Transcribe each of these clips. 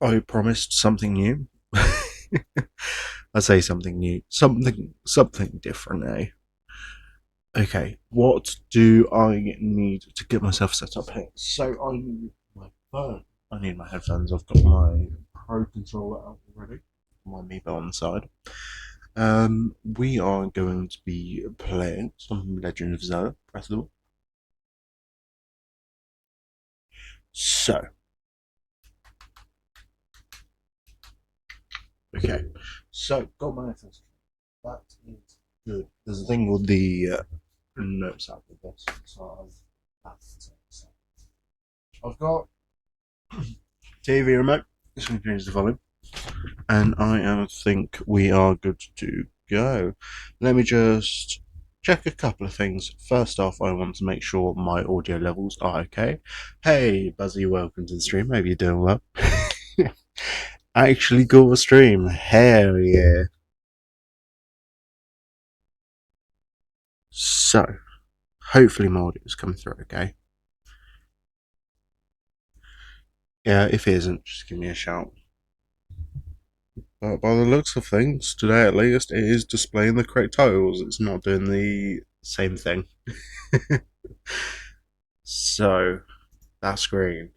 I promised something new. I say something new, something different, eh? Okay, what do I need to get myself set up here? So I need my phone. I need my headphones. I've got my Pro controller out already. My Amiibo on the side. We are going to be playing some Legend of Zelda Breath of the Wild. So, okay, so got my headphones. That is good. There's a thing with the notes app with this. So I've got TV remote. This one changes the volume, and I think we are good to go. Let me just check a couple of things. First off, I want to make sure my audio levels are okay. Hey, Buzzy, welcome to the stream. Maybe you're doing well. Actually, got a stream. Hell yeah. So, hopefully, my audio is coming through okay. Yeah, if it isn't, just give me a shout. But by the looks of things, today at least, it is displaying the correct titles. It's not doing the same thing. So, that's green.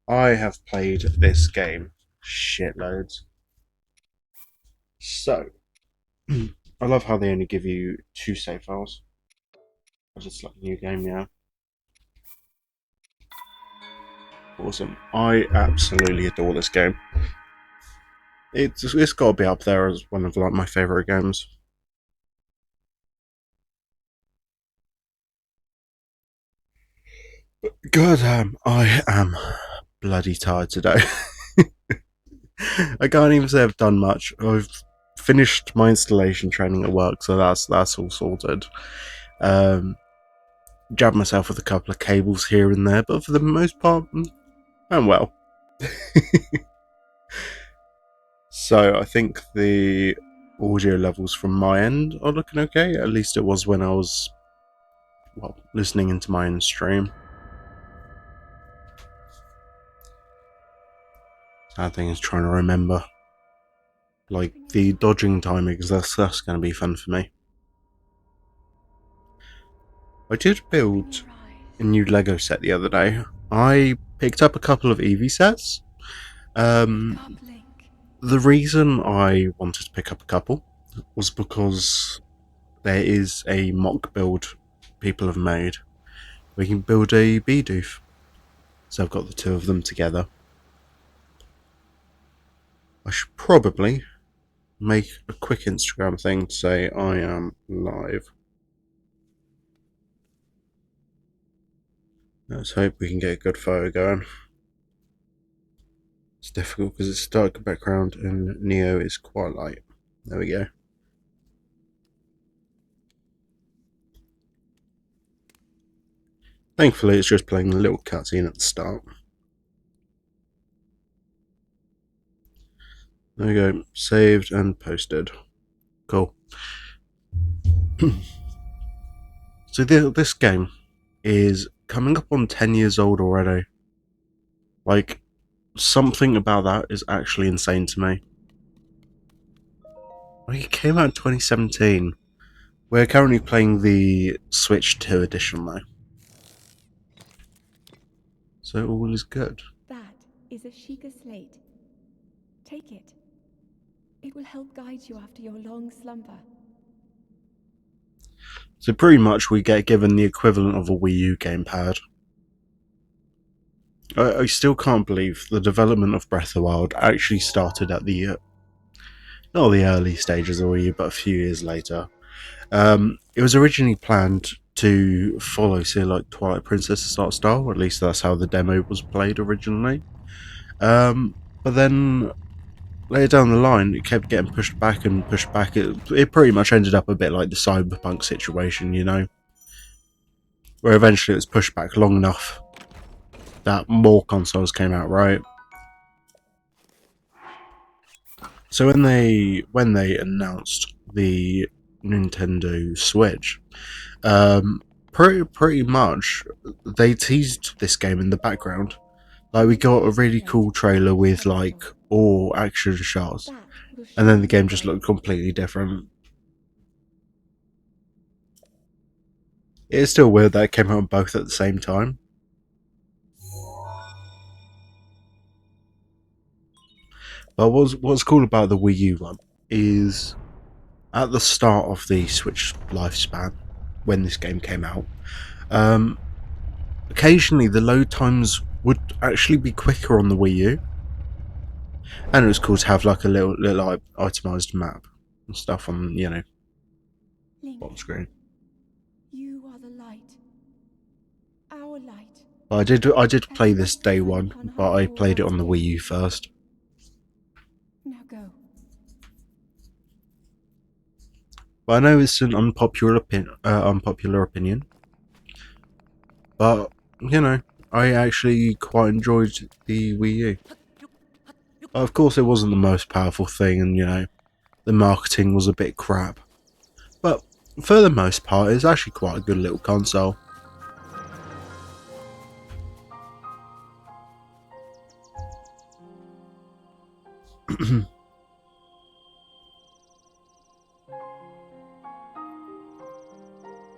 I have played this game shitloads. So, I love how they only give you 2 save files. I just like new game, yeah. Awesome. I absolutely adore this game. It's got to be up there as one of like my favorite games. God damn, I am bloody tired today. I can't even say I've done much. I've finished my installation training at work, so that's all sorted. Um, Jabbed myself with a couple of cables here and there, but for the most part, I'm well. So I think the audio levels from my end are looking okay. At least it was when I was listening into my own stream. Sad thing is trying to remember like the dodging timing, because that's going to be fun for me. I did build a new Lego set the other day. I picked up a couple of Eevee sets. The reason I wanted to pick up a couple was because there is a mock build people have made. We can build a Bidoof. So I've got the two of them together. I should probably make a quick Instagram thing to say I am live. Let's hope we can get a good photo going. It's difficult because it's dark background and Neo is quite light. There we go. Thankfully, it's just playing a little cutscene at the start. There we go. Saved and posted. Cool. So this game is coming up on 10 years old already. Like, something about that is actually insane to me. Like, it came out in 2017. We're currently playing the Switch 2 edition though. So all is good. That is a Sheikah slate. Take it. It will help guide you after your long slumber. So pretty much we get given the equivalent of a Wii U gamepad. I still can't believe the development of Breath of the Wild actually started at the not the early stages of Wii U, but a few years later. It was originally planned to follow, say, like Twilight Princess art style, or at least that's how the demo was played originally. But then later down the line, it kept getting pushed back and pushed back. It pretty much ended up a bit like the Cyberpunk situation, you know, where eventually it was pushed back long enough that more consoles came out, right? So when they announced the Nintendo Switch, pretty much they teased this game in the background. Like we got a really Slate. cool trailer with like Wonderful. all action shots, That will and show then the you the game just way. looked completely different. It's still weird that it came out on both at the same time. But what's cool about the Wii U one is at the start of the Switch lifespan, when this game came out, um, occasionally the load times would actually be quicker on the Wii U, and it was cool to have like a little itemized map and stuff on Link, bottom screen. you are the light. Our light. But I did As play the this rest day shine one, upon but I Hyrule played it once on the Wii again. U first. Now go. But I know it's an unpopular opinion, but I actually quite enjoyed the Wii U. Of course, it wasn't the most powerful thing, and the marketing was a bit crap. But for the most part, it's actually quite a good little console.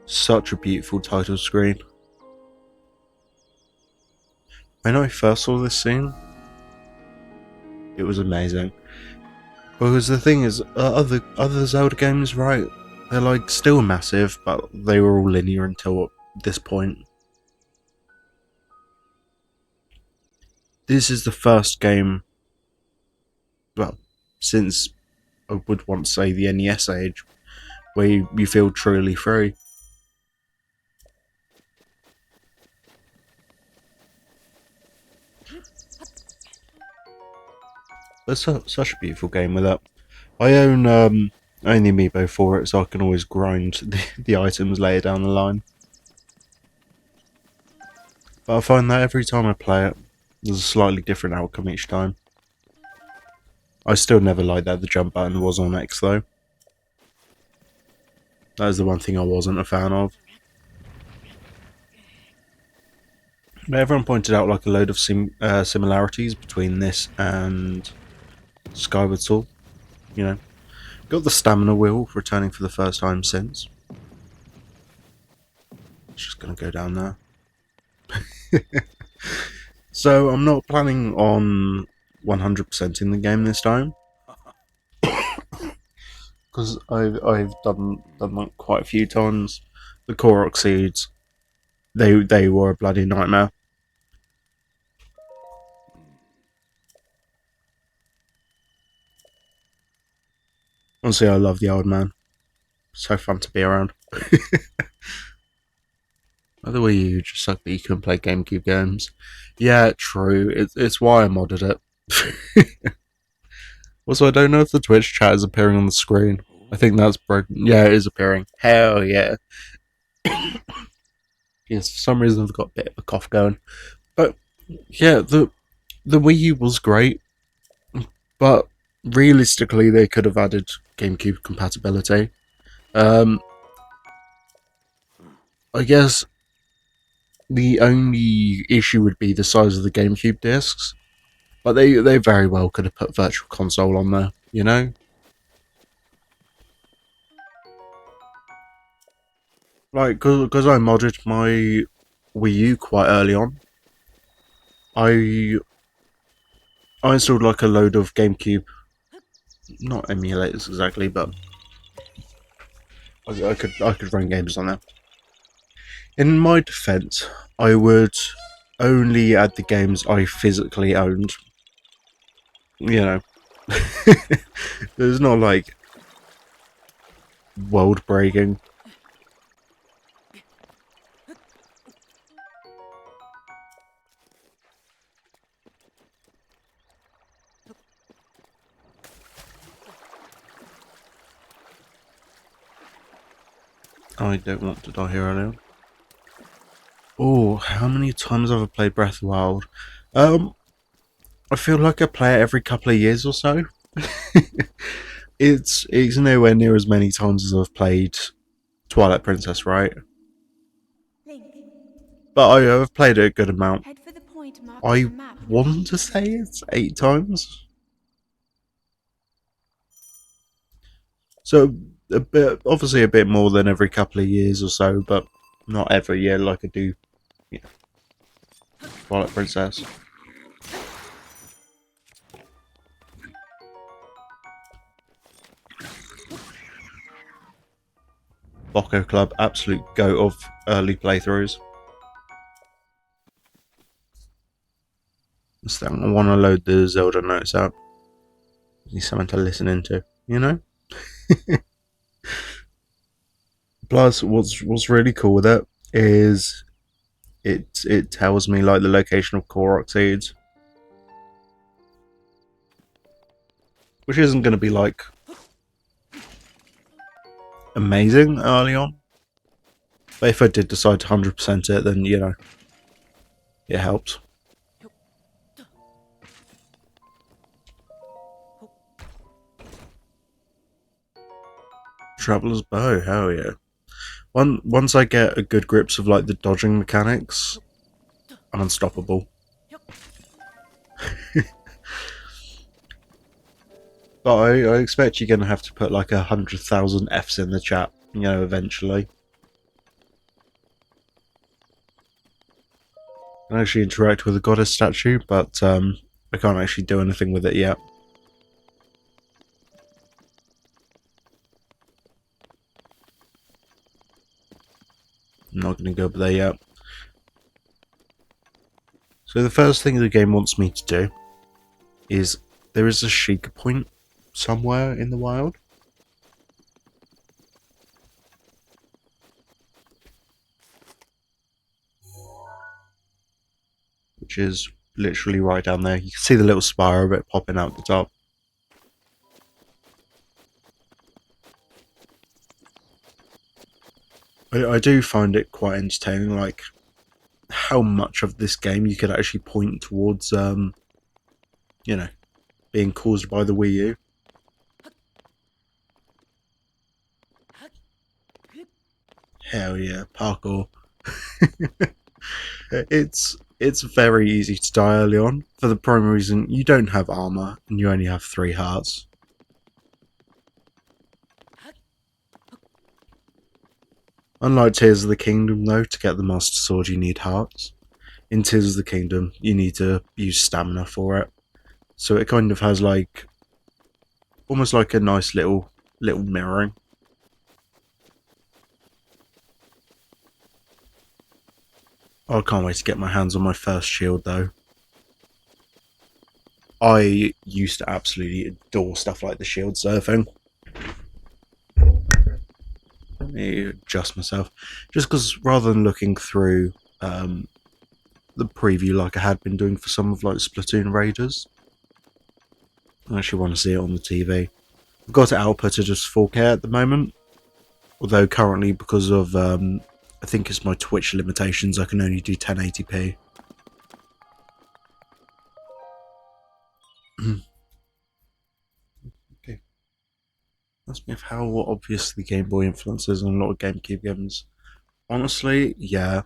Such a beautiful title screen. When I first saw this scene, it was amazing. Because the thing is, other Zelda games, right? They're like still massive, but they were all linear until this point. This is the first game, well, since I would want to say the NES age, where you feel truly free. But such a beautiful game with that. I own the amiibo for it, so I can always grind the items later down the line. But I find that every time I play it, there's a slightly different outcome each time. I still never liked that the jump button was on X though. That is the one thing I wasn't a fan of. But everyone pointed out like a load of similarities between this and Skyward Sword. You know, got the stamina wheel returning for the first time since. It's just gonna go down there. So I'm not planning on 100% in the game this time because I've done that quite a few times. The Korok seeds, they were a bloody nightmare. Honestly, I love the old man. So fun to be around. By the way, you just suck that you can play GameCube games. Yeah, true. It's why I modded it. Also, I don't know if the Twitch chat is appearing on the screen. I think that's broken. Yeah, it is appearing. Hell yeah. Yes, for some reason I've got a bit of a cough going. But yeah, the Wii U was great, but realistically they could have added GameCube compatibility. Um, I guess the only issue would be the size of the GameCube discs. But they very well could have put Virtual Console on there, you know? Like, because I modded my Wii U quite early on, I I installed like a load of GameCube, not emulators exactly, but I could run games on there. In my defense, I would only add the games I physically owned. You know, there's not like world breaking. I don't want to die here early. Oh, how many times have I played Breath of the Wild? Um, I feel like I play it every couple of years or so. It's nowhere near as many times as I've played Twilight Princess, right? Link, But I've played it a good amount. head for the point marked I The map. want to say it's 8 times. So a bit, obviously a bit more than every couple of years or so, but not every year like I do, you know, Twilight Princess. Bocco Club, absolute goat of early playthroughs. I want to load the Zelda notes out. Need something to listen into, you know? Plus, what's really cool with it is it tells me like the location of Korok seeds, which isn't going to be like amazing early on. But if I did decide to 100% it, then you know it helps. Traveler's bow, hell yeah! Once I get a good grips of like the dodging mechanics, I'm unstoppable. But I expect you're gonna have to put like 100,000 Fs in the chat, you know, eventually. I can actually interact with the goddess statue, but I can't actually do anything with it yet. I'm not gonna go up there yet. So the first thing the game wants me to do is there is a Sheikah point somewhere in the wild. Which is literally right down there. You can see the little spire of it popping out the top. I do find it quite entertaining, like how much of this game you could actually point towards, you know, being caused by the Wii U. Hell yeah, parkour. It's very easy to die early on, for the primary reason you don't have armor and you only have 3 hearts. Unlike Tears of the Kingdom though, to get the Master Sword you need hearts. In Tears of the Kingdom you need to use stamina for it. So it kind of has like almost like a nice little mirroring. Oh, I can't wait to get my hands on my first shield though. I used to absolutely adore stuff like the shield surfing. Let me adjust myself. Just because rather than looking through the preview like I had been doing for some of like Splatoon Raiders, I actually want to see it on the TV. I've got it outputted as 4K at the moment, although currently because of I think it's my Twitch limitations, I can only do 1080p. Okay. That's me of how obvious the Game Boy influence is on a lot of GameCube games. Honestly, yeah.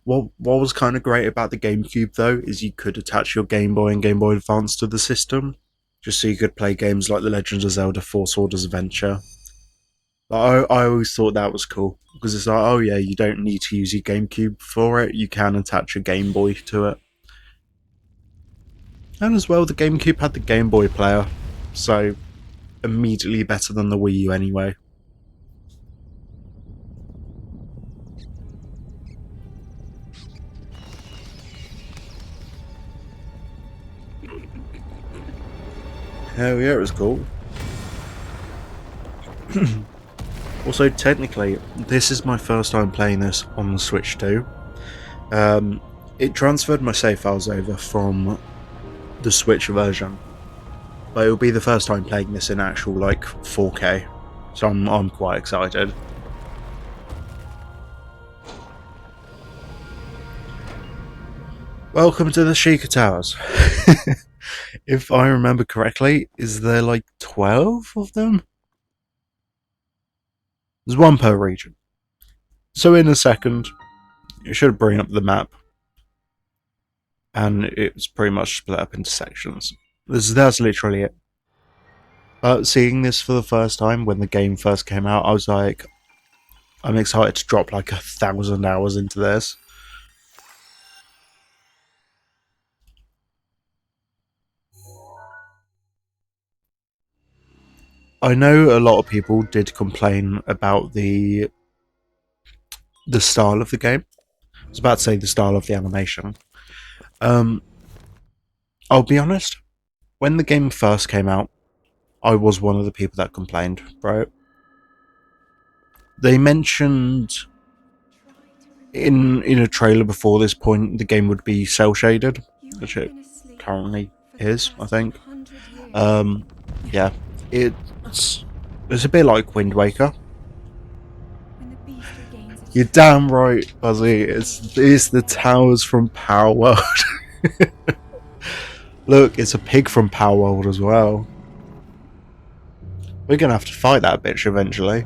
What was kind of great about the GameCube though is you could attach your Game Boy and Game Boy Advance to the system, just so you could play games like The Legend of Zelda: Four Swords Adventure. I always thought that was cool because it's like, oh yeah, you don't need to use your GameCube for it. You can attach a Game Boy to it, and as well, the GameCube had the Game Boy player, so immediately better than the Wii U anyway. Hell yeah, it was cool. Also, technically, this is my first time playing this on the Switch too. It transferred my save files over from the Switch version, but it'll be the first time playing this in actual like 4K, so I'm quite excited. Welcome to the Sheikah Towers. If I remember correctly, is there like 12 of them? There's one per region. So in a second, it should bring up the map. and it's pretty much split up into sections. That's literally it. But seeing this for the first time when the game first came out, I was like, I'm excited to drop like 1,000 hours into this. I know a lot of people did complain about the style of the game. I was about to say the style of the animation. Um, I'll be honest. When the game first came out, I was one of the people that complained, bro. They mentioned in a trailer before this point the game would be cell shaded, You which have it been asleep currently for the is, I past think. 100 years. Um, yeah, it's a bit like Wind Waker. When the beast regains its You're true damn power, right, Buzzy. it will It's the destroy towers from Power World. Look, it's a pig from Power World as well. We're gonna have to fight that bitch eventually.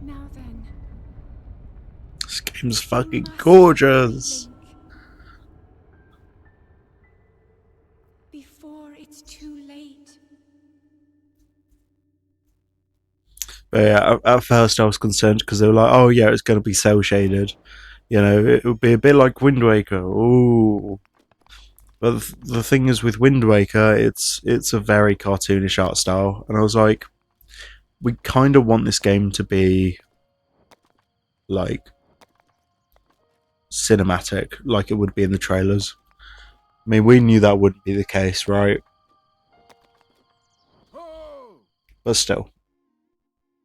Now then, This game's you fucking must find gorgeous. Link before it's too late. But yeah, at first I was concerned because they were like, "Oh yeah, it's going to be cell shaded. You know, it would be a bit like Wind Waker." Ooh, but the thing is with Wind Waker, it's a very cartoonish art style, and I was like, we kind of want this game to be like cinematic, like it would be in the trailers. I mean, we knew that wouldn't be the case, right? But still,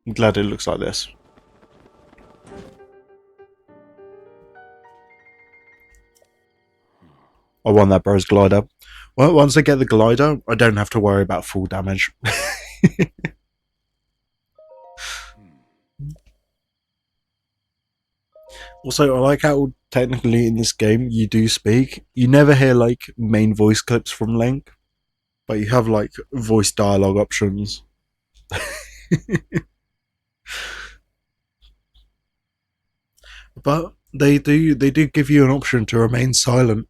I'm glad it looks like this. I want that bro's glider. Well, once I get the glider, I don't have to worry about full damage. Also, I like how technically in this game you do speak. You never hear like main voice clips from Link, but you have like voice dialogue options. But they do give you an option to remain silent.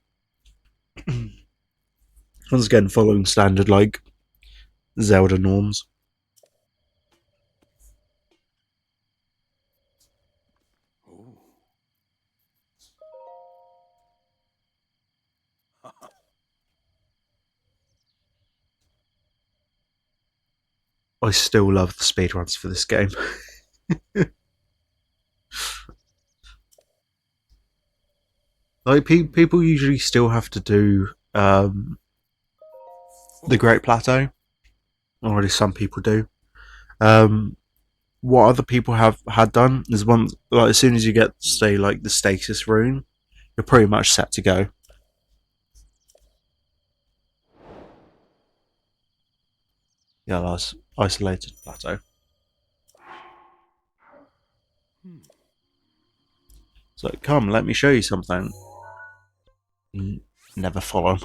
Once again, following standard like Zelda norms. I still love the speedruns for this game. Like people usually still have to do the Great Plateau, or at least some people do. Um, what other people have had done is one like as soon as you get say like the stasis rune, you're pretty much set to go. Yeah, that's isolated plateau. So come, let me show you something. Never follow.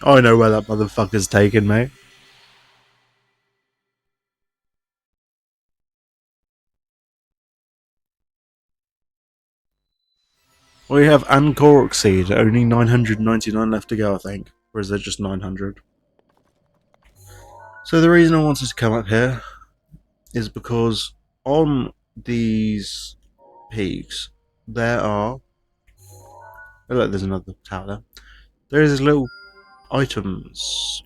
I know where that motherfucker's taken me. We have Ankorok Seed, only 999 left to go, I think. Or is there just 900? So the reason I wanted to come up here is because on these peaks, there are... Oh look, there's another tower there. There is little items...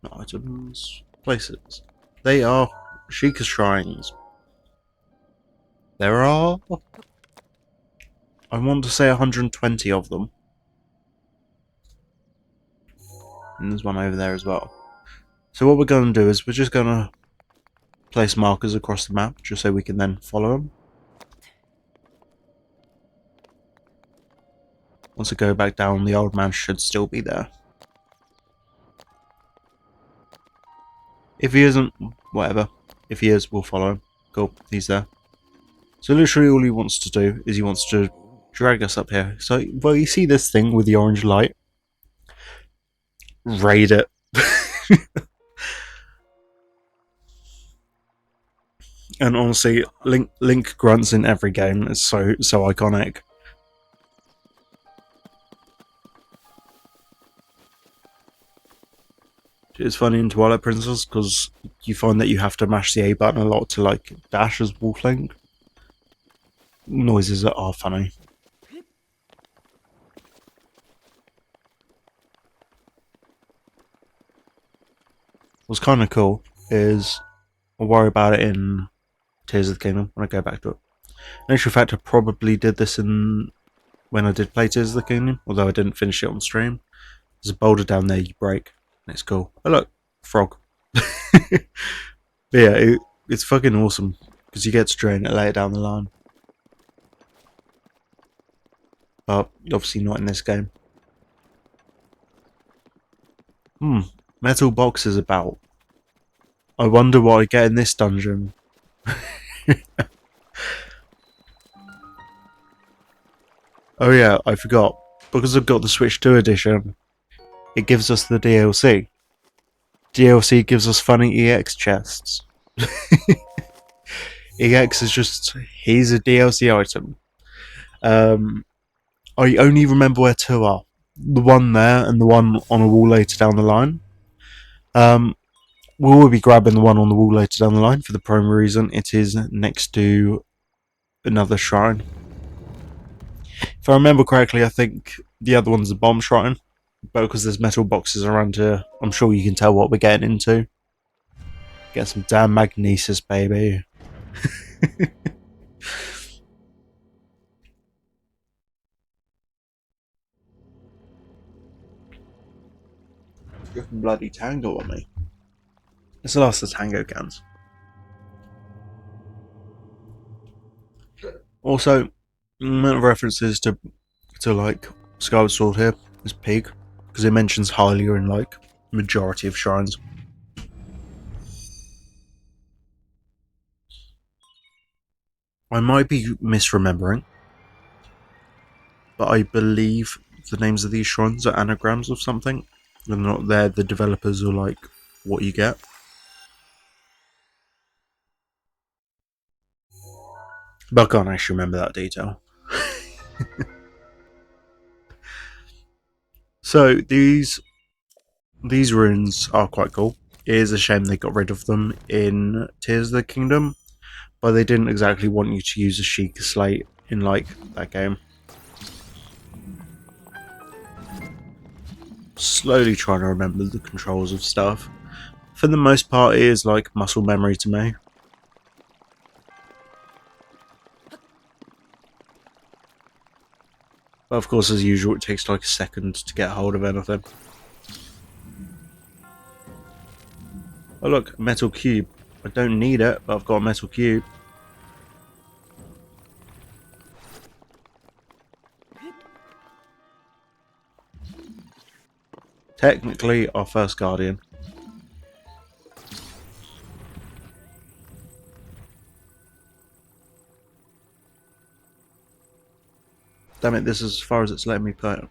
Not items... Places. They are Sheikah Shrines. There are... I want to say 120 of them. And there's one over there as well. So what we're going to do is we're just going to place markers across the map just so we can then follow them. Once I go back down, the old man should still be there. If he isn't, whatever. If he is, we'll follow him. Cool, he's there. So literally all he wants to do is he wants to drag us up here. So, well, you see this thing with the orange light? Raid it. And honestly, Link grunts in every game is so iconic. It's funny in Twilight Princess because you find that you have to mash the A button a lot to like dash as Wolf Link. Noises are funny. What's kind of cool is I'll worry about it in Tears of the Kingdom when I go back to it. In actual fact, I probably did this in when I did play Tears of the Kingdom, although I didn't finish it on stream. There's a boulder down there you break, and it's cool. Oh look, frog. Yeah, it's fucking awesome because you get to drain it later down the line. But obviously not in this game. Metal boxes about. I wonder what I get in this dungeon. Oh yeah, I forgot. Because I've got the Switch 2 edition, it gives us the DLC. DLC gives us funny EX chests. EX is just, he's a DLC item. I only remember where two are. The one there and the one on a wall later down the line. Um, we'll be grabbing the one on the wall later down the line for the primary reason it is next to another shrine. If I remember correctly, I think the other one's a bomb shrine. But because there's metal boxes around here, I'm sure you can tell what we're getting into. Get some damn magnesis, baby. Bloody tango on me. It's the last of the tango cans. Also, amount of references to like Skyward Sword here is peak because it mentions Hylia in like majority of shrines. I might be misremembering, but I believe the names of these shrines are anagrams of something. They're not there. The developers are like what you get. But I can't actually remember that detail. So these runes are quite cool. It is a shame they got rid of them in Tears of the Kingdom, but they didn't exactly want you to use a Sheikah slate in like that game. Slowly trying to remember the controls of stuff. For the most part, it is like muscle memory to me. But of course, as usual, it takes like a second to get hold of anything. Oh look, a metal cube. I don't need it, but I've got a metal cube. Technically, our first guardian. Damn it, this is as far as it's letting me play it.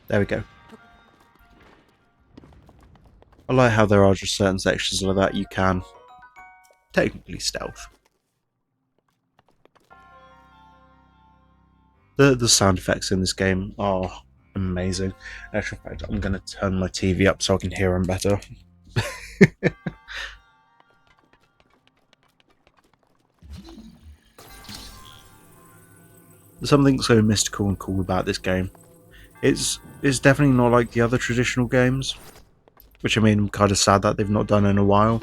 There we go. I like how there are just certain sections like that you can technically stealth. The sound effects in this game are amazing. In actual fact, I'm going to turn my TV up so I can hear them better. There's something so mystical and cool about this game. It's definitely not like the other traditional games, which I mean, I'm kind of sad that they've not done in a while.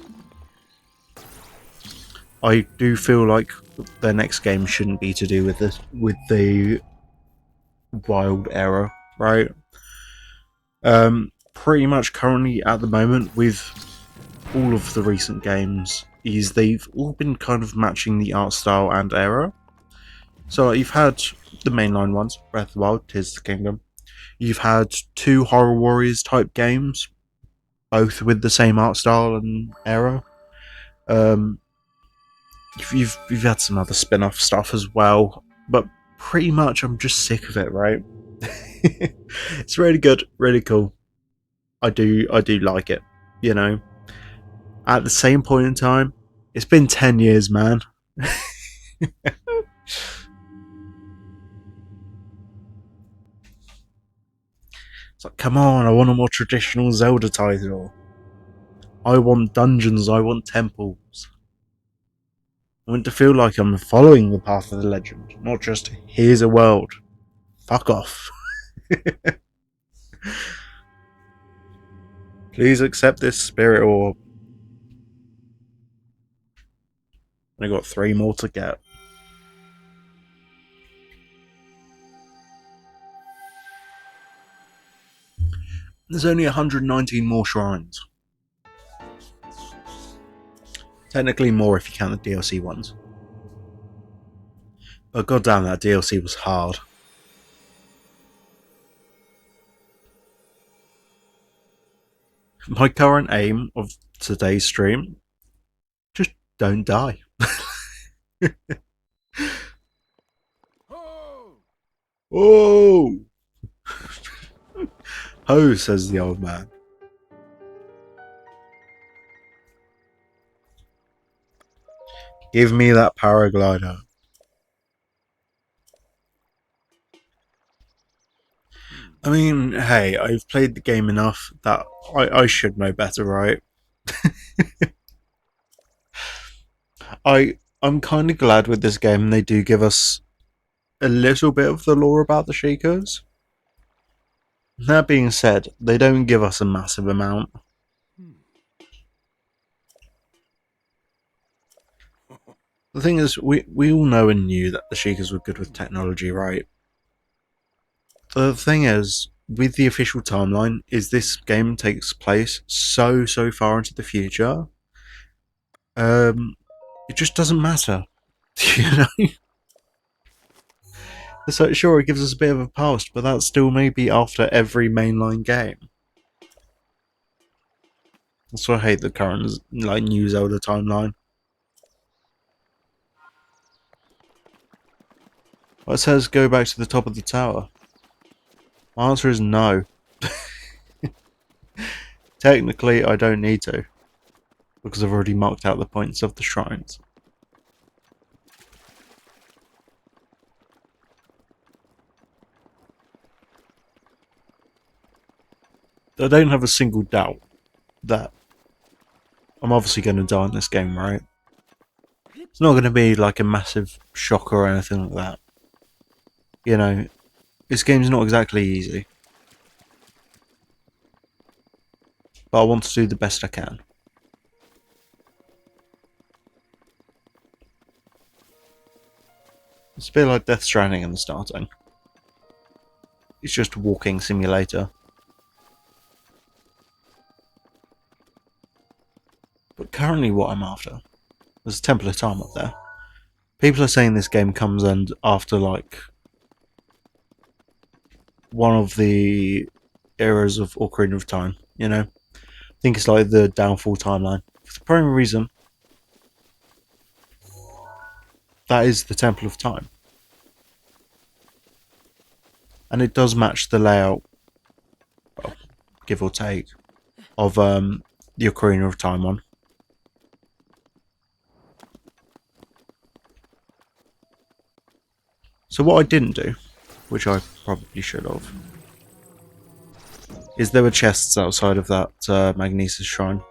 I do feel like their next game shouldn't be to do with this, with the wild era, right? Pretty much currently at the moment with all of the recent games is they've all been kind of matching the art style and era. So like, you've had the mainline ones, Breath of the Wild, Tears of the Kingdom. You've had two Horror Warriors type games, both with the same art style and era. You've had some other spin-off stuff as well, but pretty much I'm just sick of it, right? It's really good, really cool. I do like it. You know, at the same point in time, it's been 10 years, man. It's like, come on, I want a more traditional Zelda title. I want dungeons, I want temples. I want to feel like I'm following the path of the legend, not just here's a world. Fuck off. Please accept this spirit orb. I got 3 more to get. There's only 119 more shrines. Technically more if you count the DLC ones. But goddamn, that DLC was hard. My current aim of today's stream, just don't die. Oh! Ho, says the old man. Give me that paraglider. I mean, hey, I've played the game enough that I should know better, right? I'm kind of glad with this game they do give us a little bit of the lore about the Shakers. That being said, they don't give us a massive amount. The thing is, we all know and knew that the Shakers were good with technology, right? The thing is, with the official timeline, is this game takes place so far into the future. It just doesn't matter, you know. So sure, it gives us a bit of a past, but that's still maybe after every mainline game. That's why I hate the current like new Zelda timeline. Well, it says go back to the top of the tower. My answer is no. Technically, I don't need to, because I've already marked out the points of the shrines. I don't have a single doubt that I'm obviously going to die in this game, right? It's not going to be like a massive shock or anything like that. You know, this game's not exactly easy. But I want to do the best I can. It's a bit like Death Stranding in the starting. It's just a walking simulator. But currently what I'm after, there's a Temple of Time up there. People are saying this game comes and after like one of the eras of Ocarina of Time, you know? I think it's like the downfall timeline. For the primary reason, that is the Temple of Time. And it does match the layout, well, give or take, of the Ocarina of Time one. So what I didn't do, which I probably should have, is there were chests outside of that Magnesis shrine.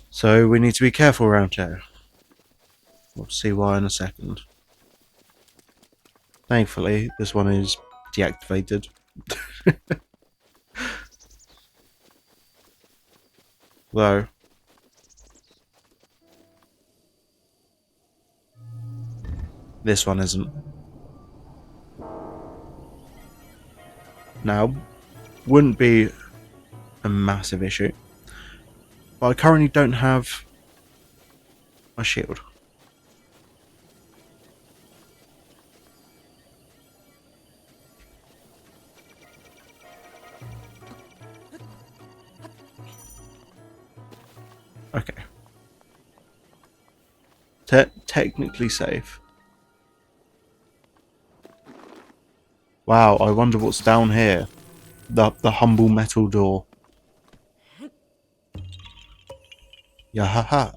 So we need to be careful around here. We'll see why in a second. Thankfully, this one is deactivated. Though, this one isn't. Now, wouldn't be a massive issue. But I currently don't have my shield. Okay. Technically safe. Wow, I wonder what's down here. The humble metal door. Yahaha.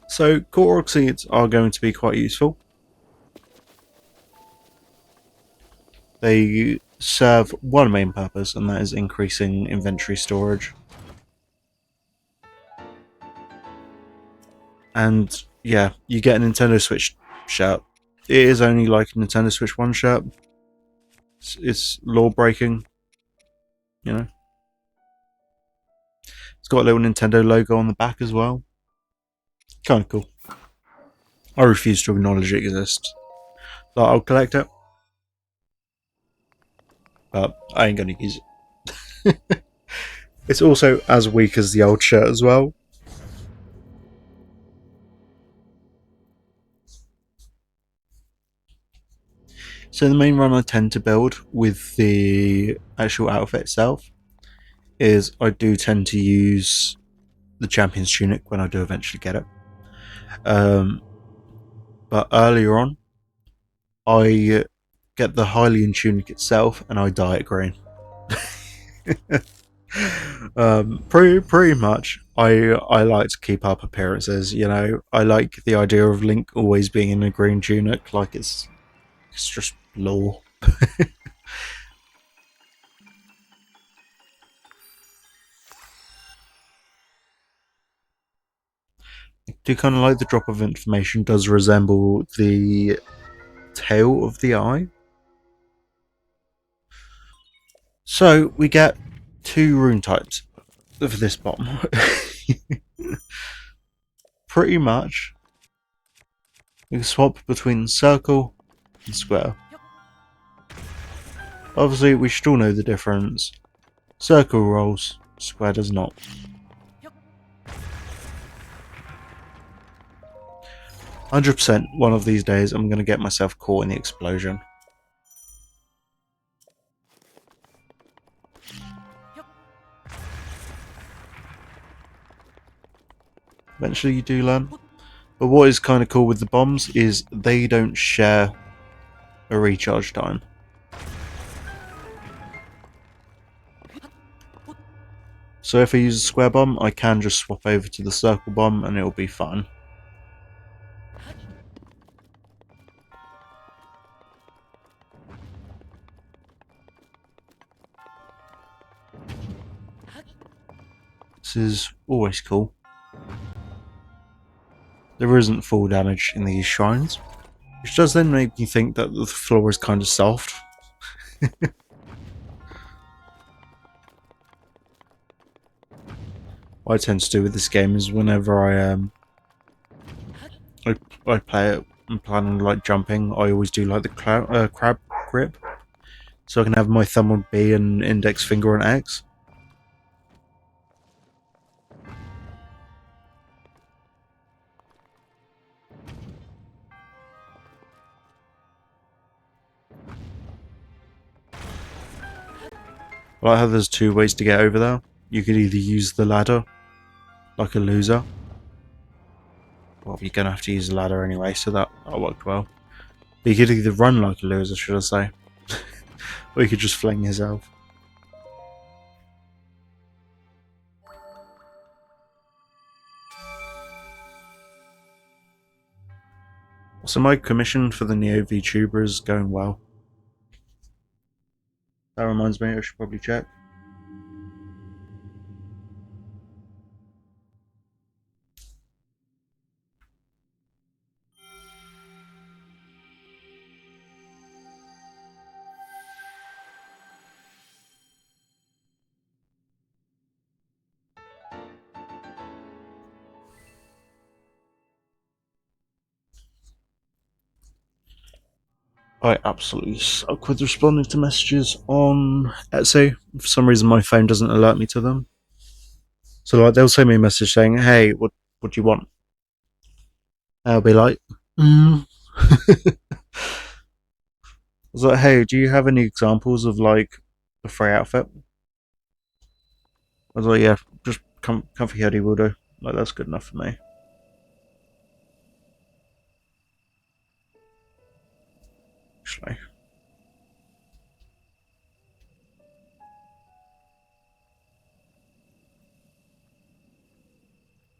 So, Korok seeds are going to be quite useful. They serve one main purpose, and that is increasing inventory storage. And yeah, you get a Nintendo Switch shirt. It is only like a Nintendo Switch 1 shirt. It's law breaking, you know. It's got a little Nintendo logo on the back as well. Kind of cool. I refuse to acknowledge it exists. So I'll collect it, but I ain't gonna use it. It's also as weak as the old shirt as well. So the main run I tend to build with the actual outfit itself is I do tend to use the Champion's Tunic when I do eventually get it. Um, but earlier on, I get the Hylian Tunic itself and I dye it green. Pretty much. I like to keep up appearances. You know, I like the idea of Link always being in a green tunic, like it's just law. I do kind of like the drop of information does resemble the tail of the eye. So we get two rune types for this bomb. Pretty much, we can swap between circle and square. Obviously, we should all know the difference. Circle rolls, square does not. 100% one of these days I'm going to get myself caught in the explosion. Eventually you do learn. But what is kind of cool with the bombs is they don't share a recharge time. So if I use a square bomb, I can just swap over to the circle bomb and it'll be fine. This is always cool. There isn't full damage in these shrines, which does then make me think that the floor is kind of soft. What I tend to do with this game is whenever I play it and plan on like jumping, I always do like the crab grip, so I can have my thumb on B and index finger on X. I like how there's two ways to get over there. You could either use the ladder, like a loser. Well, you're gonna have to use the ladder anyway, so that worked well. But you could either run like a loser, should I say, or you could just fling yourself. So my commission for the Neo VTuber is going well. That reminds me, I should probably check. I absolutely suck with responding to messages on Etsy. For some reason, my phone doesn't alert me to them. So like, they'll send me a message saying, "Hey, what do you want?" I'll be like, mm. was like, hey, do you have any examples of like the free outfit? I was like, yeah, just comfy hoodie will do. Like that's good enough for me. Actually,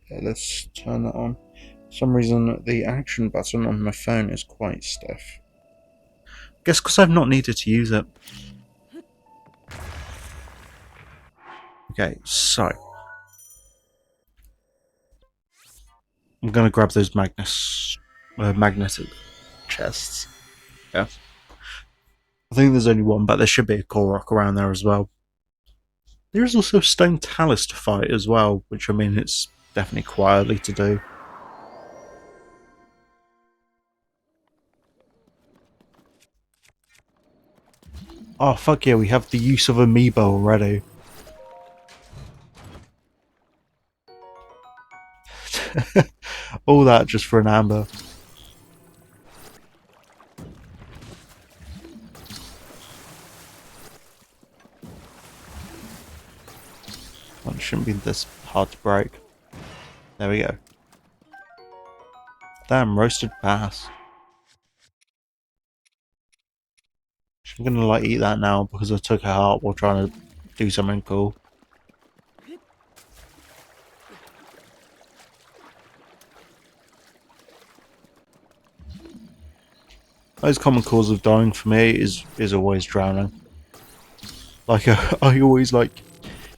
yeah, let's turn that on. For some reason, the action button on my phone is quite stiff. Guess because I've not needed to use it. Okay, so I'm gonna grab those magnetic chests. Yeah, I think there's only one, but there should be a core rock around there as well. There is also Stone Talus to fight as well, which I mean it's definitely quietly to do. Oh fuck yeah, we have the use of Amiibo already. All that just for an amber. Well, it shouldn't be this hard to break. There we go. Damn, roasted bass. I'm gonna like eat that now because I took a heart while trying to do something cool. Most common cause of dying for me is always drowning. Like I always like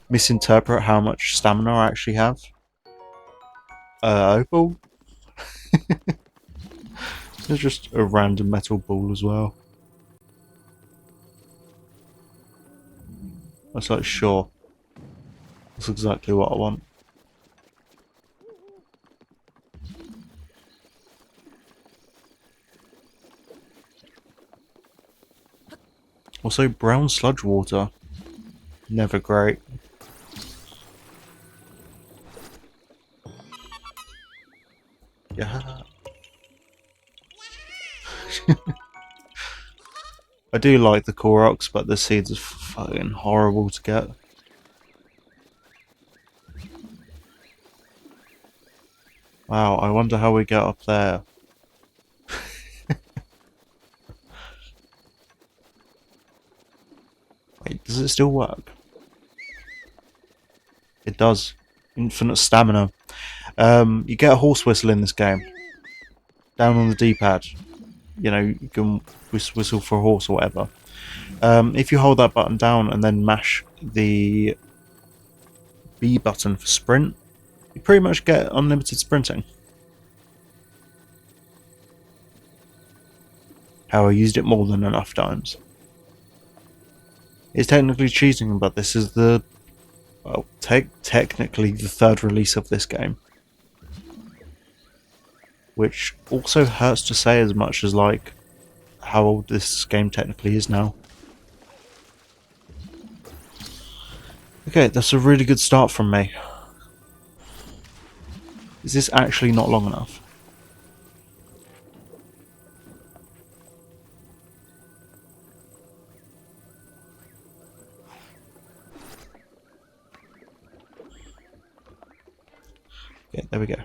misinterpret how much stamina I actually have. Opal. There's just a random metal ball as well. I was like, sure, that's exactly what I want. Also, brown sludge water. Never great. Yeah. I do like the Koroks, but the seeds are fucking horrible to get. Wow, I wonder how we get up there. Wait, does it still work? It does. Infinite stamina. You get a horse whistle in this game. Down on the D-pad. You know, you can whistle for a horse or whatever. If you hold that button down and then mash the B button for sprint, you pretty much get unlimited sprinting. How I used it more than enough times. It's technically cheating, but this is the well, technically the third release of this game, which also hurts to say as much as like how old this game technically is now. Okay, that's a really good start from me. Is this actually not long enough? Okay, there we go.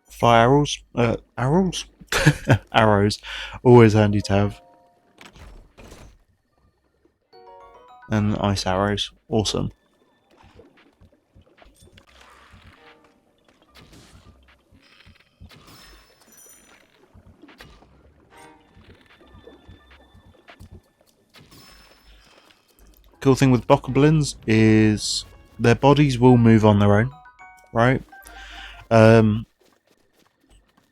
Fire arrows? Arrows? Arrows. Always handy to have. And ice arrows. Awesome. Cool thing with bokoblins is their bodies will move on their own, right? Um,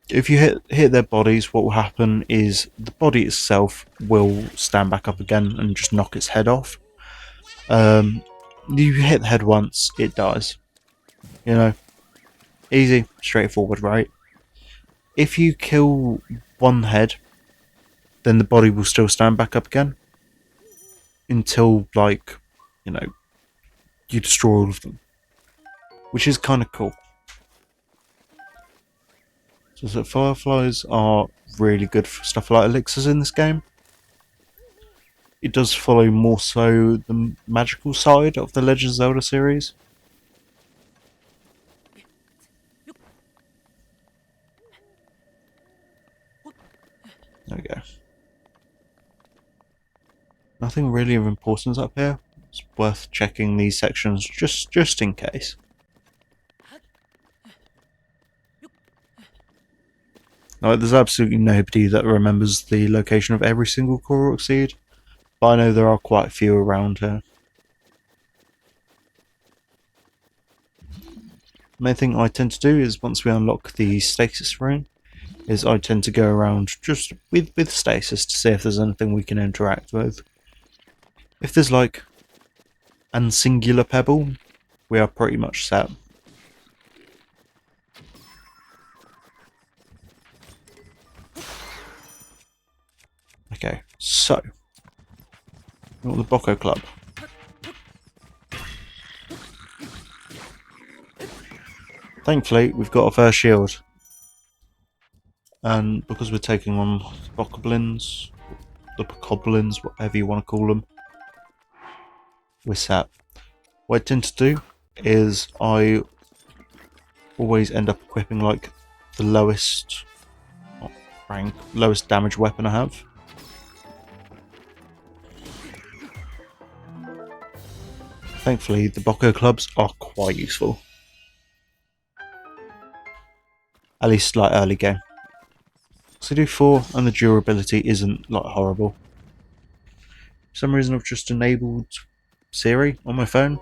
if you hit their bodies, what will happen is the body itself will stand back up again and just knock its head off. You hit the head once, it dies. You know, easy, straightforward, right? If you kill one head, then the body will still stand back up again until, like, you know, you destroy all of them, which is kind of cool. So that fireflies are really good for stuff like elixirs in this game. It does follow more so the magical side of the Legend of Zelda series. There we go. Nothing really of importance up here. It's worth checking these sections just in case. Now, there's absolutely nobody that remembers the location of every single Korok seed, but I know there are quite a few around here. The main thing I tend to do is once we unlock the stasis room, is I tend to go around just with stasis to see if there's anything we can interact with. If there's like an singular pebble, we are pretty much set. Okay, so we want the Bocco Club. Thankfully, we've got a first shield. And because we're taking on the Bokoblins, the Bokoblins, whatever you want to call them, we're set. What I tend to do is I always end up equipping like the lowest rank, lowest damage weapon I have. Thankfully, the Bocco clubs are quite useful. At least like early game. So I do 4 and the durability isn't like horrible. For some reason I've just enabled Siri on my phone.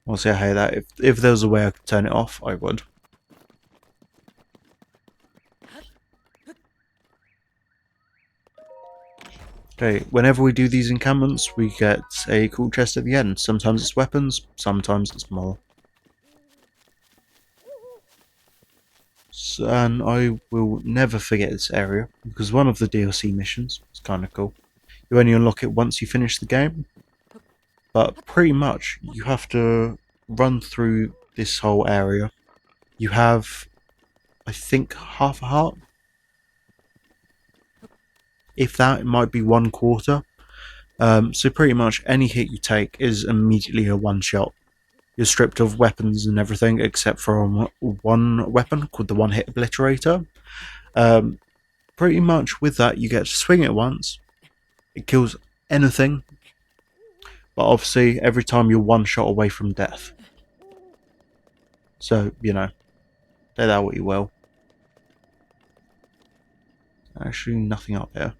Honestly, I hate that. If there was a way I could turn it off, I would. Okay, whenever we do these encampments, we get a cool chest at the end. Sometimes it's weapons, sometimes it's more. So, and I will never forget this area, because one of the DLC missions is kind of cool. You only unlock it once you finish the game, but pretty much you have to run through this whole area. You have, I think, half a heart. If that, it might be 1/4. So pretty much any hit you take is immediately a one-shot. You're stripped of weapons and everything except for one weapon called the one-hit obliterator. Pretty much with that you get to swing it once. It kills anything. But obviously every time you're one shot away from death. So, you know, take that what you will. Actually nothing up here.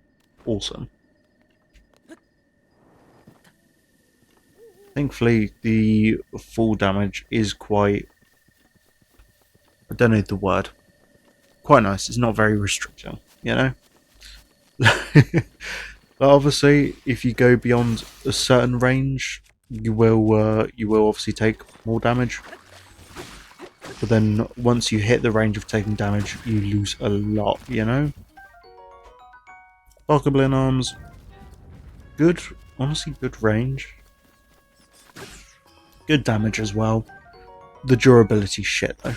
Awesome. Thankfully, the full damage is quite... I don't know the word. Quite nice. It's not very restricting, you know? But obviously, if you go beyond a certain range, you will obviously take more damage. But then, once you hit the range of taking damage, you lose a lot, you know? Bokoblin arms. Good, honestly good range. Good damage as well. The durability shit though.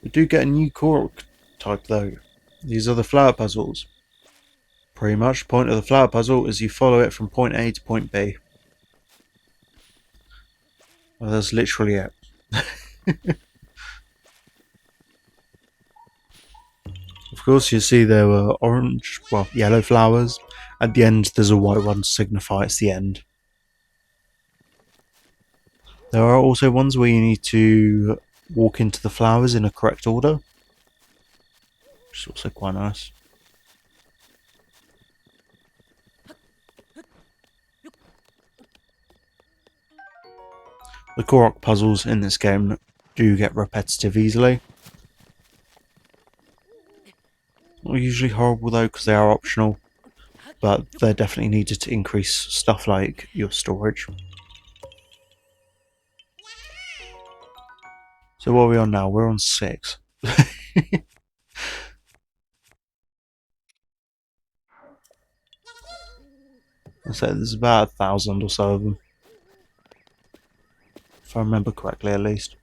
We do get a new Korok type though. These are the flower puzzles. Pretty much the point of the flower puzzle is you follow it from point A to point B. Well, that's literally it. Of course, you see there were orange, well, yellow flowers. At the end, there's a white one to signify it's the end. There are also ones where you need to walk into the flowers in a correct order, which is also quite nice. The Korok puzzles in this game do get repetitive easily. Not usually horrible though, because they are optional, but they're definitely needed to increase stuff like your storage. So what are we on now? We're on 6. I said there's about 1,000 or so of them, if I remember correctly at least.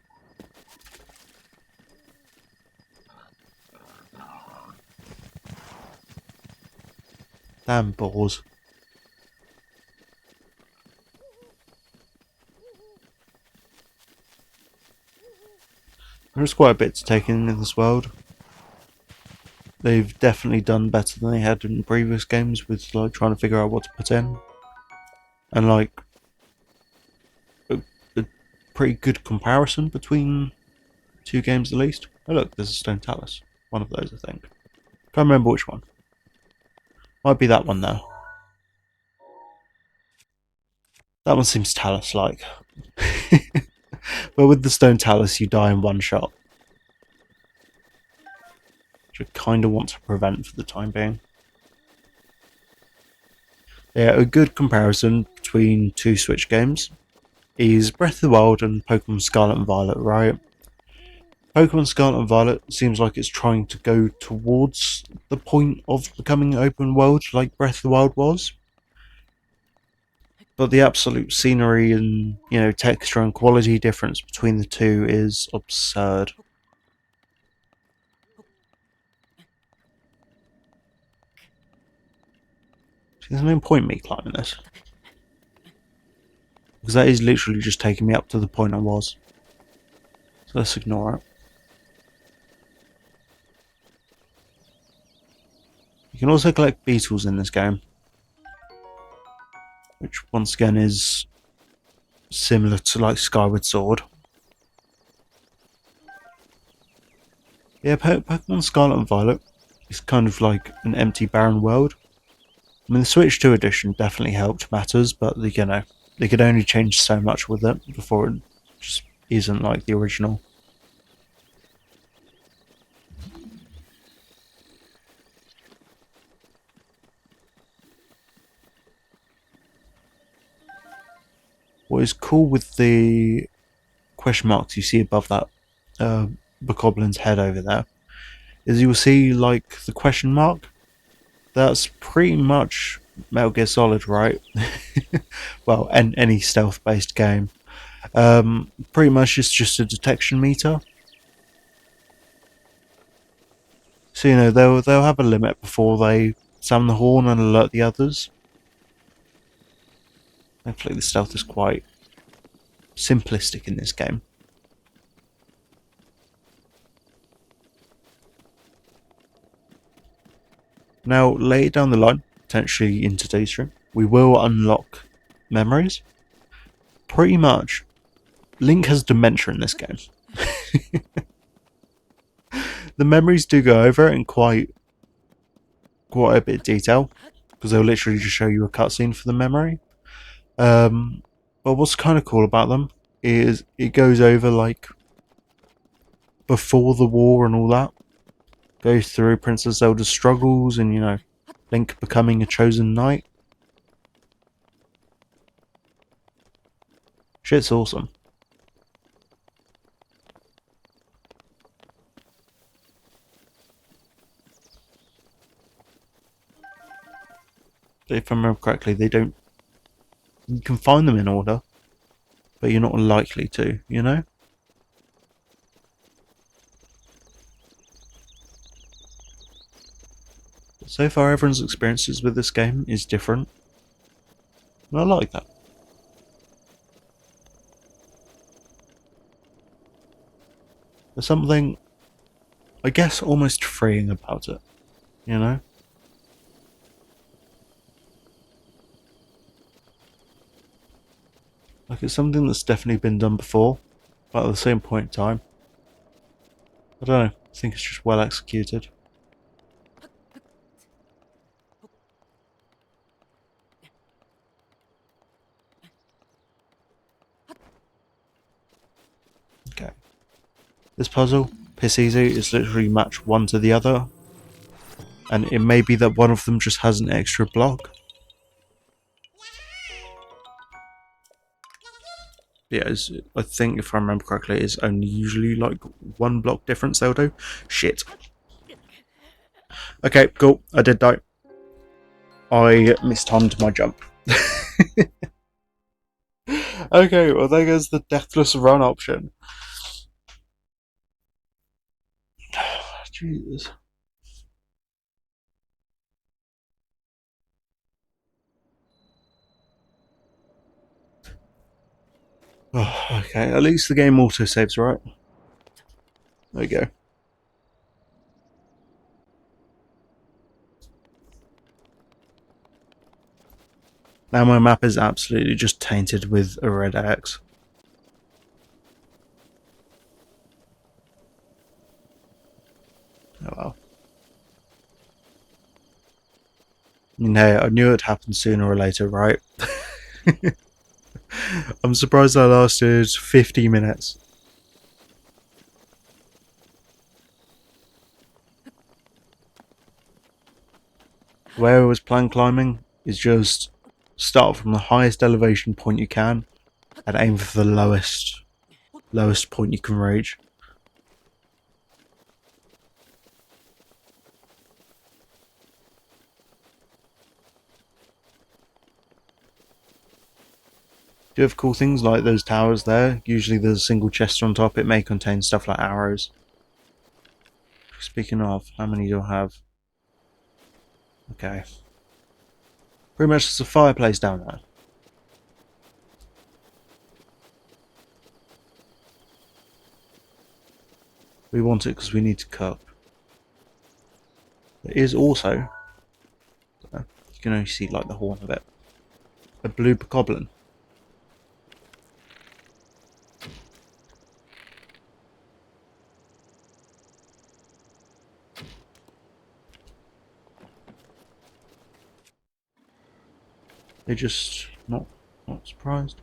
Damn boars. There's quite a bit to take in this world. They've definitely done better than they had in previous games with like trying to figure out what to put in, and like a pretty good comparison between two games at least. Oh look, there's a stone talus. One of those, I think. Can't remember which one. Might be that one though. That one seems talus-like. But with the stone talus, you die in one shot, which I kind of want to prevent for the time being. Yeah, a good comparison between two Switch games is Breath of the Wild and Pokemon Scarlet and Violet, right? Pokemon Scarlet and Violet seems like it's trying to go towards the point of becoming open world like Breath of the Wild was. But the absolute scenery and, texture and quality difference between the two is absurd. There's no point in me climbing this. Because that is literally just taking me up to the point I was. So let's ignore it. You can also collect beetles in this game, which once again is similar to like Skyward Sword. Yeah, Pokemon Scarlet and Violet is kind of like an empty, barren world. I mean, the Switch 2 edition definitely helped matters, but they could only change so much with it before it just isn't like the original. What is cool with the question marks you see above that Bokoblin's head over there is you will see like the question mark. That's pretty much Metal Gear Solid, right? Well, any stealth-based game. Pretty much it's just a detection meter. So they'll have a limit before they sound the horn and alert the others. Hopefully the stealth is quite simplistic in this game. Now, later down the line, potentially in today's stream, we will unlock memories. Pretty much, Link has dementia in this game. The memories do go over it in quite a bit of detail, because they'll literally just show you a cutscene for the memory. But what's kind of cool about them is it goes over like before the war and all that. Goes through Princess Zelda's struggles and Link becoming a chosen knight. Shit's awesome. But if I remember correctly, they don't. You can find them in order, but you're not likely to. So far, everyone's experiences with this game is different, and I like that. There's something, I guess, almost freeing about it. Like it's something that's definitely been done before, but at the same point in time, I don't know, I think it's just well executed. Okay. This puzzle, piss easy, is literally match one to the other, and it may be that one of them just has an extra block. Yeah, I think if I remember correctly, it's only usually like one block difference they'll do. Shit. Okay, cool. I did die. I mistimed my jump. Okay, well there goes the deathless run option. Jesus. Oh, okay, at least the game auto-saves, right? There we go. Now my map is absolutely just tainted with a red X. Oh well. I mean, hey, I knew it'd happen sooner or later, right? I'm surprised that lasted 50 minutes. The way I was plan climbing is just start from the highest elevation point you can and aim for the lowest point you can reach. Do you have cool things like those towers there? Usually there's a single chest on top. It may contain stuff like arrows. Speaking of, how many do I have? Okay. Pretty much there's a fireplace down there. We want it because we need to cook. There is also, you can only see like the horn of it, a blue bokoblin. They're just not surprised.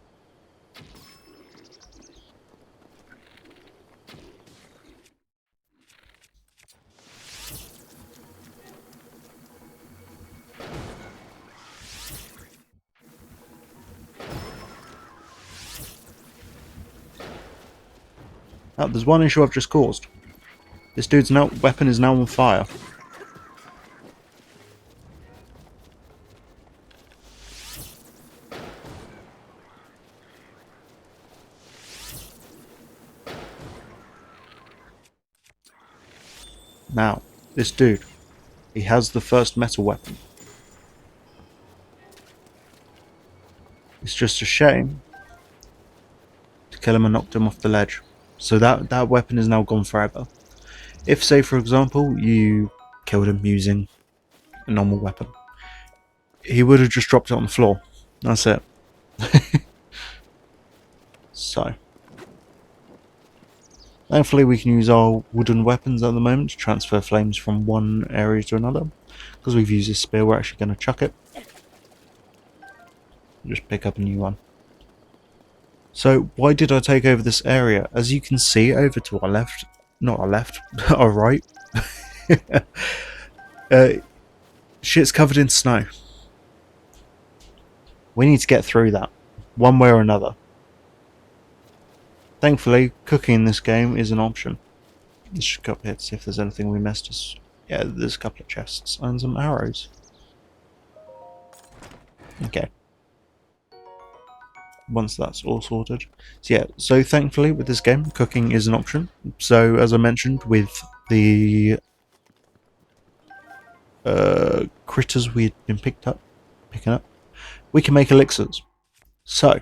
Now, there's one issue I've just caused. This dude's weapon is now on fire. Now, this dude, he has the first metal weapon. It's just a shame to kill him and knocked him off the ledge. So that weapon is now gone forever. If, say for example, you killed him using a normal weapon, he would have just dropped it on the floor. That's it. So, thankfully we can use our wooden weapons at the moment to transfer flames from one area to another. Because we've used this spear, we're actually going to chuck it. Just pick up a new one. So, why did I take over this area? As you can see over to our left, not our left, our right, shit's covered in snow. We need to get through that, one way or another. Thankfully, cooking in this game is an option. Let's just go up here to see if there's anything we missed. Yeah, there's a couple of chests and some arrows. Okay. Once that's all sorted. So yeah, so thankfully with this game, cooking is an option. So as I mentioned, with the critters we had been picking up, we can make elixirs. So,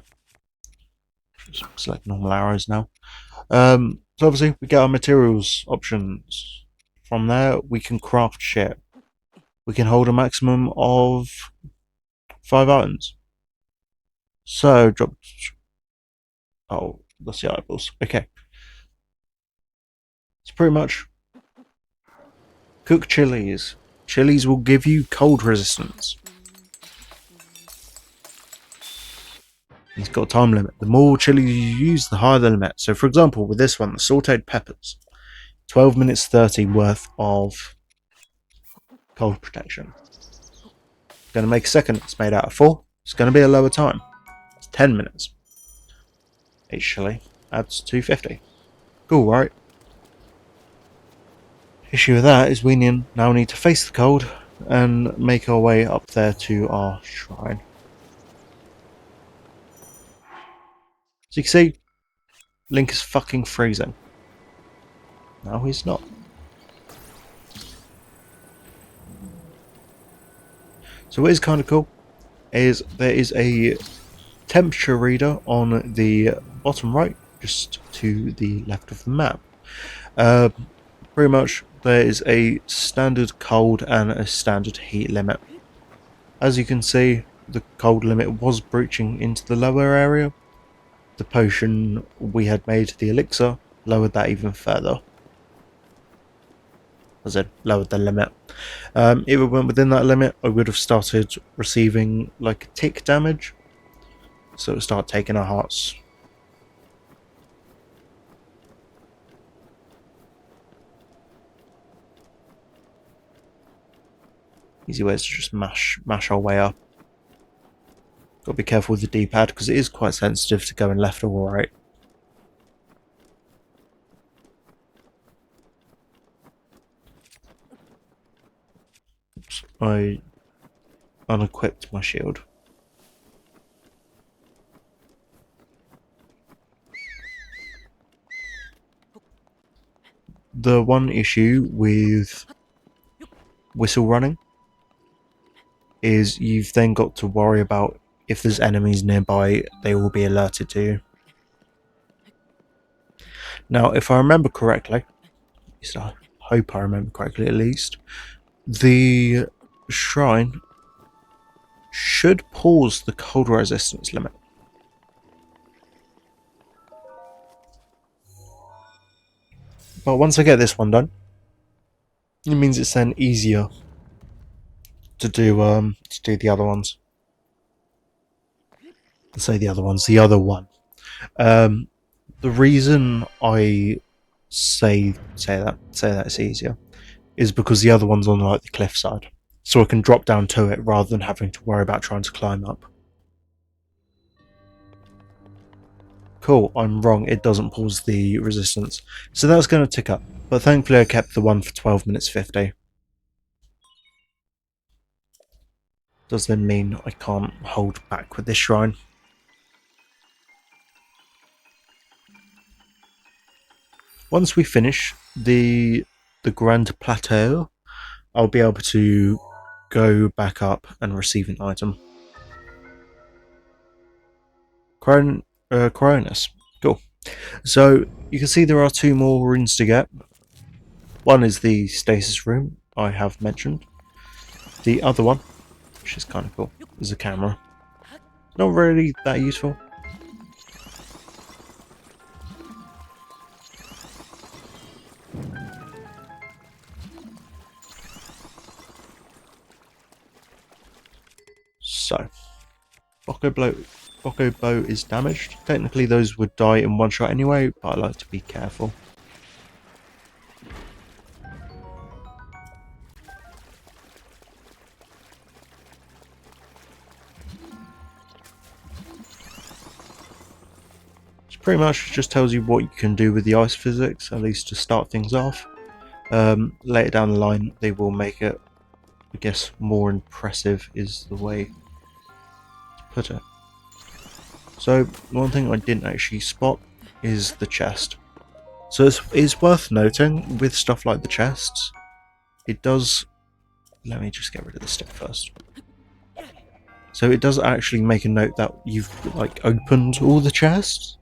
select normal arrows now. So obviously we get our materials options. From there we can craft shit. We can hold a maximum of 5 items. So drop. Oh, that's the eyeballs. Okay. It's pretty much cook chilies. Chilies will give you cold resistance. It's got a time limit. The more chilies you use, the higher the limit. So for example, with this one, the sauteed peppers, 12 minutes 30 worth of cold protection. Going to make a second, it's made out of 4. It's going to be a lower time. It's 10 minutes. Each chili adds 250. Cool, right? Issue with that is we now need to face the cold and make our way up there to our shrine. So you can see, Link is fucking freezing. No, he's not. So what is kind of cool is there is a temperature reader on the bottom right, just to the left of the map. Uh, Pretty much there is a standard cold and a standard heat limit. As you can see, the cold limit was breaching into the lower area. The potion we had made, the elixir, lowered that even further. As in, lowered the limit. If it went within that limit, I would have started receiving like tick damage. So it would start taking our hearts. Easy ways to just mash our way up. Got to be careful with the D-pad because it is quite sensitive to going left or right. Oops, I unequipped my shield. The one issue with whistle running is you've then got to worry about if there's enemies nearby, they will be alerted to you. Now, if I remember correctly, at least I hope I remember correctly at least, the shrine should pause the cold resistance limit. But once I get this one done, it means it's then easier to do the other ones. Say the other ones, the other one. Um, the reason I say that it's easier is because the other one's on like the cliffside, so I can drop down to it rather than having to worry about trying to climb up. Cool, I'm wrong. It doesn't pause the resistance, so that's going to tick up. But thankfully, I kept the one for 12 minutes 50. Does then mean I can't hold back with this shrine. Once we finish the Grand Plateau, I'll be able to go back up and receive an item. Cronus. Cool. So you can see there are two more runes to get. One is the stasis room I have mentioned. The other one, which is kind of cool, is a camera. Not really that useful. So, Bocco Bow is damaged. Technically those would die in one shot anyway, but I like to be careful. It pretty much just tells you what you can do with the ice physics, at least to start things off. Later down the line they will make it, I guess, more impressive is the way to put it. So one thing I didn't actually spot is the chest. So it's worth noting with stuff like the chests, it does. Let me just get rid of the stick first. So it does actually make a note that you've like opened all the chests.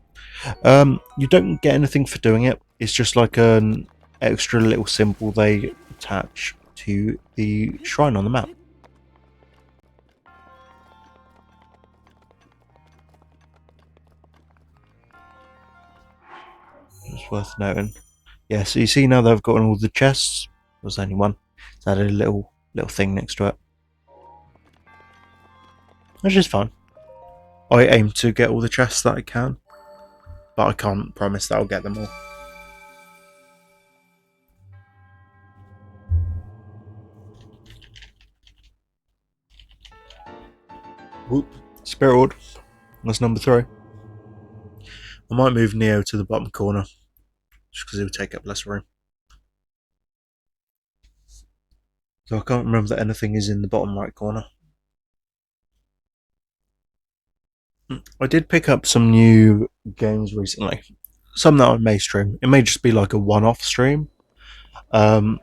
You don't get anything for doing it. It's just like an extra little symbol they attach to the shrine on the map. It's worth noting. Yeah, so you see now they've gotten all the chests. There's only one. It's added a little thing next to it, which is fine. I aim to get all the chests that I can, but I can't promise that I'll get them all. Whoop. Spirit Ward. That's number 3. I might move Neo to the bottom corner, just because it would take up less room. So I can't remember that anything is in the bottom right corner. I did pick up some new games recently. Some that I may stream. It may just be like a one-off stream. Um,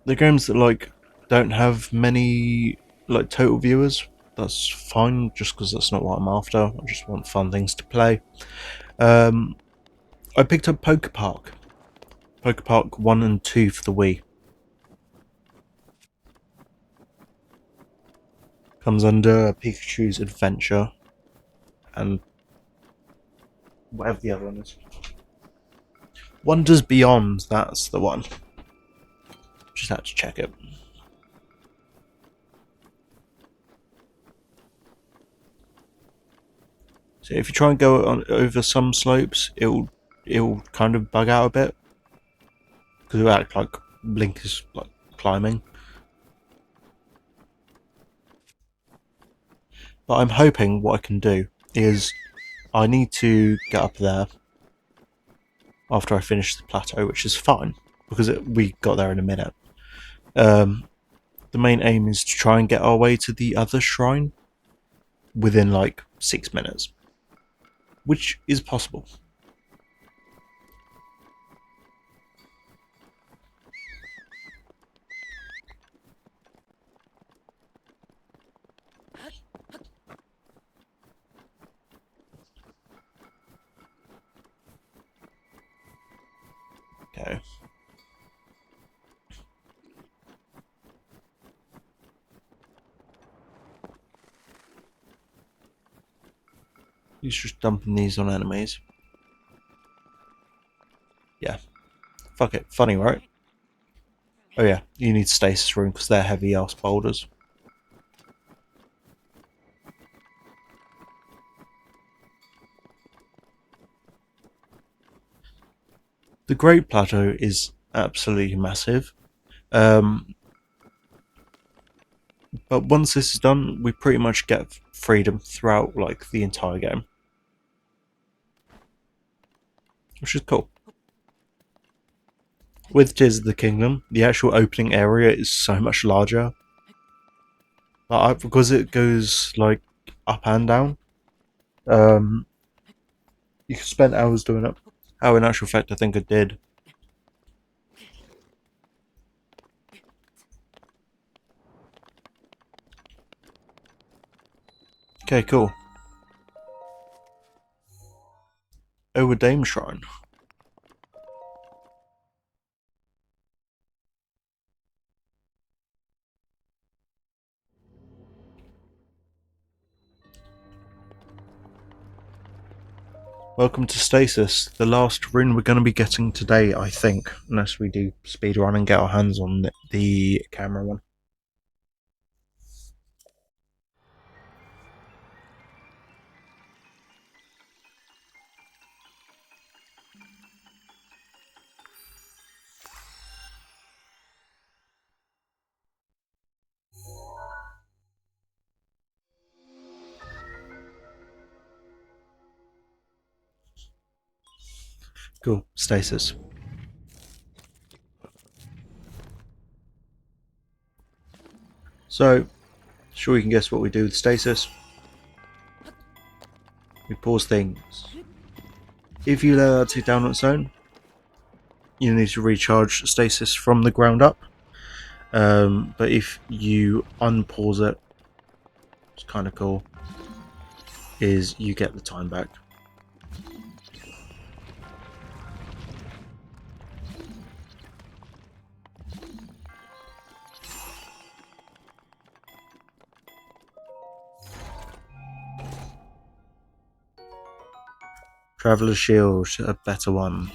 the games that like don't have many like total viewers, that's fine. Just because that's not what I'm after. I just want fun things to play. Um, I picked up Poker Park. Poker Park 1 and 2 for the Wii. Comes under Pikachu's Adventure and whatever the other one is. Wonders Beyond, that's the one. Just had to check it. So if you try and go on over some slopes, it'll kind of bug out a bit because it'll act like Blink is like climbing. But I'm hoping what I can do is I need to get up there after I finish the plateau, which is fine because we got there in a minute. The main aim is to try and get our way to the other shrine within like 6 minutes, which is possible. Okay. He's just dumping these on enemies. Yeah. Fuck it. Funny, right? Oh yeah, you need stasis room because they're heavy ass boulders. The Great Plateau is absolutely massive. Um, but once this is done, we pretty much get freedom throughout like the entire game, which is cool. With Tears of the Kingdom, the actual opening area is so much larger, but because it goes like up and down, um, you can spend hours doing it. Oh, in actual fact, I think I did. Okay, cool. Dame Shrine. Welcome to Stasis, the last rune we're going to be getting today, I think, unless we do speedrun and get our hands on the camera one. Cool, Stasis. So, sure you can guess what we do with Stasis. We pause things. If you let that down on its own, you need to recharge Stasis from the ground up. But if you unpause it, it's kind of cool, is you get the time back. Traveler's Shield, a better one.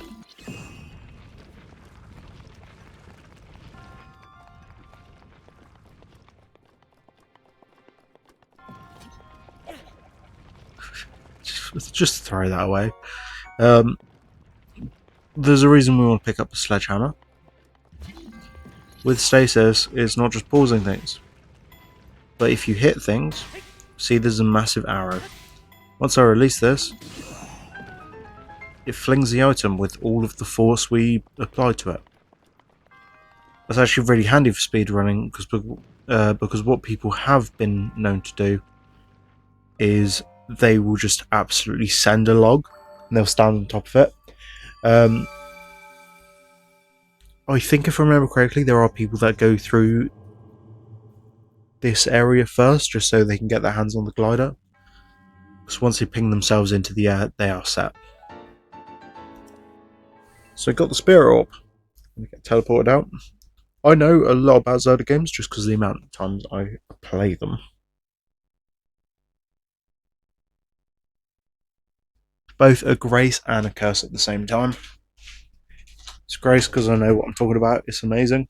Just throw that away. There's a reason we want to pick up a sledgehammer. With stasis, it's not just pausing things, but if you hit things, see there's a massive arrow. Once I release this, it flings the item with all of the force we applied to it. That's actually really handy for speedrunning because what people have been known to do is they will just absolutely send a log and they'll stand on top of it. I think if I remember correctly, there are people that go through this area first just so they can get their hands on the glider. Because once they ping themselves into the air, they are set. So I got the Spirit Orb. I'm going to get teleported out. I know a lot about Zelda games just because of the amount of times I play them. Both a grace and a curse at the same time. It's grace because I know what I'm talking about. It's amazing.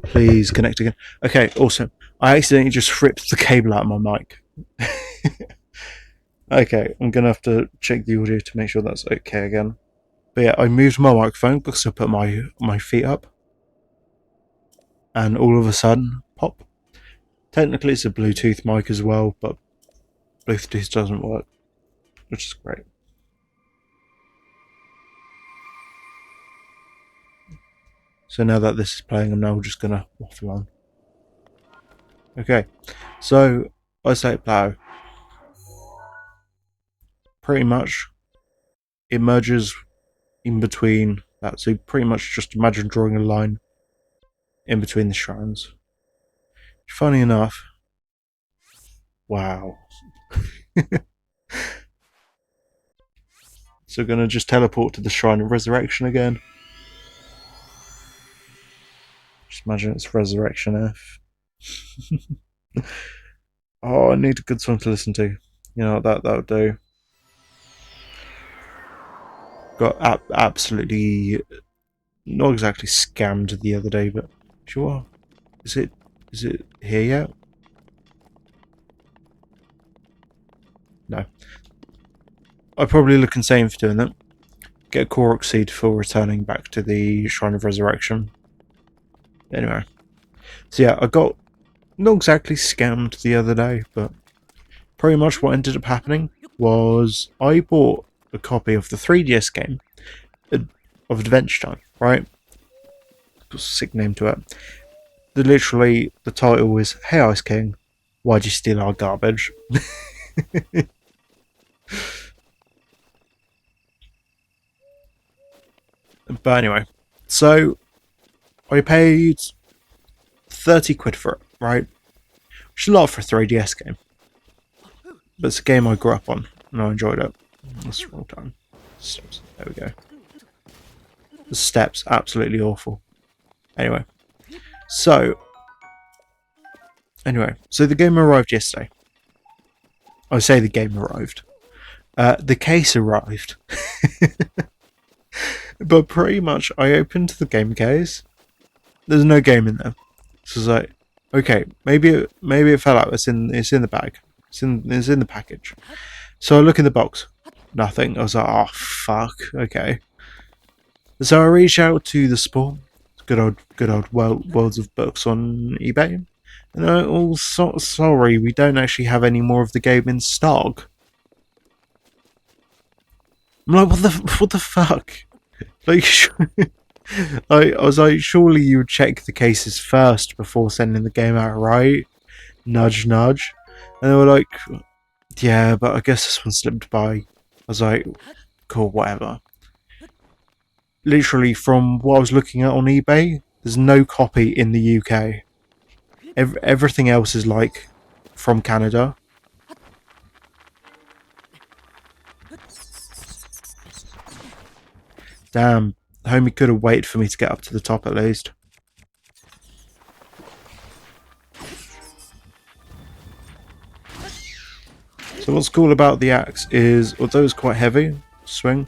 Please connect again. Okay, awesome. I accidentally just ripped the cable out of my mic. Okay, I'm gonna have to check the audio to make sure that's okay again. But yeah, I moved my microphone because I put my feet up, and all of a sudden, pop. Technically, it's a Bluetooth mic as well, but Bluetooth doesn't work, which is great. So now that this is playing, I'm now just gonna waffle on. Okay, so I say plow. Pretty much, it merges in between that. So pretty much just imagine drawing a line in between the shrines. Funny enough, wow. So gonna just teleport to the Shrine of Resurrection again. Just imagine it's Resurrection F. Oh, I need a good song to listen to. You know, that would do. Got absolutely not exactly scammed the other day, but sure. Is it here yet? No. I'd probably look insane for doing that. Get a Korok seed for returning back to the Shrine of Resurrection. Anyway. So yeah, I got not exactly scammed the other day, but pretty much what ended up happening was I bought a copy of the 3DS game of Adventure Time, right? Got a sick name to it. Literally, the title is Hey Ice King, why'd you steal our garbage? But anyway, so I paid 30 quid for it, right? Which is a lot for a 3DS game. But it's a game I grew up on, and I enjoyed it. That's the wrong time. Steps. There we go. The steps, absolutely awful. Anyway, so the game arrived yesterday. I say the game arrived. The case arrived. But pretty much, I opened the game case. There's no game in there. So it's like, okay, maybe it fell out. It's in the bag. It's in the package. So I look in the box. Nothing. I was like, oh fuck. Okay. So I reached out to the support. Good old Worlds of Books on eBay. And they're all sorry, we don't actually have any more of the game in stock. I'm like, what the fuck? Like, I was like, surely you would check the cases first before sending the game out, right? Nudge, nudge. And they were like, yeah, but I guess this one slipped by. I was like, cool, whatever. Literally, from what I was looking at on eBay, there's no copy in the UK. Everything else is like from Canada. Damn, homie could have waited for me to get up to the top at least. So what's cool about the axe is, although it's quite heavy, swing,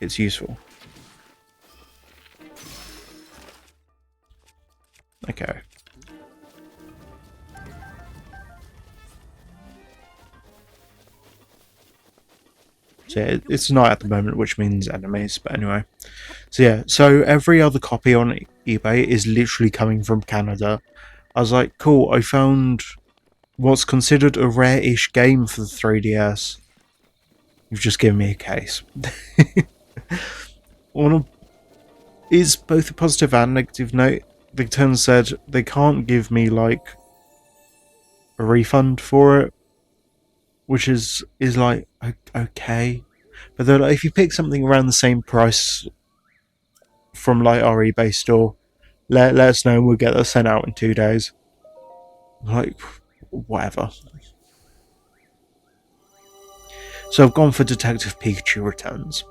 it's useful. Okay. So yeah, it's night at the moment, which means enemies, but anyway. So yeah, so every other copy on eBay is literally coming from Canada. I was like, cool, I found what's considered a rare-ish game for the 3DS. You've just given me a case. On a, is both a positive and negative note. The turn said they can't give me like a refund for it, which is like okay, but then like, if you pick something around the same price from like our eBay store, let us know and we'll get that sent out in 2 days. Like whatever. So I've gone for Detective Pikachu Returns.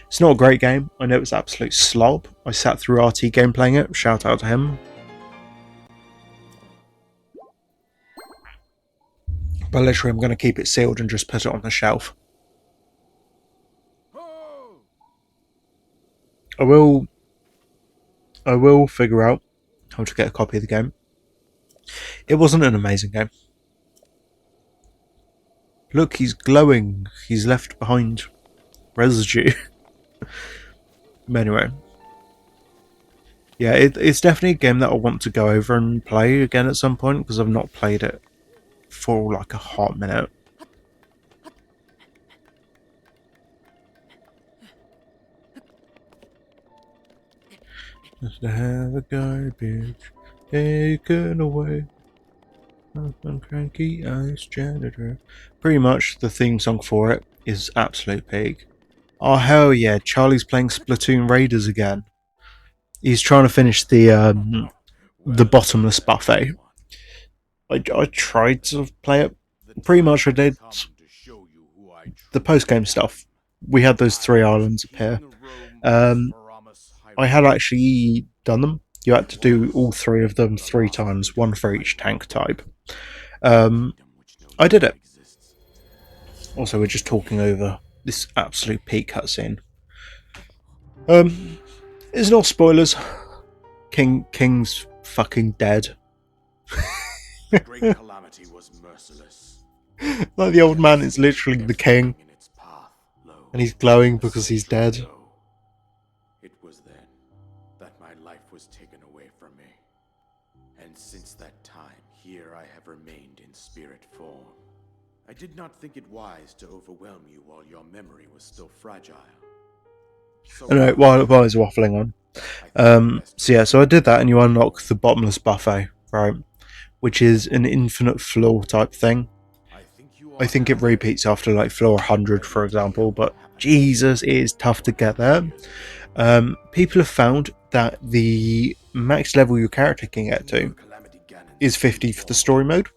It's not a great game. I know it's absolute slob. I sat through RT game playing it. Shout out to him. But literally, I'm going to keep it sealed and just put it on the shelf. I will figure out how to get a copy of the game. It wasn't an amazing game. Look, he's glowing. He's left behind residue. But anyway, yeah, it's definitely a game that I want to go over and play again at some point because I've not played it for like a hot minute. Just to have a garbage taken away. I'm cranky eyes janitor. Pretty much the theme song for it is absolute peak. Oh hell yeah, Charlie's playing Splatoon Raiders again. He's trying to finish the bottomless buffet. I tried to play it. Pretty much I did the post game stuff. We had those 3 islands appear. I had actually done them. You had to do all 3 of them 3 times, one for each tank type. I did it. Also, we're just talking over this absolute peak cutscene. There's no spoilers. King's fucking dead. Great calamity was merciless. Like the old man is literally the king, and he's glowing because he's dead. It was then that my life was taken away from me. And since that time, here I have remained in spirit form. I did not think it wise to overwhelm you while your memory was still fragile. So Anyway, while I was waffling on. So I did that, and you unlock the bottomless buffet, right? Which is an infinite floor type thing. I think it repeats after like floor 100, for example, but Jesus, it is tough to get there. People have found that the max level your character can get to is 50 for the story mode.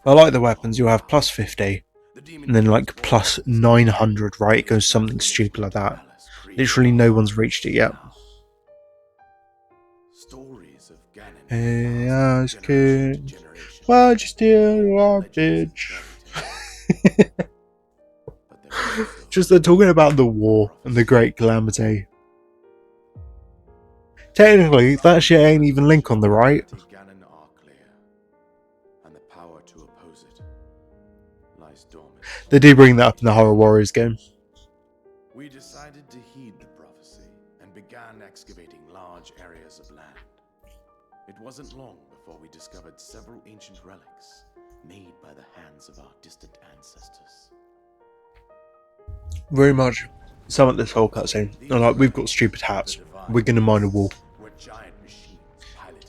I like the weapons, you'll have plus 50, and then like plus 900, right? It goes something stupid like that. Literally no one's reached it yet. Hey, I was kidding. Why'd you steal our bitch? Just they're talking about the war and the great calamity. Technically, that shit ain't even Link on the right. They do bring that up in the Horror Warriors game. We decided to heed the prophecy and began excavating large areas of land. It wasn't long before we discovered several ancient relics made by the hands of our distant ancestors. Very much sum up this whole cutscene. Like, we've got stupid hats. We're gonna mine a wall.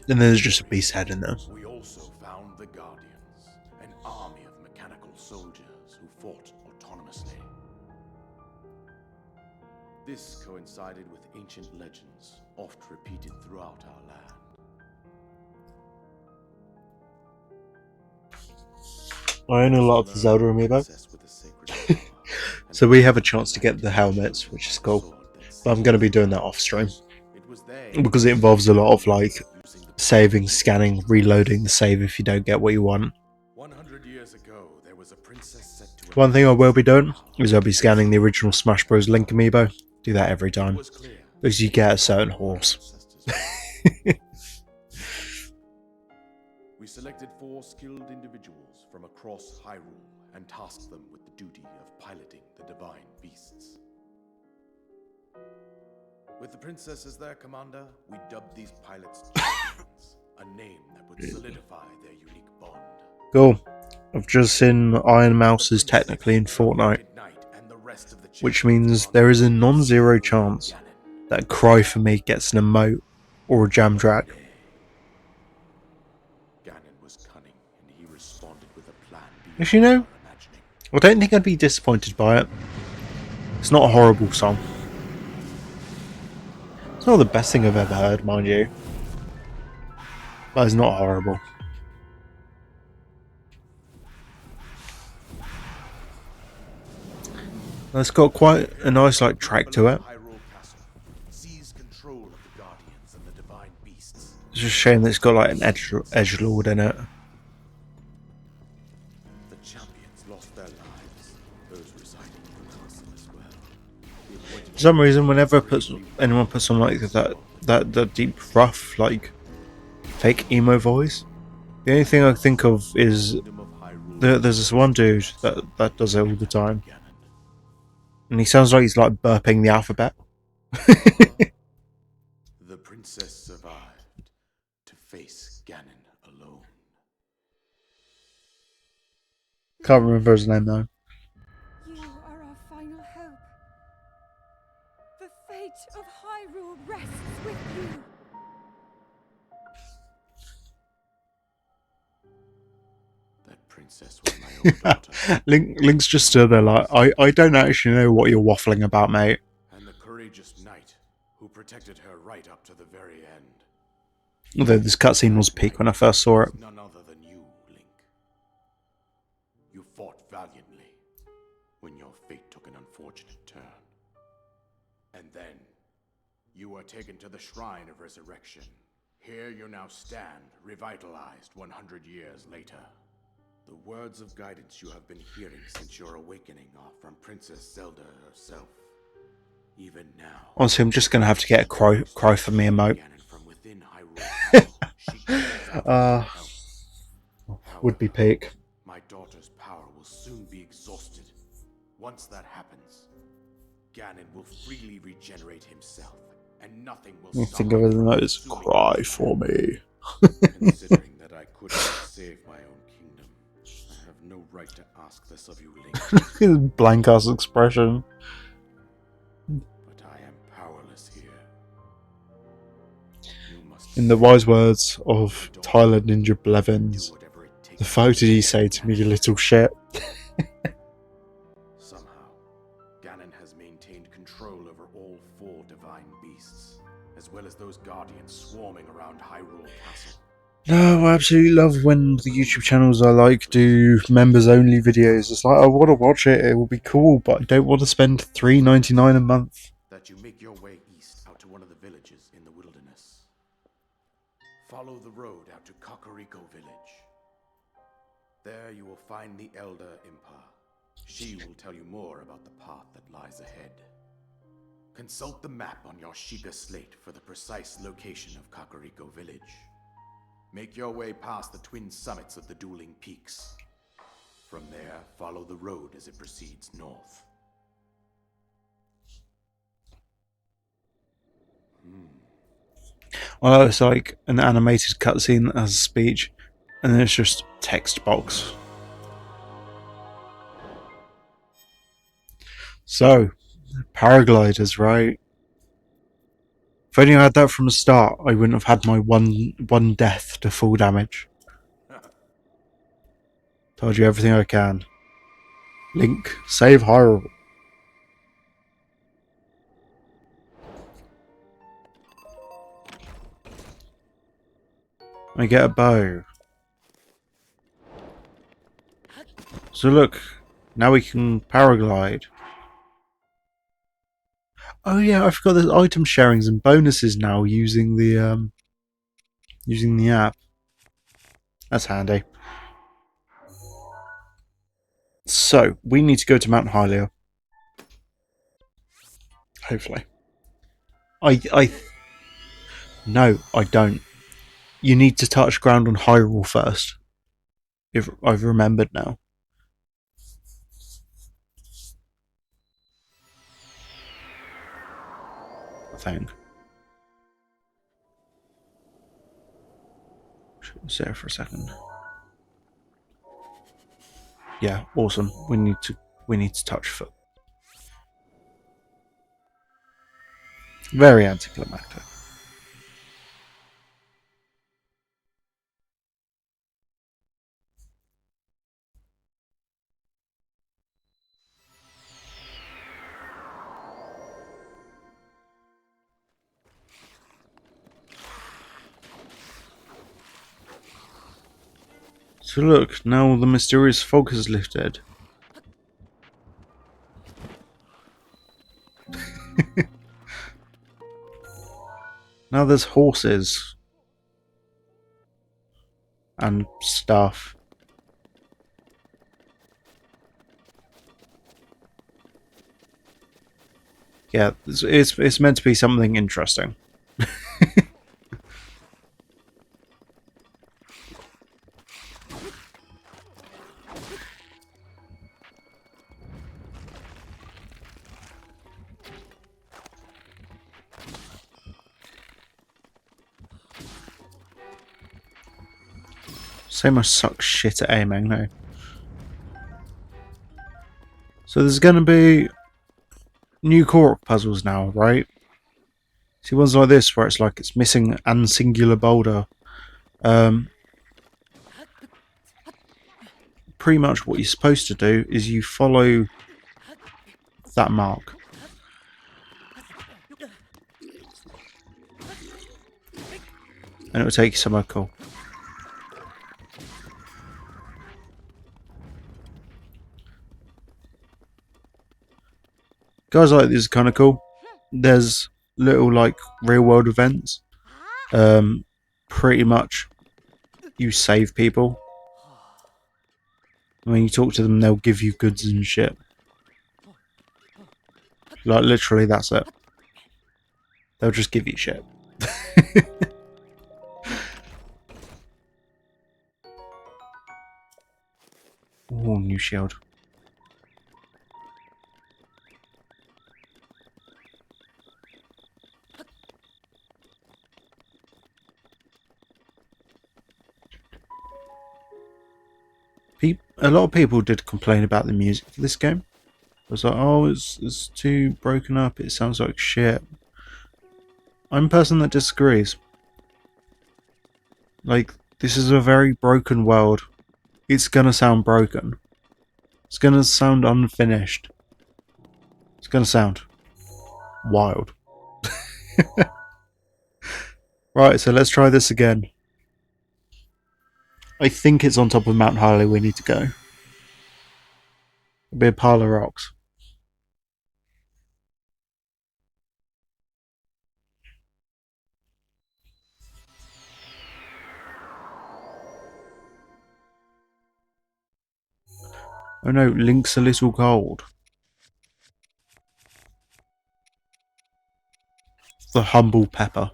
And there's just a beast head in there. We also found the Guardians, an army of mechanical soldiers who fought autonomously. This coincided with ancient legends, oft repeated throughout our land. I own a lot of the Zelda amiibo. So we have a chance to get the helmets, which is cool. But I'm going to be doing that off stream. Because it involves a lot of like saving, scanning, reloading the save if you don't get what you want. 100 years ago, there was a princess set to One thing I will be doing is I'll be scanning the original Smash Bros. Link amiibo. Do that every time. Because you get a certain horse. We selected 4 skilled individuals from across Hyrule and tasked them with the duty of piloting the divine beasts. With the princess as their commander, we dubbed these pilots champions, a name that would solidify their unique bond. Cool. I've just seen Iron Mouse is technically in Fortnite, which means there is a non-zero chance that Cry for Me gets an emote or a jam track. Ganon was cunning, and he responded with a plan Actually, beyond no, our imagining. I don't think I'd be disappointed by it. It's not a horrible song. It's not the best thing I've ever heard, mind you, but it's not horrible. It's got quite a nice like track to it. Hyrule Castle, seize control of the Guardians and the Divine Beasts. It's just a shame that it's got like an edgelord in it. The champions lost their lives, those residing in the castle as well. For some reason, whenever anyone puts on like that deep, rough, like fake emo voice, the only thing I think of is there's this one dude that does it all the time, and he sounds like he's like burping the alphabet. The princess survived to face Ganon alone. Can't remember his name though. You are our final hope. The fate of Hyrule rests with you. That princess was my own daughter. Link's just stood there like, I don't actually know what you're waffling about, mate. And the courageous knight who protected her right up to the very end. Although this cutscene was peak when I first saw it. None other than you, Link. You fought valiantly when your fate took an unfortunate turn. And then you were taken to the Shrine of Resurrection. Here you now stand, revitalized 100 years later. The words of guidance you have been hearing since your awakening are from Princess Zelda herself. Even now, Honestly, I'm just gonna have to get a cry for me emote. from within Hyrule Castle, Would be peak. my daughter's power will soon be exhausted. Once that happens, Ganon will freely regenerate himself, and nothing will I stop think of him it from as consuming cry the for me. Considering that I couldn't save my own kingdom, I have no right to ask this of you, Link. Blank ass expression. But I am powerless here. You must In the wise words of Tyler Ninja Blevins, the fuck did he say to me, you little shit? Somehow, Ganon has maintained control over all 4 divine beasts, as well as those guardians swarming around Hyrule Castle. No, I absolutely love when the YouTube channels I like do members only videos. It's like, I want to watch it, it will be cool, but I don't want to spend $3.99 a month. That you make your way east out to one of the villages in the wilderness. Follow the road out to Kakariko Village. There you will find the Elder Impa. She will tell you more about the path that lies ahead. Consult the map on your Sheikah slate for the precise location of Kakariko Village. Make your way past the twin summits of the dueling peaks. From there, follow the road as it proceeds north. Well, it's like an animated cutscene that has a speech, and then it's just text box. So, paragliders, right? If only I had that from the start, I wouldn't have had my one death to full damage. Told you everything I can. Link, save Hyrule. I get a bow. So look, now we can paraglide. Oh yeah, I forgot there's item sharings and bonuses now using the app. That's handy. So we need to go to Mount Hylia. Hopefully. No, I don't. You need to touch ground on Hyrule first. If I've remembered now. I think. Sit there for a second. Yeah, awesome. We need to touch foot. Very anticlimactic. So look, now the mysterious fog has lifted. Now there's horses and stuff. Yeah, it's meant to be something interesting. So much suck shit at aiming now. So there's going to be new core puzzles now, right? See ones like this where it's like it's missing an singular boulder. Um, pretty much what you're supposed to do is you follow that mark. And it will take you somewhere cool. Guys like this is kind of cool. There's little like real world events. Pretty much you save people. When you talk to them, they'll give you goods and shit. Like literally, that's it. They'll just give you shit. Oh, new shield. A lot of people did complain about the music for this game. It was like, oh, it's too broken up. It sounds like shit. I'm a person that disagrees. Like, this is a very broken world. It's gonna sound broken. It's gonna sound unfinished. It's gonna sound wild. Right, so let's try this again. I think it's on top of Mount Harley we need to go. It'll be a pile of rocks. Oh no, Link's a little gold. The humble pepper.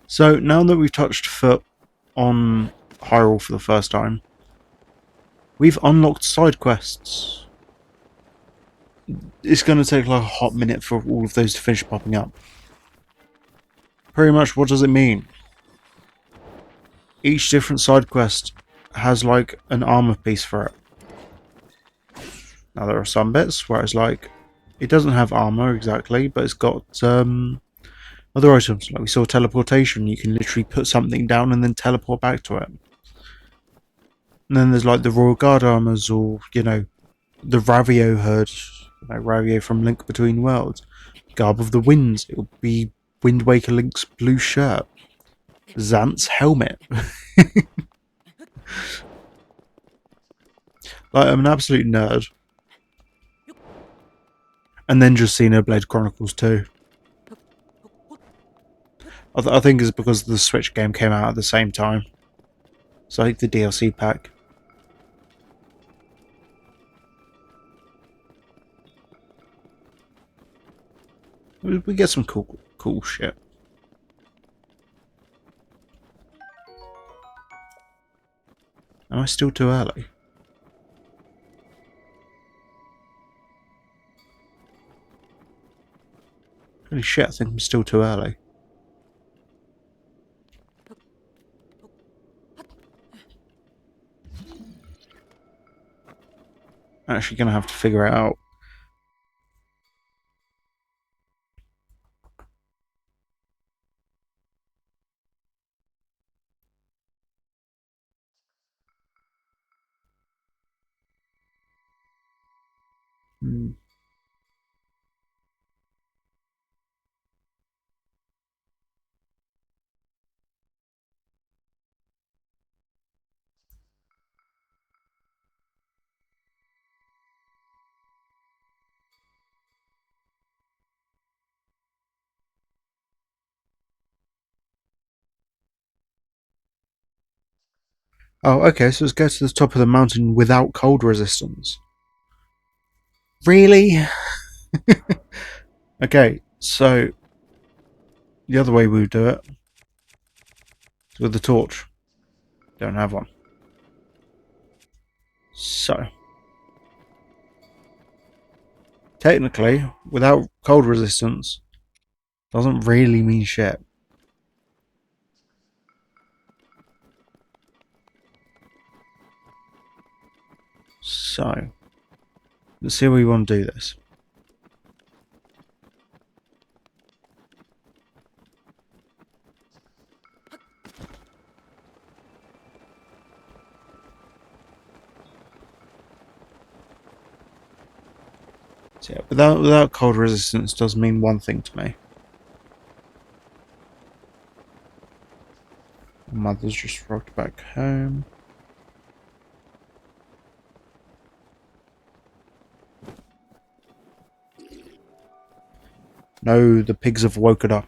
So now that we've touched foot on Hyrule for the first time, we've unlocked side quests. It's going to take like a hot minute for all of those to finish popping up. Pretty much, what does it mean? Each different side quest has like an armor piece for it. Now there are some bits where it's like it doesn't have armor exactly, but it's got other items. Like we saw teleportation, you can literally put something down and then teleport back to it. And then there's like the Royal Guard armors, or you know, the Ravio hood, Ravio from Link Between Worlds, Garb of the Winds. It will be Wind Waker Link's blue shirt, Xant's helmet. Like I'm an absolute nerd. And then just Xenoblade Chronicles 2. I think it's because the Switch game came out at the same time. So I think the DLC pack. We get some cool shit. Am I still too early? Holy shit, I think I'm still too early. actually going to have to figure it out. Hmm. Oh, okay, so let's go to the top of the mountain without cold resistance. Really? Okay, so the other way we would do it is with the torch. Don't have one. So, technically, without cold resistance, doesn't really mean shit. So, let's see how we want to do this. So yeah, without cold resistance does mean one thing to me. Mother's just rocked back home. No, the pigs have woken up.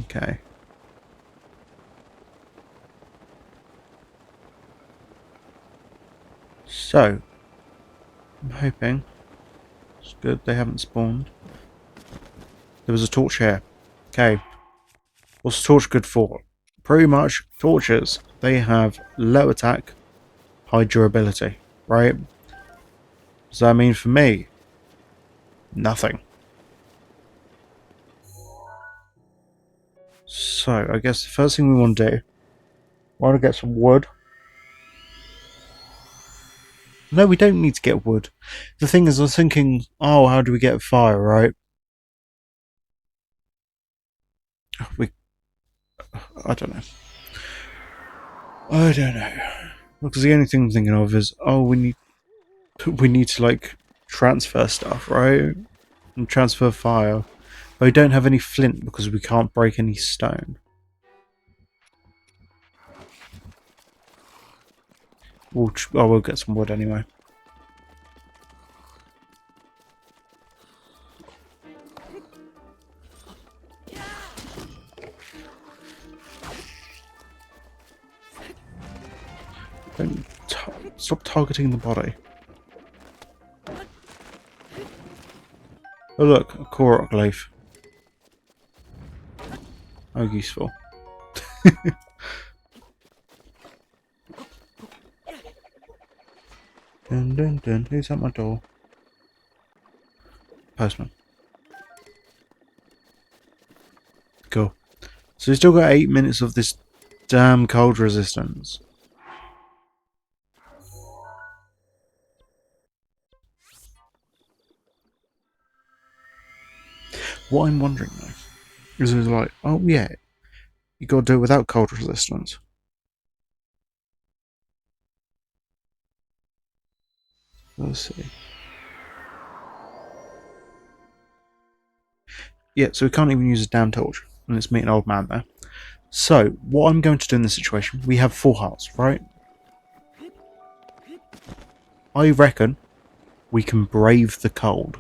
Okay. So, I'm hoping it's good they haven't spawned. There was a torch here. Okay. What's the torch good for? Pretty much, torches, they have low attack, high durability, right? Does that mean for me? Nothing. So, I guess the first thing we want to do, we want to get some wood. No, we don't need to get wood. The thing is, I was thinking, oh, how do we get fire, right? We, I don't know. I don't know. Because the only thing I'm thinking of is, oh, we need to like transfer stuff, right? And transfer fire. But we don't have any flint because we can't break any stone. We'll get some wood anyway. Don't stop targeting the body. Oh look, a Korok leaf. How useful. Dun dun dun, who's at my door? Postman. Cool. So we've still got 8 minutes of this damn cold resistance. What I'm wondering though, is it's like, oh yeah, you gotta do it without cold resistance. Let's see. Yeah, so we can't even use a damn torch. And it's me and old man there. So, what I'm going to do in this situation, we have 4 hearts, right? I reckon we can brave the cold.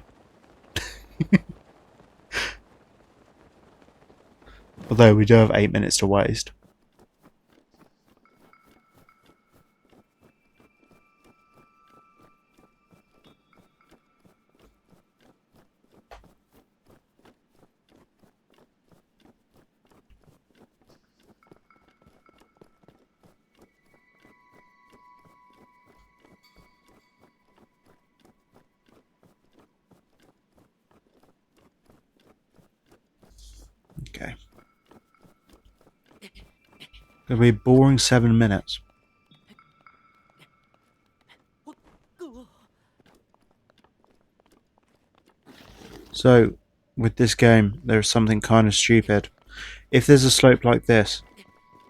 Although we do have 8 minutes to waste. Gonna be a boring 7 minutes. So, with this game, there's something kind of stupid. If there's a slope like this,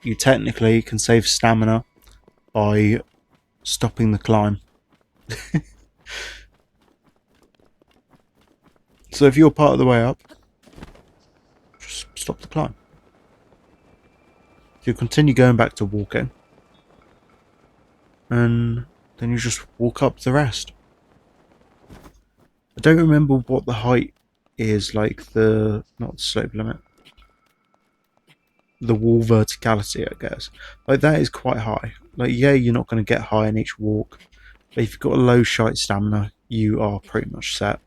you technically can save stamina by stopping the climb. So if you're part of the way up, just stop the climb. You continue going back to walking, and then you just walk up the rest. I don't remember what the height is, like not the slope limit, the wall verticality, I guess. Like that is quite high. Like yeah, you're not going to get high in each walk, but if you've got a low shite stamina, you are pretty much set.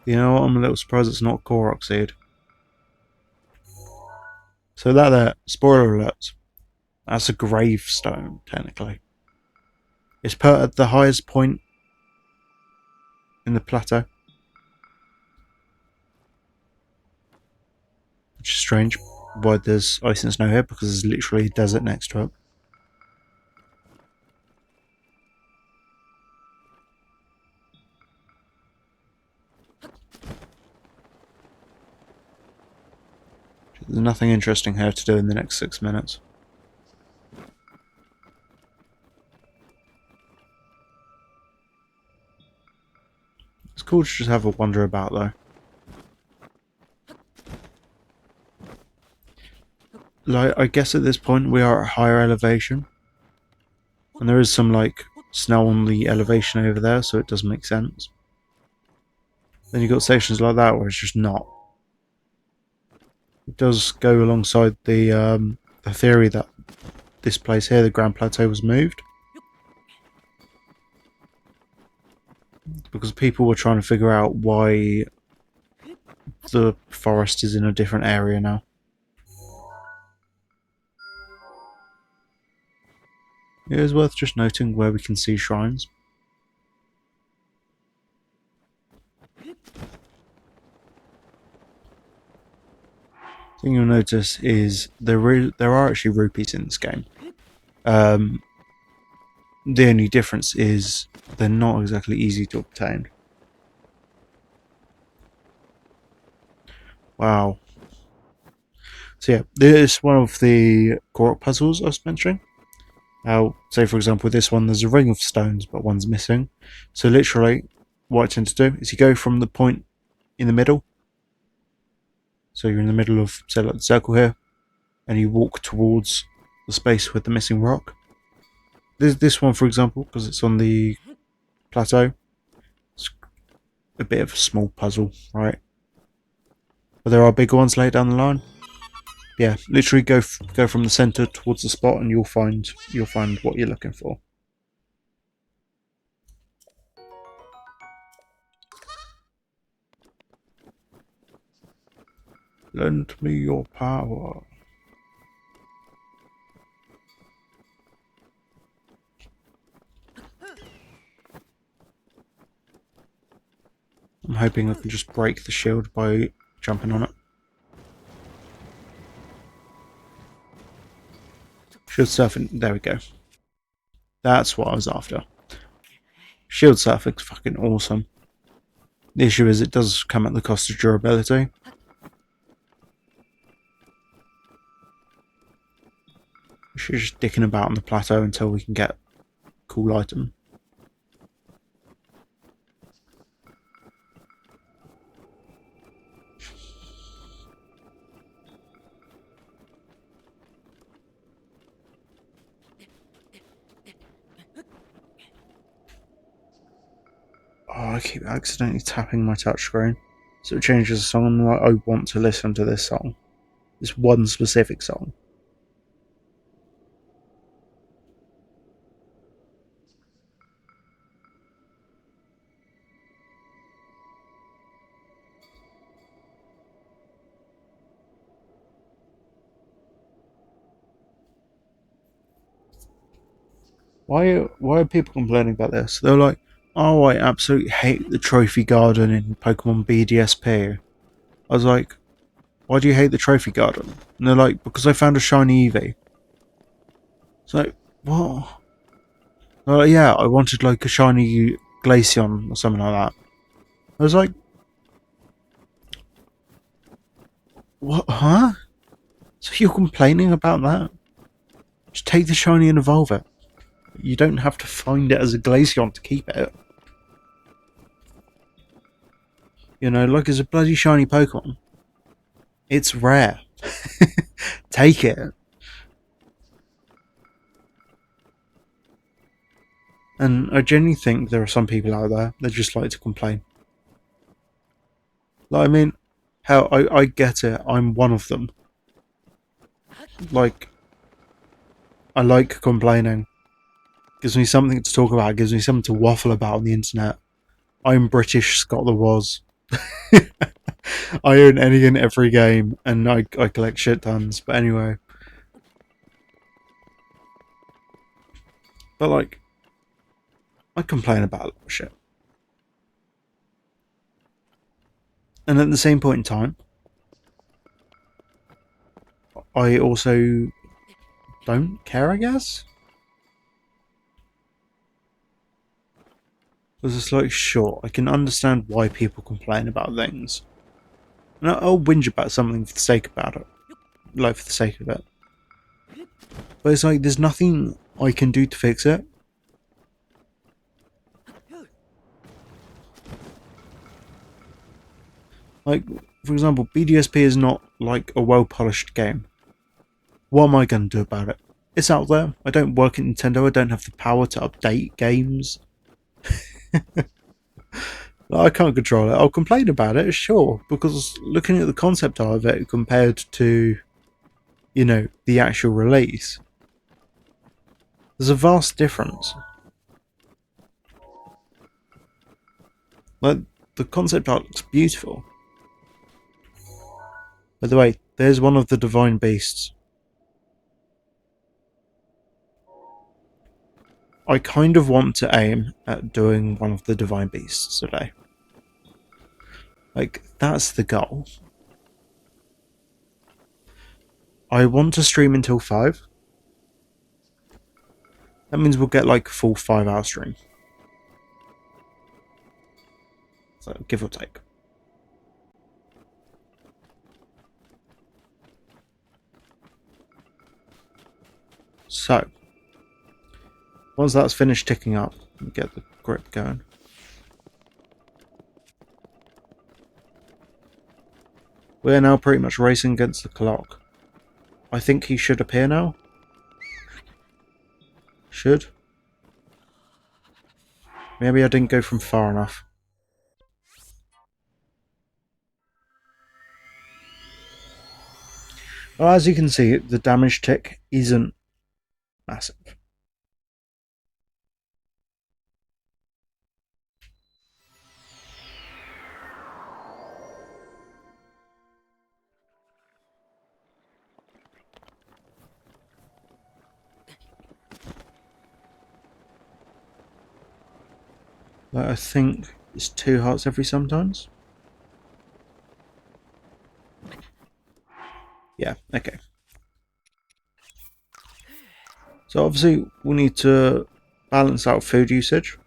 You know what? I'm a little surprised it's not Korok seed. So that there, spoiler alert, that's a gravestone, technically. It's put at the highest point in the plateau. Which is strange. Why there's ice and snow here, because there's literally a desert next to it. There's nothing interesting here to do in the next 6 minutes. It's cool to just have a wander about though. Like, I guess at this point we are at higher elevation. And there is some like snow on the elevation over there, so it does make sense. Then you've got sections like that where it's just not. It does go alongside the theory that this place here, the Grand Plateau, was moved. Because people were trying to figure out why the forest is in a different area now. It is worth just noting where we can see shrines. Thing you'll notice is there are actually rupees in this game. The only difference is they're not exactly easy to obtain. Wow. So yeah, this is one of the Korok puzzles I was mentioning. Now, say for example, with this one, there's a ring of stones, but one's missing. So literally, what I tend to do is you go from the point in the middle. So you're in the middle of, say, like the circle here, and you walk towards the space with the missing rock. This one, for example, because it's on the plateau, it's a bit of a small puzzle, right? But there are bigger ones later down the line. Yeah, literally go from the center towards the spot, and you'll find what you're looking for. Lend me your power. I'm hoping I can just break the shield by jumping on it. Shield surfing, there we go. That's what I was after. Shield surfing's fucking awesome. The issue is it does come at the cost of durability. She's just dicking about on the plateau until we can get a cool item. Oh, I keep accidentally tapping my touchscreen. So it changes the song. I'm like, I want to listen to this song. This one specific song. Why are people complaining about this? They're like, oh, I absolutely hate the trophy garden in Pokemon BDSP. I was like, why do you hate the trophy garden? And they're like, because I found a shiny Eevee. It's like, what? They're like, yeah, I wanted like a shiny Glaceon or something like that. I was like, what? Huh? So you're complaining about that? Just take the shiny and evolve it. You don't have to find it as a Glaceon to keep it. You know, like it's a bloody shiny Pokemon. It's rare. Take it. And I genuinely think there are some people out there that just like to complain. Like, I mean, hell, I get it. I'm one of them. Like, I like complaining. Gives me something to talk about. Gives me something to waffle about on the internet. I'm British Scott the Was. I own any and every game, and I collect shit tons. But anyway. But like, I complain about a lot of shit. And at the same point in time, I also don't care, I guess? Because it's like, sure, I can understand why people complain about things. And I'll whinge about something for the sake about it. Like, for the sake of it. But it's like, there's nothing I can do to fix it. Like, for example, BDSP is not like a well-polished game. What am I going to do about it? It's out there. I don't work at Nintendo. I don't have the power to update games. I can't control it. I'll complain about it, sure, because looking at the concept art of it compared to, you know, the actual release, there's a vast difference. Like, the concept art looks beautiful. By the way, there's one of the divine beasts. I kind of want to aim at doing one of the divine beasts today. Like, that's the goal. I want to stream until 5. That means we'll get like a full 5-hour stream. So, give or take. So, once that's finished ticking up, get the grip going. We're now pretty much racing against the clock. I think he should appear now. Should. Maybe I didn't go from far enough. Well, as you can see, the damage tick isn't massive. But I think it's 2 hearts every sometimes. Yeah, okay. So obviously we need to balance out food usage.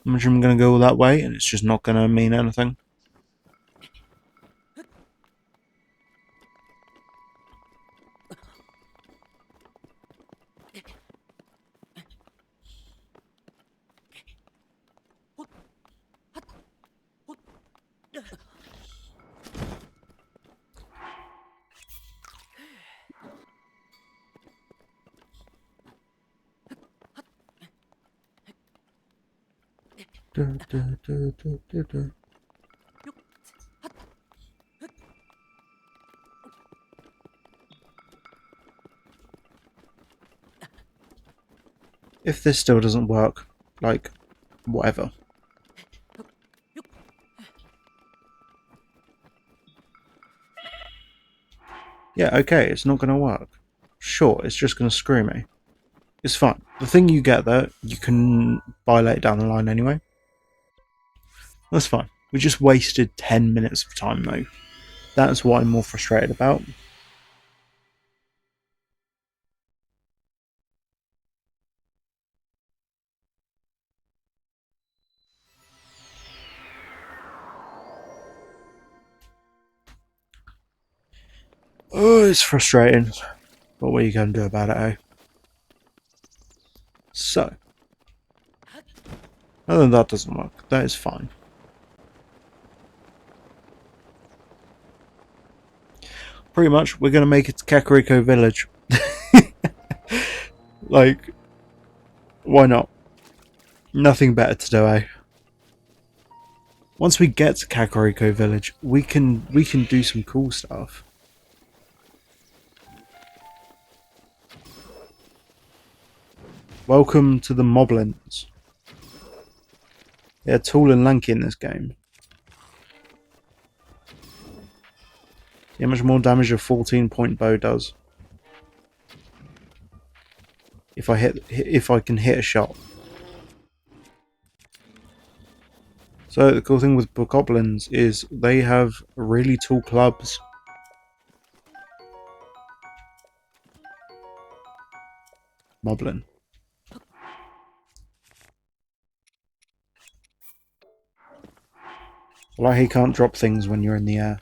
Imagine I'm going to go all that way and it's just not going to mean anything. If this still doesn't work, like, whatever. Yeah, okay, it's not going to work. Sure, it's just going to screw me. It's fine. The thing you get there, you can buy later down the line anyway. That's fine. We just wasted 10 minutes of time though. That's what I'm more frustrated about. Oh, it's frustrating. But what are you going to do about it, eh? So, other than that doesn't work. That is fine. Pretty much, we're going to make it to Kakariko Village. Like, why not? Nothing better to do, eh? Once we get to Kakariko Village, we can do some cool stuff. Welcome to the Moblins. They're tall and lanky in this game. See how much more damage a 14-point bow does. If I can hit a shot. So the cool thing with Bokoblins is they have really tall clubs. Moblin. Like he can't drop things when you're in the air.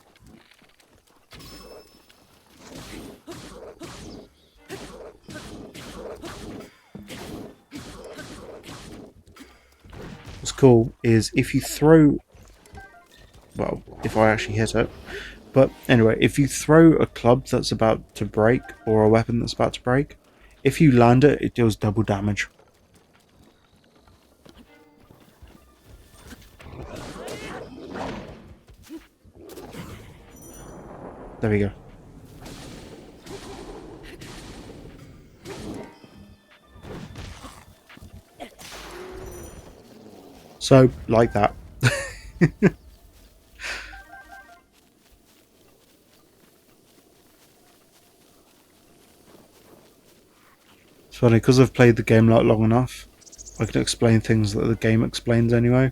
What's cool is if you throw... Well, if I actually hit it. But anyway, if you throw a club that's about to break, or a weapon that's about to break, if you land it, it deals double damage. There we go. So, like that. It's funny, because I've played the game like long enough, I can explain things that the game explains anyway.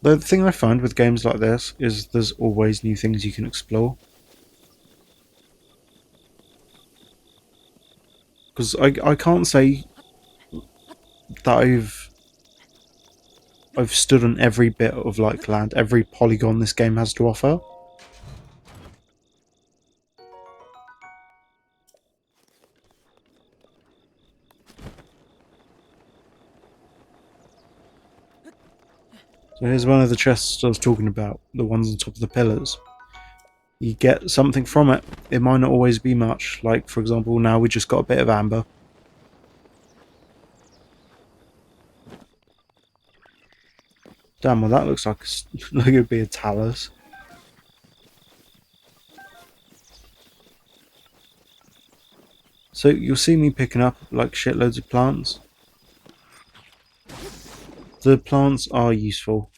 The thing I find with games like this is there's always new things you can explore. Because I can't say that I've stood on every bit of like land, every polygon this game has to offer. So here's one of the chests I was talking about, the ones on top of the pillars. You get something from it. It might not always be much. Like, for example, now we just got a bit of amber. Damn, well that looks like, like it would be a talus. So you'll see me picking up like shitloads of plants. The plants are useful.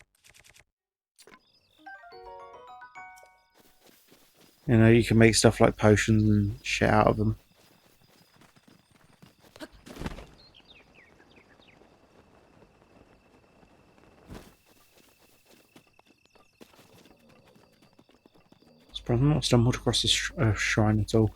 You know, you can make stuff like potions and shit out of them. I've not stumbled across a shrine at all.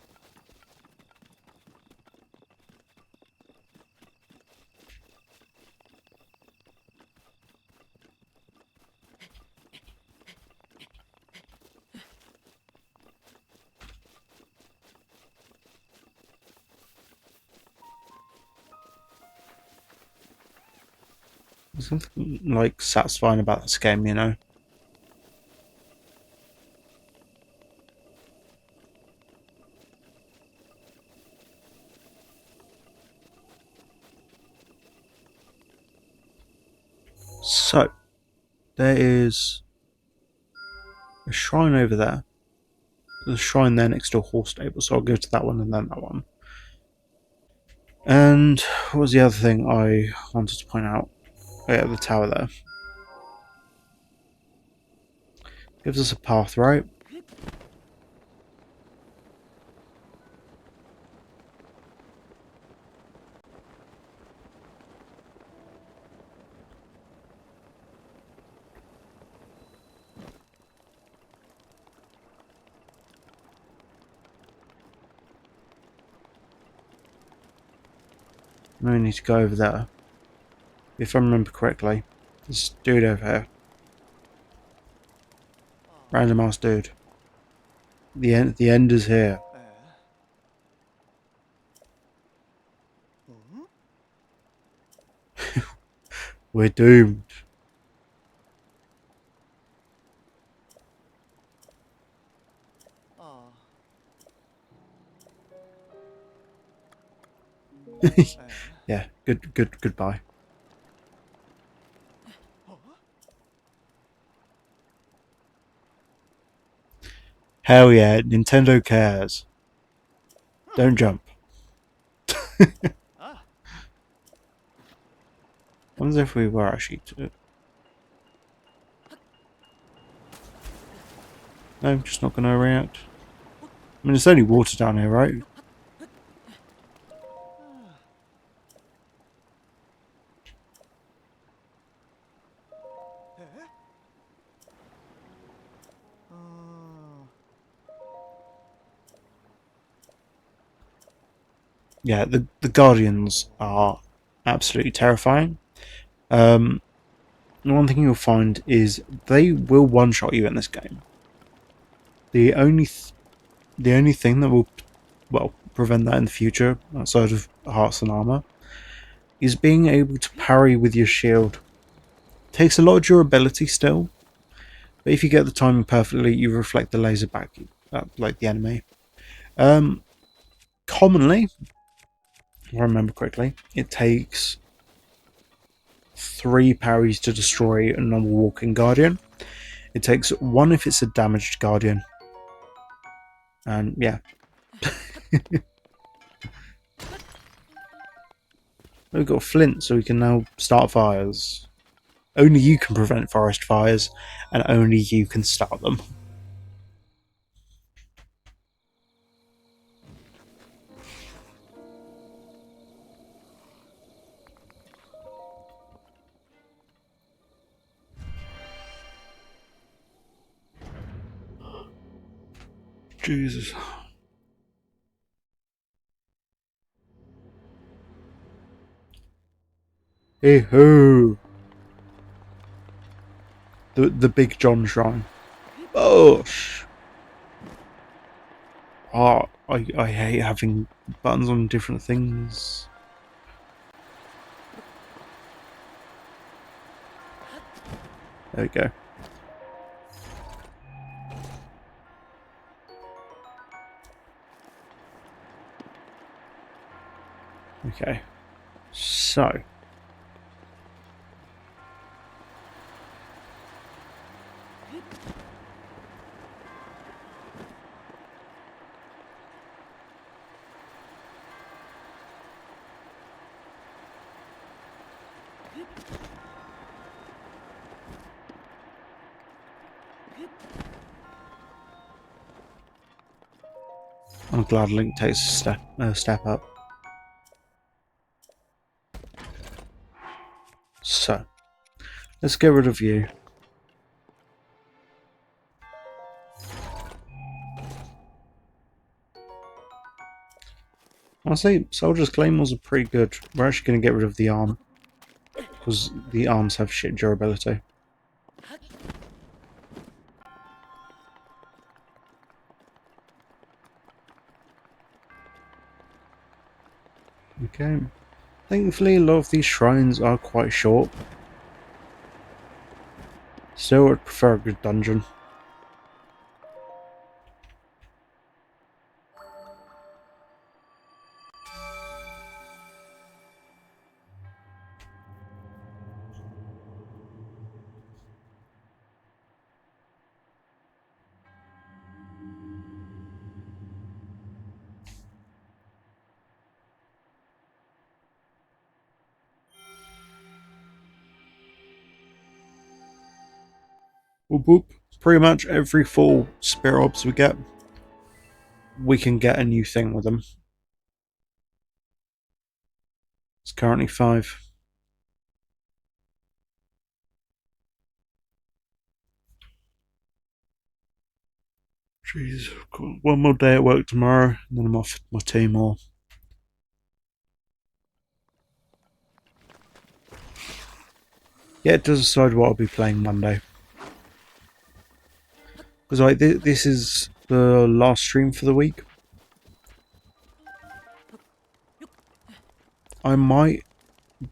There's something like satisfying about this game, you know. So, there is a shrine over there. There's a shrine there next to a horse stable, so I'll go to that one and then that one. And what was the other thing I wanted to point out? Oh yeah, the tower there. Gives us a path, right? We need to go over there. If I remember correctly. This dude over here. Random ass dude. The end is here. We're doomed. Yeah, goodbye. Hell yeah, Nintendo cares. Don't jump. I wonder if we were actually to... No, I'm just not going to react. I mean, it's only water down here, right? Yeah, the Guardians are absolutely terrifying. Um, one thing you'll find is they will one-shot you in this game. The only the only thing that will, well, prevent that in the future, outside of hearts and armor, is being able to parry with your shield. Takes a lot of durability still, but if you get the timing perfectly, you reflect the laser back like the enemy. Commonly, if I remember correctly, it takes 3 parries to destroy a normal walking guardian. It takes 1 if it's a damaged guardian. And yeah. We've got flint, so we can now start fires. Only you can prevent forest fires, and only you can start them. Jesus. Hey ho! The Big John Shrine. Oh, I hate having buttons on different things. There we go. Okay. So. I'm glad Link takes a step up. So, let's get rid of you. Honestly, Soldier's Claymores are pretty good. We're actually going to get rid of the arm, because the arms have shit durability. Okay. Thankfully, a lot of these shrines are quite short. Still, I'd prefer a good dungeon. Whoop whoop. pretty much every 4 spirit orbs we can get a new thing with them. It's currently 5. Jeez, I've got 1 more day at work tomorrow, and then I'm off my 2 more. Yet to decide what I'll be playing Monday. Because like this is the last stream for the week. I might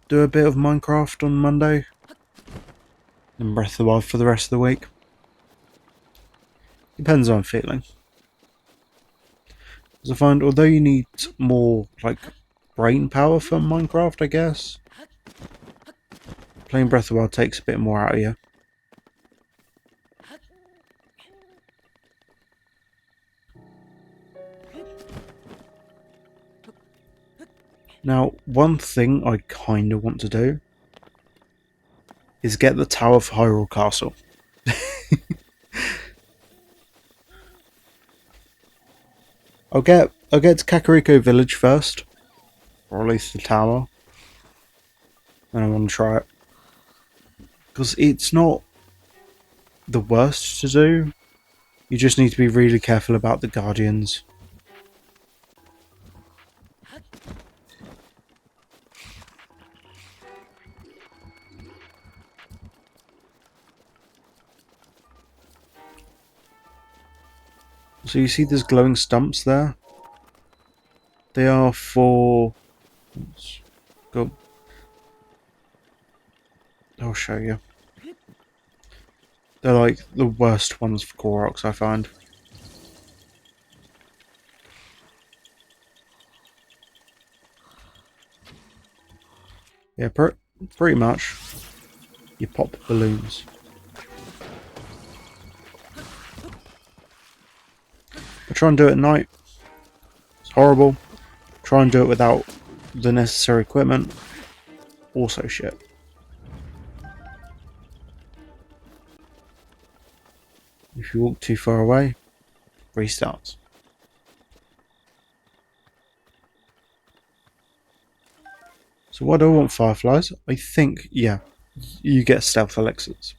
do a bit of Minecraft on Monday, and Breath of the Wild for the rest of the week. Depends how I'm feeling. Because I find although you need more like brain power for Minecraft, I guess playing Breath of the Wild takes a bit more out of you. Now, one thing I kind of want to do is get the Tower of Hyrule Castle. I'll get to Kakariko Village first, or at least the tower, and I want to try it because it's not the worst to do. You just need to be really careful about the guardians. So you see these glowing stumps there? They are for... Let's go. I'll show you. They're like the worst ones for Koroks, I find. Yeah, pretty much. You pop balloons. I try and do it at night. It's horrible. Try and do it without the necessary equipment. Also shit. If you walk too far away, restarts. So why do I want fireflies? I think, yeah, you get stealth elixirs.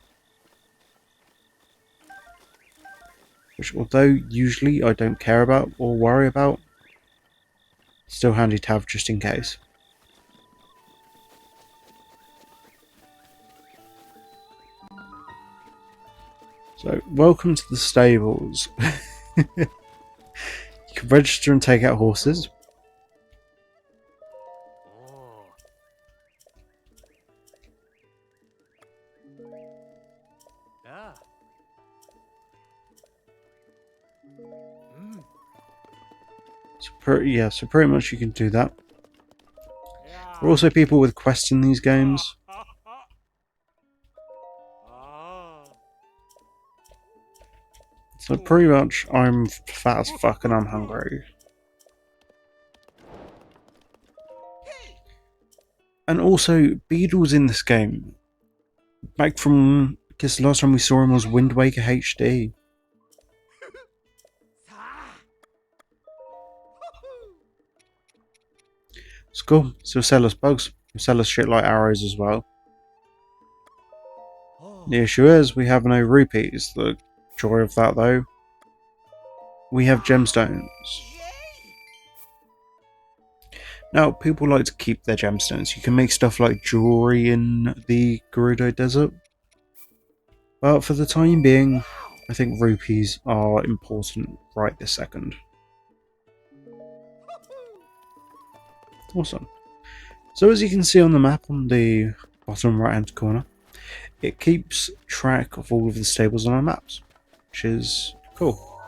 Which, although usually I don't care about or worry about, still handy to have just in case. So, welcome to the stables. You can register and take out horses. So pretty much you can do that. There are also people with quests in these games. So pretty much I'm fat as fuck and I'm hungry. And also, Beedle's in this game. Back from, I guess the last time we saw him was Wind Waker HD. It's cool. So sell us bugs. Sell us shit like arrows as well. The issue is, we have no rupees. The joy of that, though, we have gemstones. Now, people like to keep their gemstones. You can make stuff like jewelry in the Gerudo Desert. But for the time being, I think rupees are important right this second. Awesome. So as you can see on the map on the bottom right hand corner, it keeps track of all of the stables on our maps, which is cool.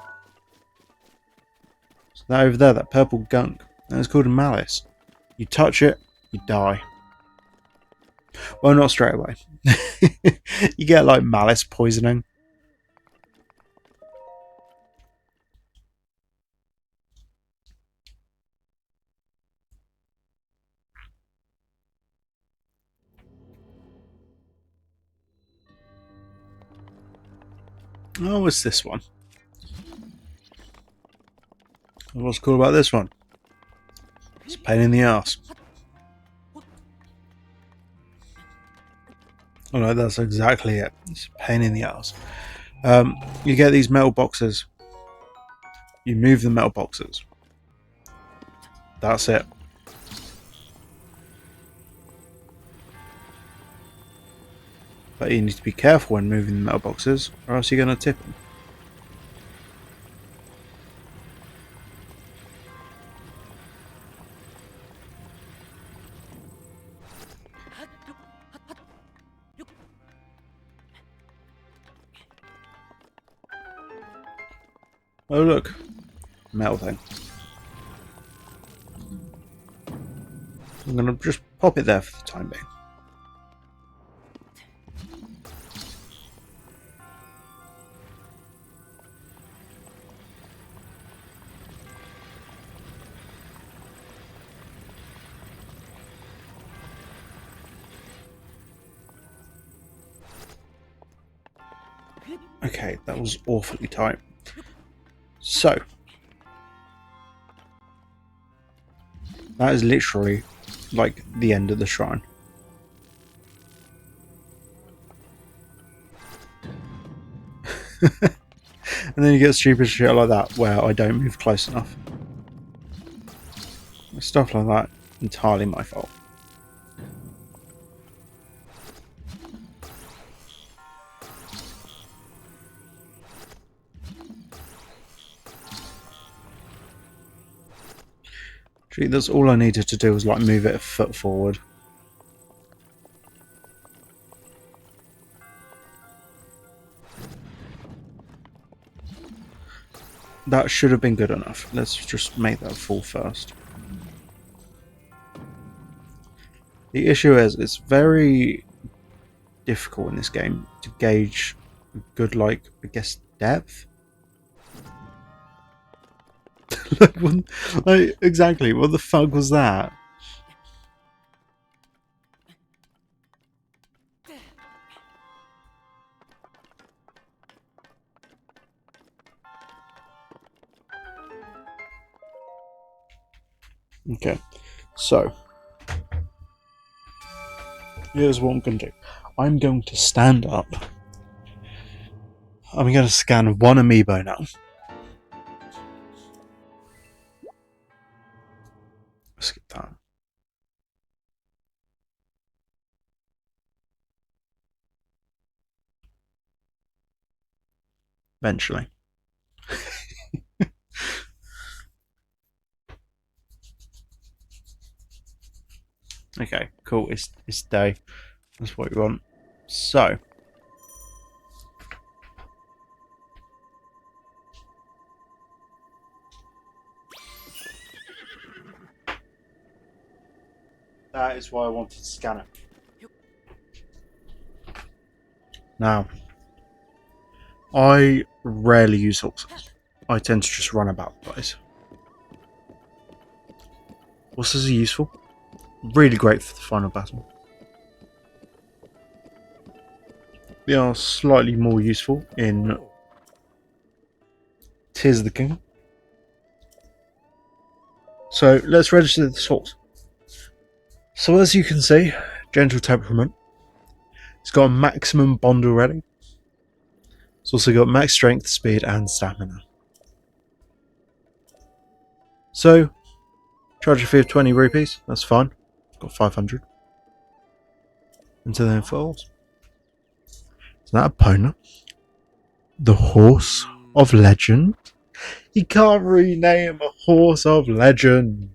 So that over there, that purple gunk, that is called a malice. You touch it, you die. Well, not straight away. You get like malice poisoning. Oh, it's this one. What's cool about this one? It's a pain in the ass. Oh no, that's exactly it. It's a pain in the ass. You get these metal boxes. You move the metal boxes. That's it. But you need to be careful when moving the metal boxes, or else you're going to tip them. Oh look, metal thing. I'm going to just pop it there for the time being. Okay, that was awfully tight. So, that is literally like the end of the shrine. And then you get stupid shit like that where I don't move close enough. Stuff like that, entirely my fault. Actually, that's all I needed to do was like move it a foot forward. That should have been good enough. Let's just make that full first. The issue is, it's very difficult in this game to gauge a good, like, I guess, depth. like, exactly, what the fuck was that? Okay, so here's what I'm going to do. I'm going to stand up. I'm going to scan one amiibo now. Skip that. Eventually. Okay, cool. It's day. That's what we want. So, that is why I wanted to scan it. Now, I rarely use horses. I tend to just run about the place. Horses are useful. Really great for the final battle. They are slightly more useful in Tears of the King. So let's register this horse. So as you can see, gentle temperament. It's got a maximum bond already. It's also got max strength, speed, and stamina. So, charge a fee of 20 rupees. That's fine. Got 500. Until then, falls. Is that a pony? The horse of legend? You can't rename a horse of legend.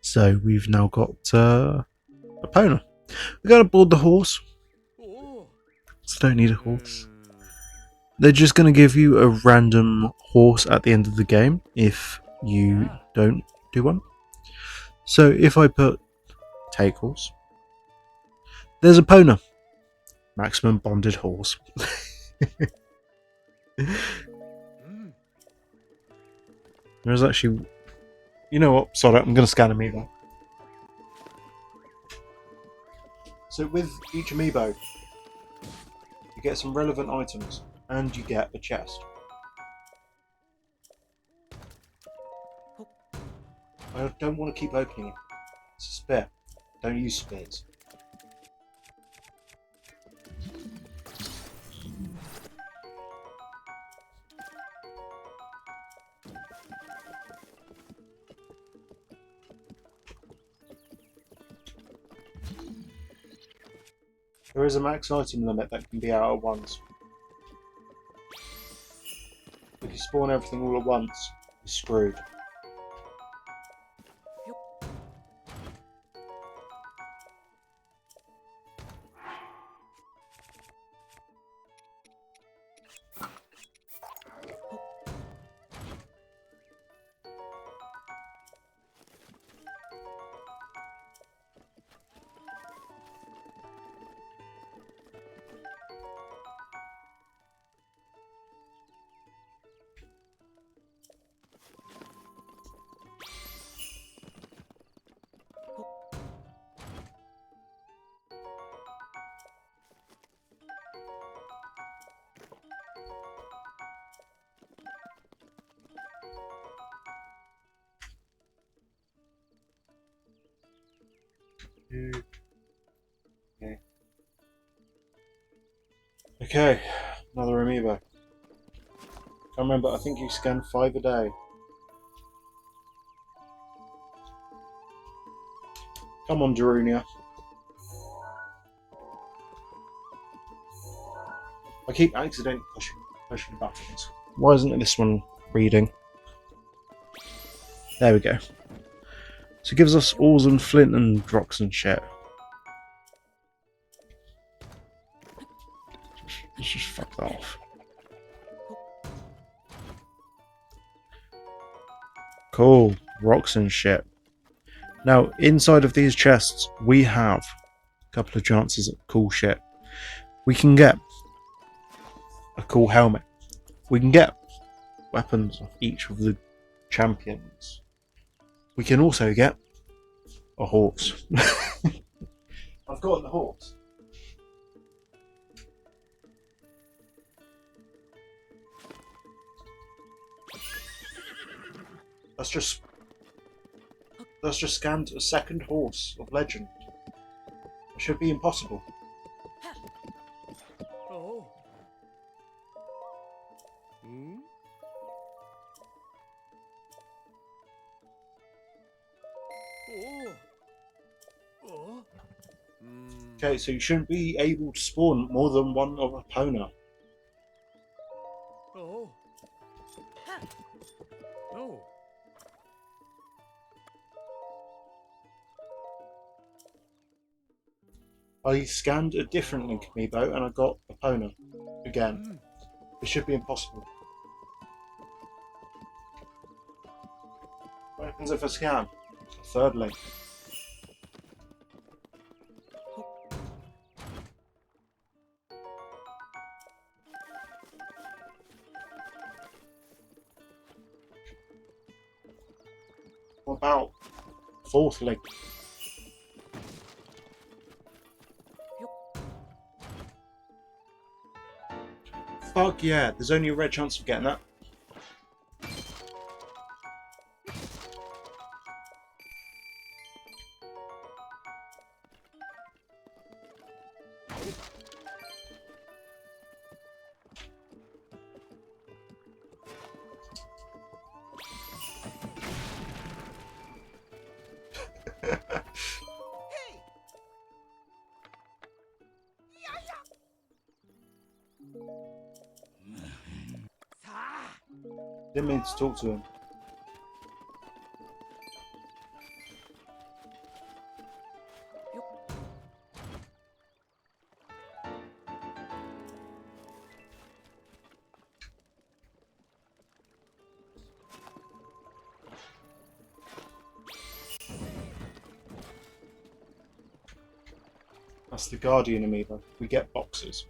So we've now got a pony. We're going to board the horse. So don't need a horse. They're just going to give you a random horse at the end of the game if you don't do one. So if I put take horse, there's a pony. Maximum bonded horse. There's actually... You know what? Sorry, I'm going to scan amiibo. So with each amiibo, You get some relevant items, and you get a chest. I don't want to keep opening it. It's a spear. Don't use spears. There is a max item limit that can be out at once. If you spawn everything all at once, you're screwed. Okay, another amiibo. Can't remember, I think you scan 5 a day. Come on, Darunia. I keep accidentally pushing buttons. Why isn't this one reading? There we go. So it gives us ores and flint and rocks and shit. Let's just fuck that off. Cool. Rocks and shit. Now, inside of these chests, we have a couple of chances at cool shit. We can get a cool helmet. We can get weapons of each of the champions. We can also get a horse. I've got the horse. That's just scanned a second horse of legend. It should be impossible. Oh. Hmm? Oh. Oh. Okay, so you shouldn't be able to spawn more than one of a Epona. Oh. Oh. I scanned a different link amiibo and I got a Epona again. It should be impossible. What happens if I scan a third link? What about fourth link? Fuck yeah, there's only a red chance of getting that. Didn't mean to talk to him. That's the Guardian amiibo. We get boxes.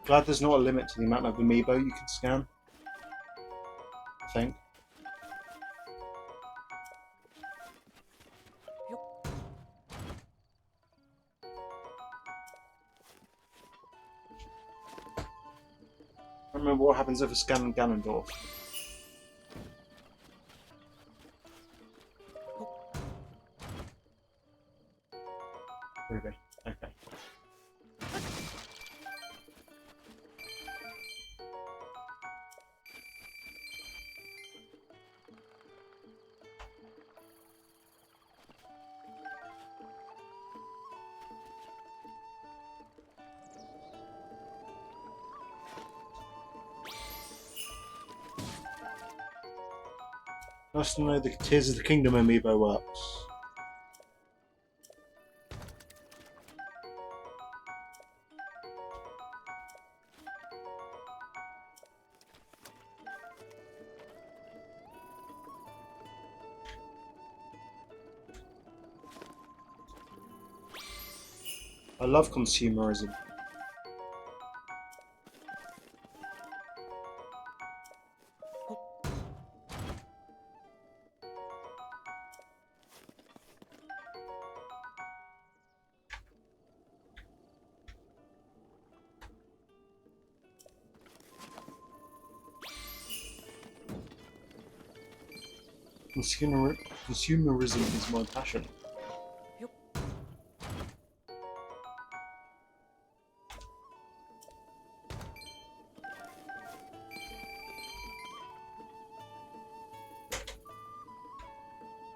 Glad there's not a limit to the amount of amiibo you can scan. I think. I remember what happens if I scan Ganondorf. Ruby. Okay. Nice to know the Tears of the Kingdom amiibo works. I love consumerism. Consumerism is my passion.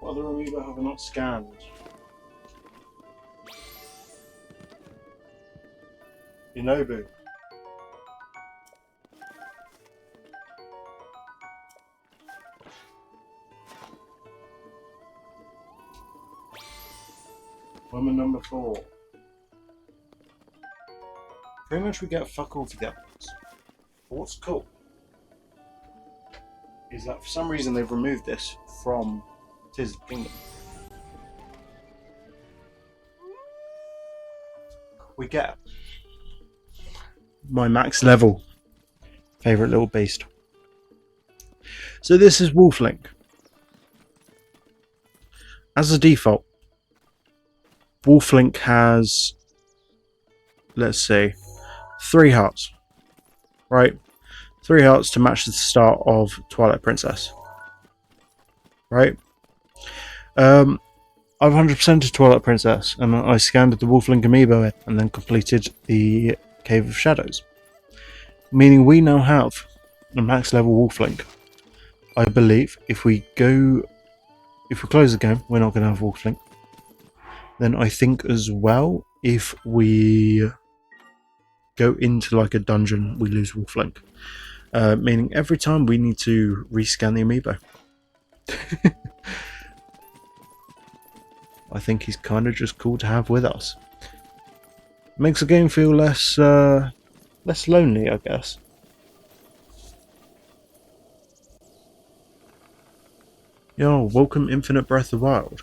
What other amiibo have I not scanned? Inobu. Woman number 4. Pretty much we get fuck all for the upwards. But what's cool is that for some reason they've removed this from Tears of the Kingdom. We get my max level favourite little beast. So this is Wolflink. As a default, Wolflink has, let's see, 3 hearts, right? 3 hearts to match the start of Twilight Princess, right? I've 100%ed Twilight Princess, and I scanned the Wolflink amiibo and then completed the Cave of Shadows, meaning we now have a max level Wolflink. I believe if we close the game, we're not going to have Wolflink. Then I think as well, if we go into like a dungeon, we lose Wolflink. Meaning every time we need to rescan the amiibo. I think he's kind of just cool to have with us. Makes the game feel less lonely, I guess. Yo, welcome Infinite Breath of the Wild.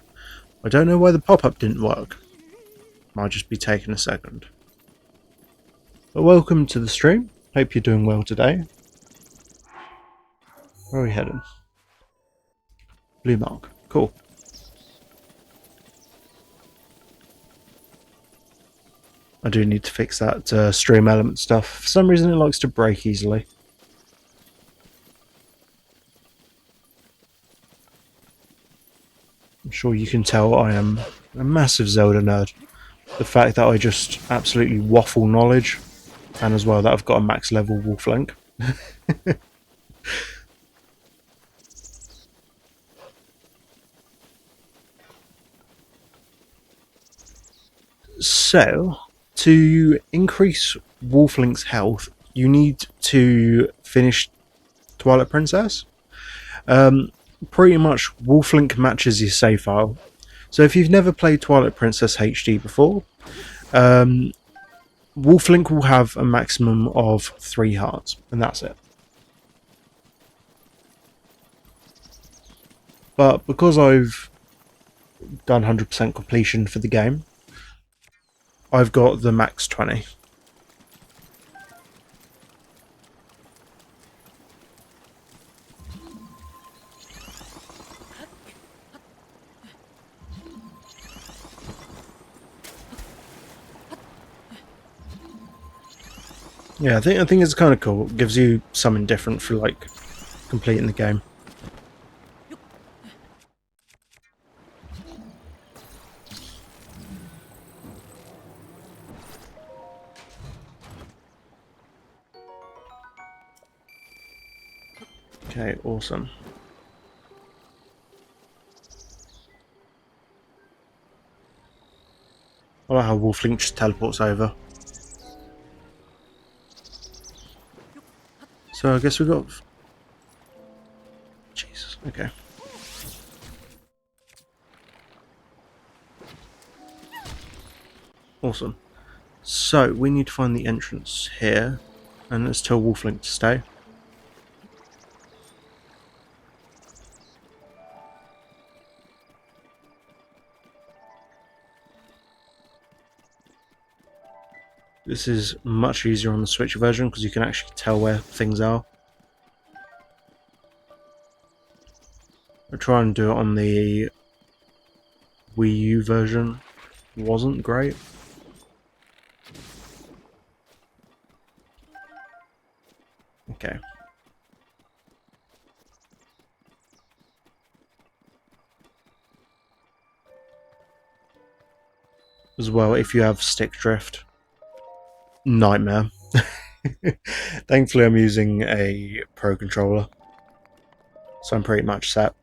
I don't know why the pop-up didn't work. Might just be taking a second. But welcome to the stream. Hope you're doing well today. Where are we heading? Blue mark. Cool. I do need to fix that stream element stuff. For some reason it likes to break easily. I'm sure you can tell I am a massive Zelda nerd. The fact that I just absolutely waffle knowledge, and as well that I've got a max level Wolflink. So, to increase Wolflink's health, you need to finish Twilight Princess. Pretty much Wolflink matches your save file. So if you've never played Twilight Princess HD before, Wolflink will have a maximum of 3 hearts, and that's it. But because I've done 100% completion for the game, I've got the max 20. Yeah, I think it's kind of cool. It gives you something different for like completing the game. Okay, awesome. I like how Wolflink just teleports over. So I guess we got. Jesus. Okay. Awesome. So we need to find the entrance here, and let's tell Wolflink to stay. This is much easier on the Switch version because you can actually tell where things are. I try and do it on the Wii U version. Wasn't great. Okay. As well, if you have stick drift, nightmare. Thankfully, I'm using a Pro controller, so I'm pretty much set.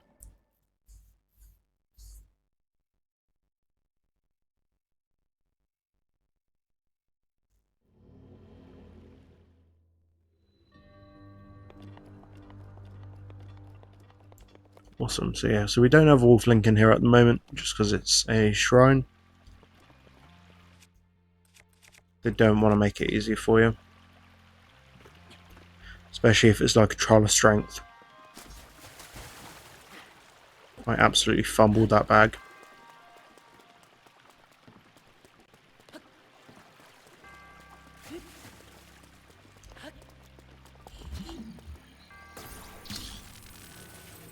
Awesome. So yeah, so we don't have Wolflink in here at the moment, just because it's a shrine. They don't want to make it easy for you, especially if it's like a trial of strength. I absolutely fumbled that bag.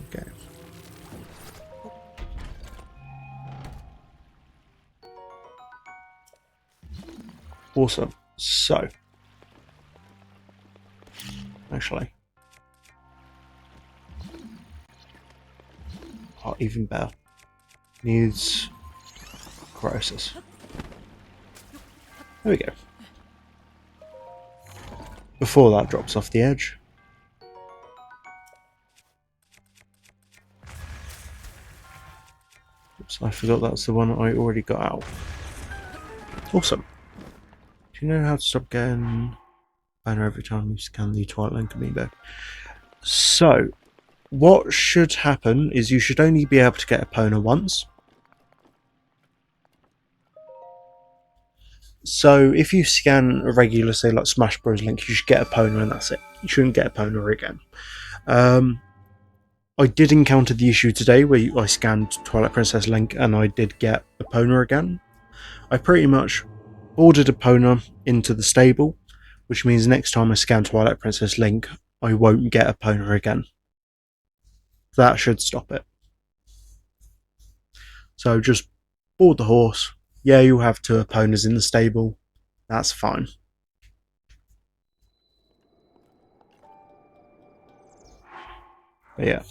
Okay. Awesome. So, actually, oh, even better. Needs crisis. There we go. Before that drops off the edge. Oops, I forgot that's the one I already got out. Awesome. Do you know how to stop getting banner every time you scan the Twilight Link amiibo? So, what should happen is you should only be able to get Epona once. So if you scan a regular, say like Smash Bros. Link, you should get Epona and that's it. You shouldn't get Epona again. I did encounter the issue today where I scanned Twilight Princess Link and I did get Epona again. I pretty much ordered Epona into the stable, which means next time I scan Twilight Princess Link, I won't get Epona again. That should stop it. So just board the horse. Yeah, you'll have 2 Eponas in the stable. That's fine. But yeah.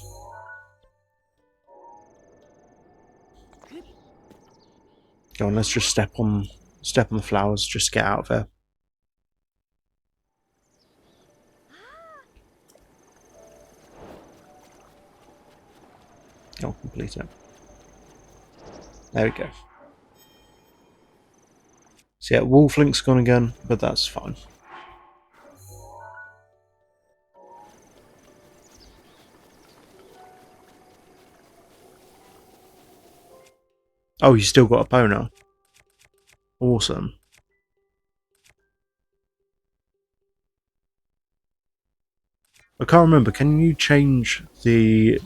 Go on, let's just step on the flowers, just get out of there. I'll complete it. There we go. So yeah, Wolflink's gone again, but that's fine. Oh, you still got Epona. Awesome. I can't remember, can you change the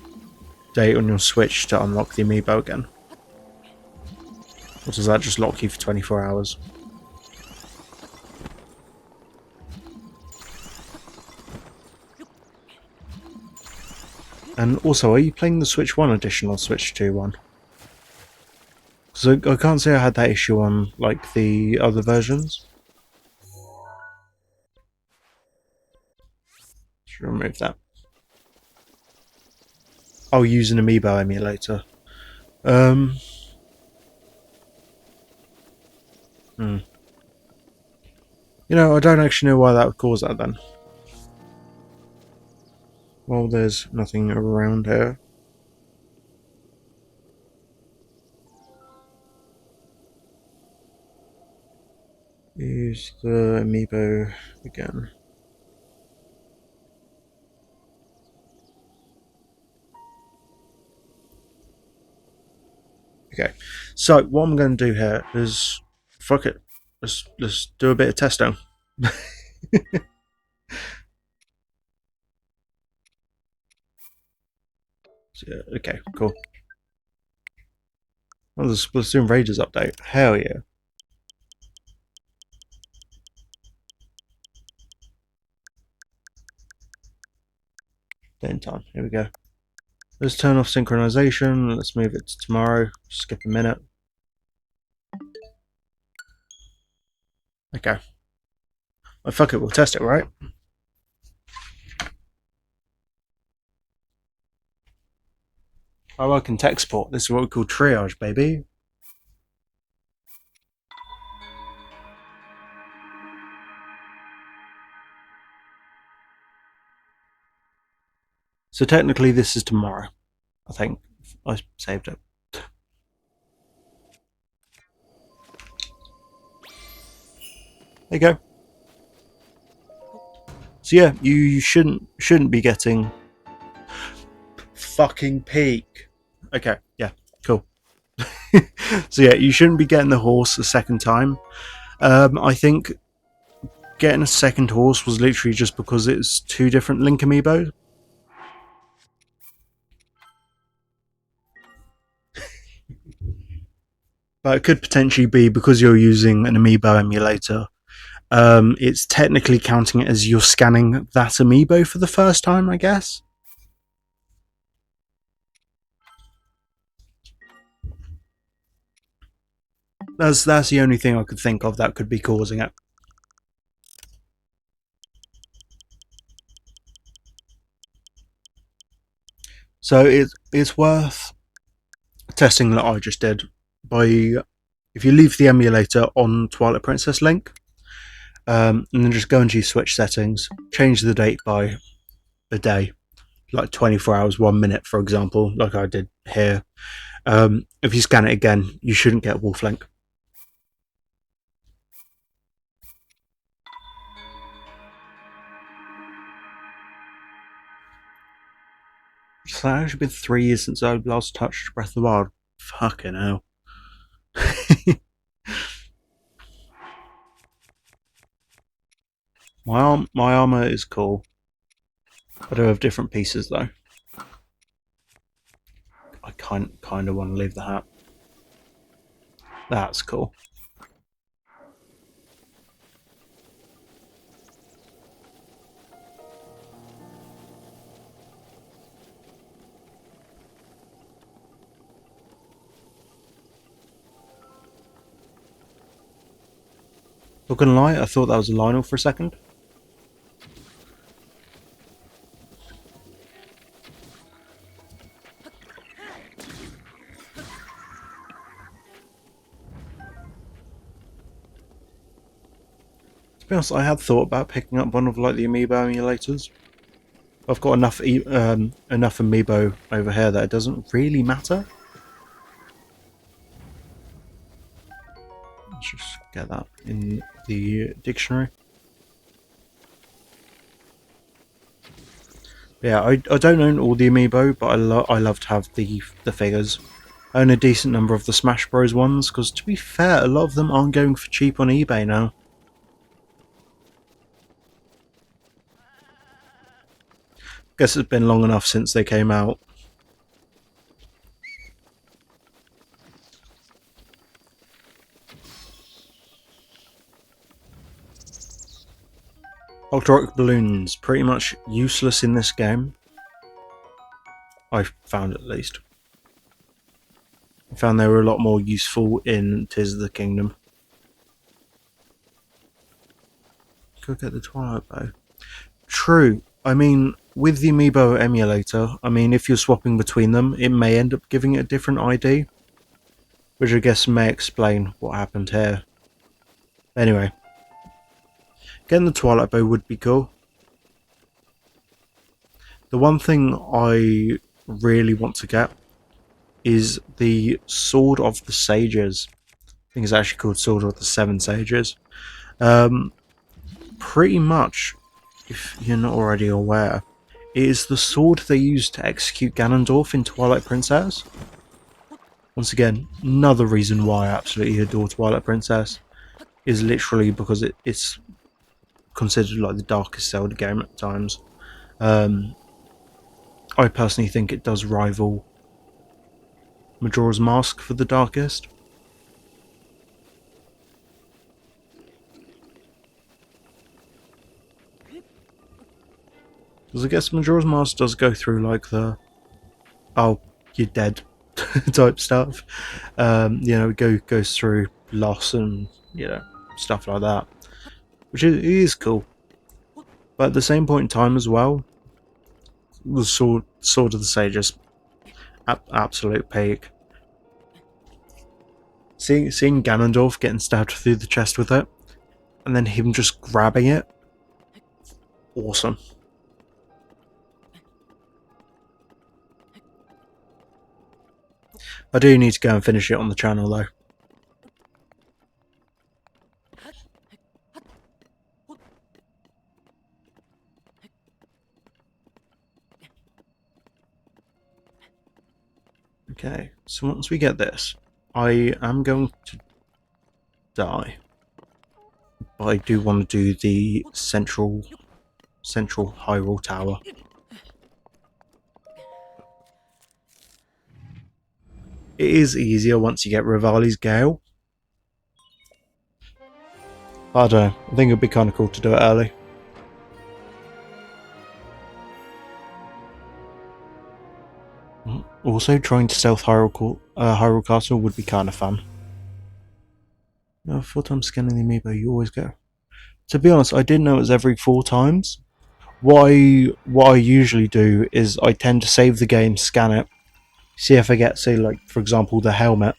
date on your Switch to unlock the amiibo again? Or does that just lock you for 24 hours? And also, are you playing the Switch 1 edition or Switch 2 one? Because I can't say I had that issue on like the other versions. Should remove that. I'll use an amiibo emulator. Hmm. You know, I don't actually know why that would cause that then. Well, there's nothing around here. Use the amiibo again. Okay, so what I'm going to do here is, fuck it, let's do a bit of testing. So, yeah, okay, cool. Oh, the Splatoon Raiders update. Hell yeah. Day time. Here we go. Let's turn off synchronization. Let's move it to tomorrow. Skip a minute. Okay. Well, fuck it, we'll test it, right? I work in tech support. This is what we call triage, baby. So technically this is tomorrow. I think I saved it. There you go. So yeah, you shouldn't be getting fucking peak. Okay, yeah, cool. So yeah, you shouldn't be getting the horse a second time. I think getting a second horse was literally just because it's two different Link amiibo. But it could potentially be because you're using an amiibo emulator. It's technically counting it as you're scanning that amiibo for the first time, I guess. That's the only thing I could think of that could be causing it. So it's worth testing that I just did by, if you leave the emulator on Twilight Princess Link, and then just go into your Switch settings, change the date by a day, like 24 hours, 1 minute, for example, like I did here. If you scan it again, you shouldn't get Wolf Link. It's actually been 3 years since I last touched Breath of the Wild. Fucking hell. My armor is cool. I do have different pieces though. I kind of want to leave the hat. That's cool. Not gonna lie, I thought that was a Lionel for a second. To be honest, I had thought about picking up one of like the amiibo emulators. I've got enough amiibo over here that it doesn't really matter. Let's just get that in the dictionary. Yeah, I don't own all the amiibo, but I love to have the figures. I own a decent number of the Smash Bros ones, because to be fair, a lot of them aren't going for cheap on eBay now. Guess it's been long enough since they came out. Ultralight balloons, pretty much useless in this game. I found at least. I found they were a lot more useful in Tears of the Kingdom. Go get the Twilight Bow. True, I mean, with the Amiibo emulator, I mean, if you're swapping between them, it may end up giving it a different ID, which I guess may explain what happened here. Anyway, getting the Twilight Bow would be cool. The one thing I really want to get is the Sword of the Sages. I think it's actually called Sword of the Seven Sages. Um, Pretty much, if you're not already aware, it is the sword they used to execute Ganondorf in Twilight Princess. Once again, another reason why I absolutely adore Twilight Princess is literally because it's considered like the darkest Zelda game at times. Um, I personally think it does rival Majora's Mask for the darkest. Because I guess Majora's Mask does go through like the "oh, you're dead" type stuff. It goes through loss and stuff like that, which is cool. But at the same point in time as well, the sword of the sages, absolute peak. Seeing Ganondorf getting stabbed through the chest with it, and then him just grabbing it, awesome. I do need to go and finish it on the channel though. Okay, so once we get this, I am going to die, but I do want to do the central Hyrule Tower. It is easier once you get Rivali's Gale. I don't know, I think it'd be kind of cool to do it early. Also, trying to stealth Hyrule Castle would be kind of fun. 4 times scanning the amiibo, you always go. To be honest, I didn't know it was every 4 times. What I usually do is I tend to save the game, scan it, see if I get, say, like for example, the helmet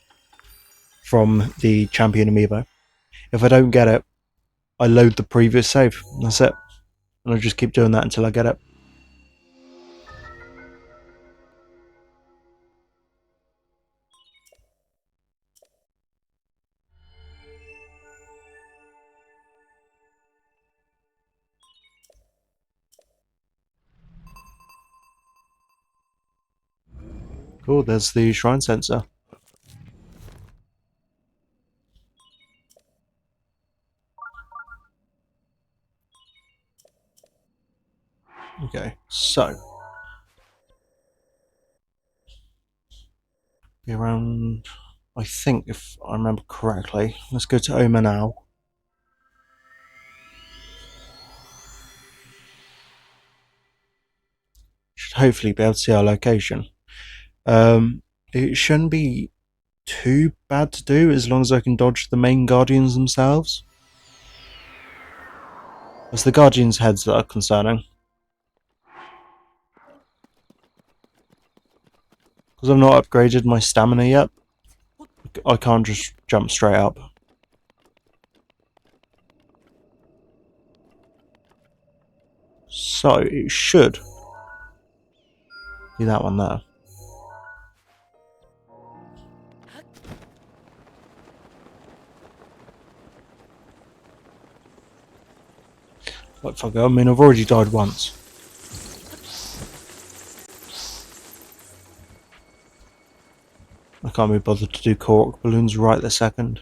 from the champion amiibo. If I don't get it, I load the previous save. That's it, and I just keep doing that until I get it. Cool. There's the shrine sensor. Okay, so be around. I think if I remember correctly, let's go to Oma now. Should hopefully be able to see our location. It shouldn't be too bad to do as long as I can dodge the main guardians themselves. It's the guardians' heads that are concerning. Because I've not upgraded my stamina yet, I can't just jump straight up. So it should be that one there. Like fuck it, I mean I've already died once. I can't be bothered to do Korok balloons right this second.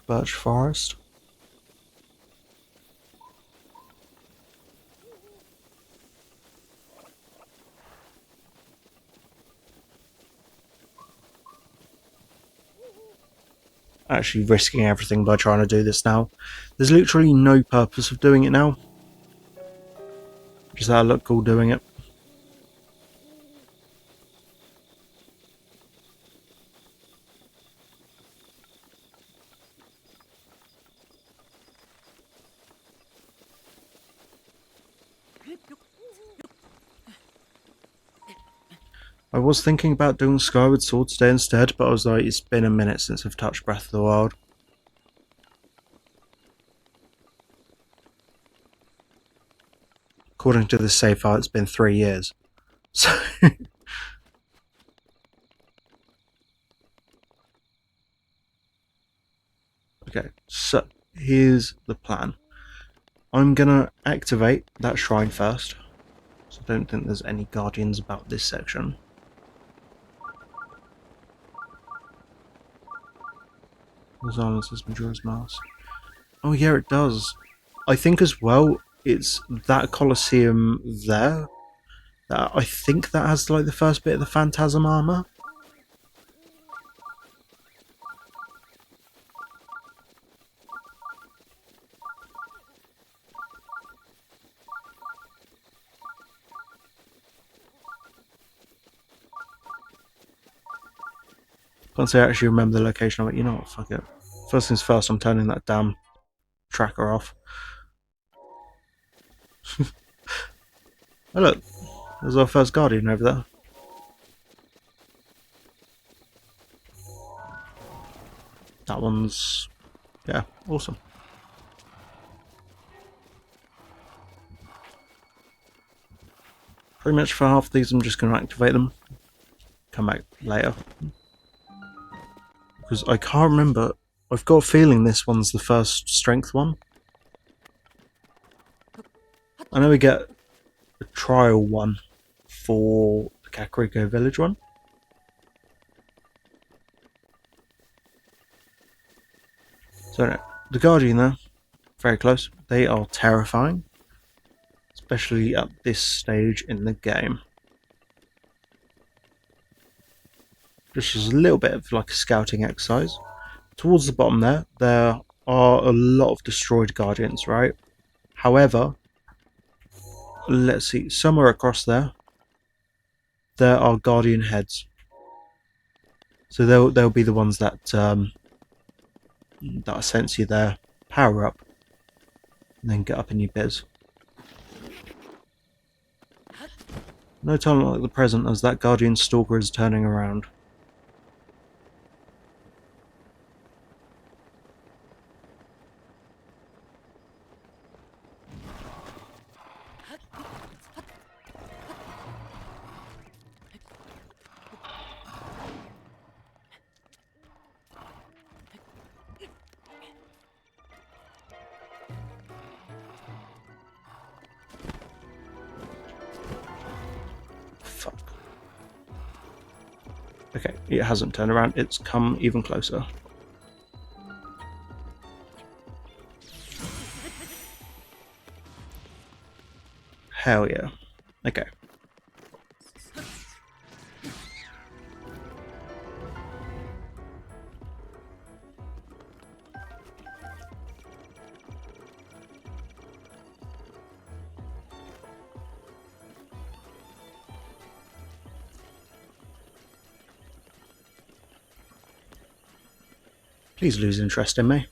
Birch forest. Actually risking everything by trying to do this now. There's literally no purpose of doing it now. Just that I look cool doing it. I was thinking about doing Skyward Sword today instead, but I was like, it's been a minute since I've touched Breath of the Wild. According to this save file, it's been 3 years. So okay, so here's the plan. I'm gonna activate that shrine first. So I don't think there's any guardians about this section. Silence says Majora's Mask. Oh yeah, it does. I think as well, it's that Colosseum there. I think that has like the first bit of the Phantasm armor. Can't say I actually remember the location of it. You know what? Fuck it. First things first, I'm turning that damn tracker off. Oh look, there's our first guardian over there. That one's, yeah, awesome. Pretty much for half of these I'm just going to activate them. Come back later. Because I can't remember, I've got a feeling this one's the first strength one. I know we get a trial one for the Kakariko village one. So no, the Guardian there, very close. They are terrifying, especially at this stage in the game. Just as a little bit of like a scouting exercise. Towards the bottom there are a lot of destroyed Guardians, right? However, let's see, somewhere across there are Guardian heads. So they'll be the ones that that sense you there, power up, and then get up in your biz. No time like the present as that Guardian Stalker is turning around. Fuck. Okay, it hasn't turned around, it's come even closer. Hell yeah. Okay. Please lose interest in me.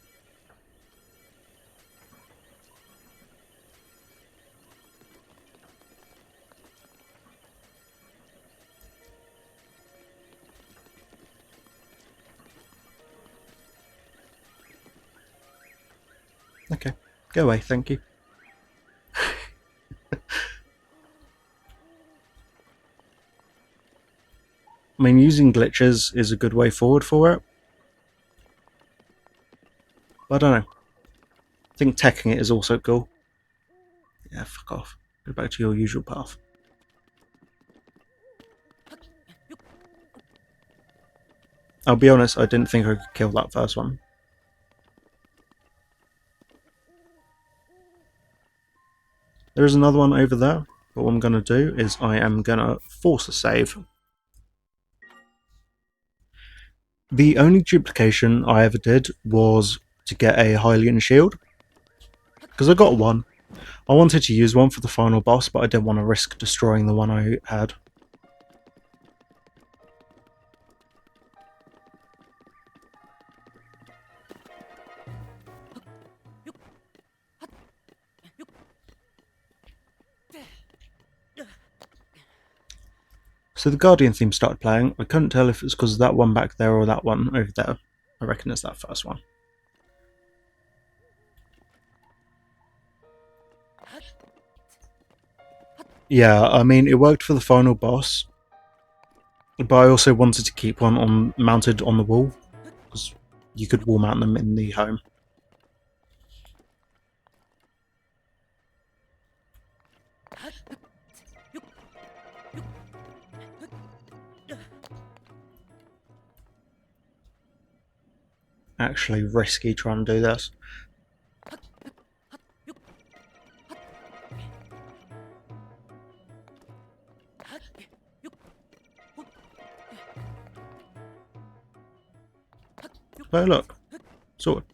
Okay, go away, thank you. I mean, using glitches is a good way forward for it. But I don't know. I think teching it is also cool. Yeah, fuck off. Go back to your usual path. I'll be honest, I didn't think I could kill that first one. There is another one over there, but what I'm going to do is I am going to force a save. The only duplication I ever did was to get a Hylian shield, because I got one. I wanted to use one for the final boss, but I didn't want to risk destroying the one I had. So the Guardian theme started playing. I couldn't tell if it was because of that one back there or that one over there. I reckon it's that first one. Yeah, I mean, it worked for the final boss, but I also wanted to keep one mounted on the wall, because you could wall mount them in the home. Actually risky trying to do this. Oh look, sorted.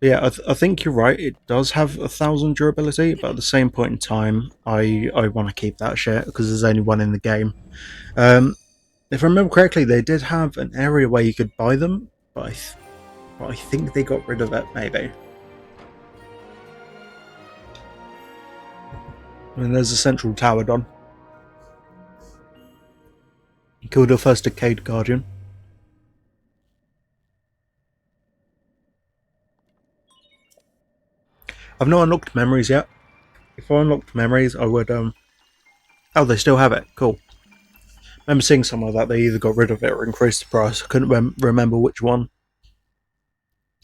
Yeah, I think you're right. It does have 1,000 durability, but at the same point in time, I want to keep that shit because there's only one in the game. If I remember correctly, they did have an area where you could buy them, but I think they got rid of it. Maybe. And there's a central tower done. You killed the first decayed guardian. I've not unlocked memories yet. If I unlocked memories, I would. Oh, they still have it. Cool. I remember seeing somewhere that they either got rid of it or increased the price. I couldn't remember which one.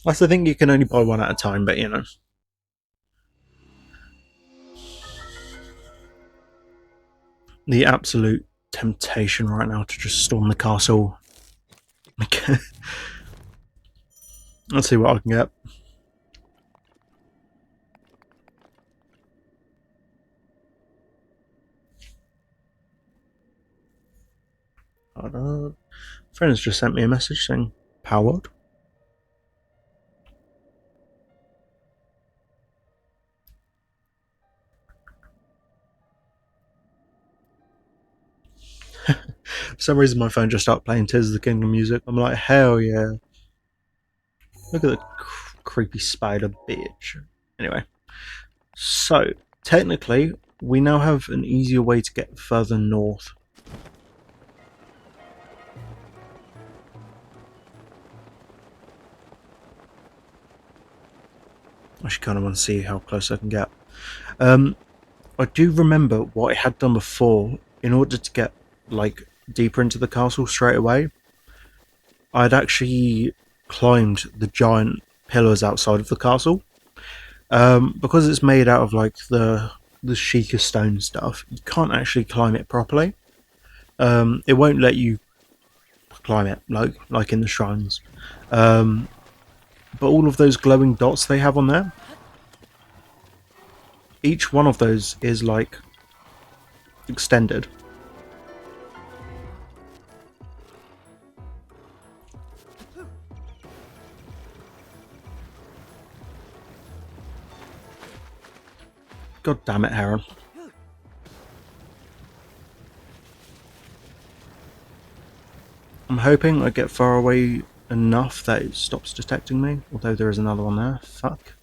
Plus, I think you can only buy one at a time, but you know. The absolute temptation right now to just storm the castle. Let's see what I can get. Friends just sent me a message saying powered. For some reason, my phone just started playing Tears of the Kingdom music. I'm like, hell yeah. Look at the creepy spider bitch. Anyway, so technically, we now have an easier way to get further north. I actually kind of want to see how close I can get. I do remember what I had done before in order to get like deeper into the castle straight away. I'd actually climbed the giant pillars outside of the castle. Because it's made out of like the Sheikah stone stuff, you can't actually climb it properly. It won't let you climb it like in the shrines. But all of those glowing dots they have on there, each one of those is like extended. God damn it, Heron. I'm hoping I get far away enough that it stops detecting me, although there is another one there. Fuck.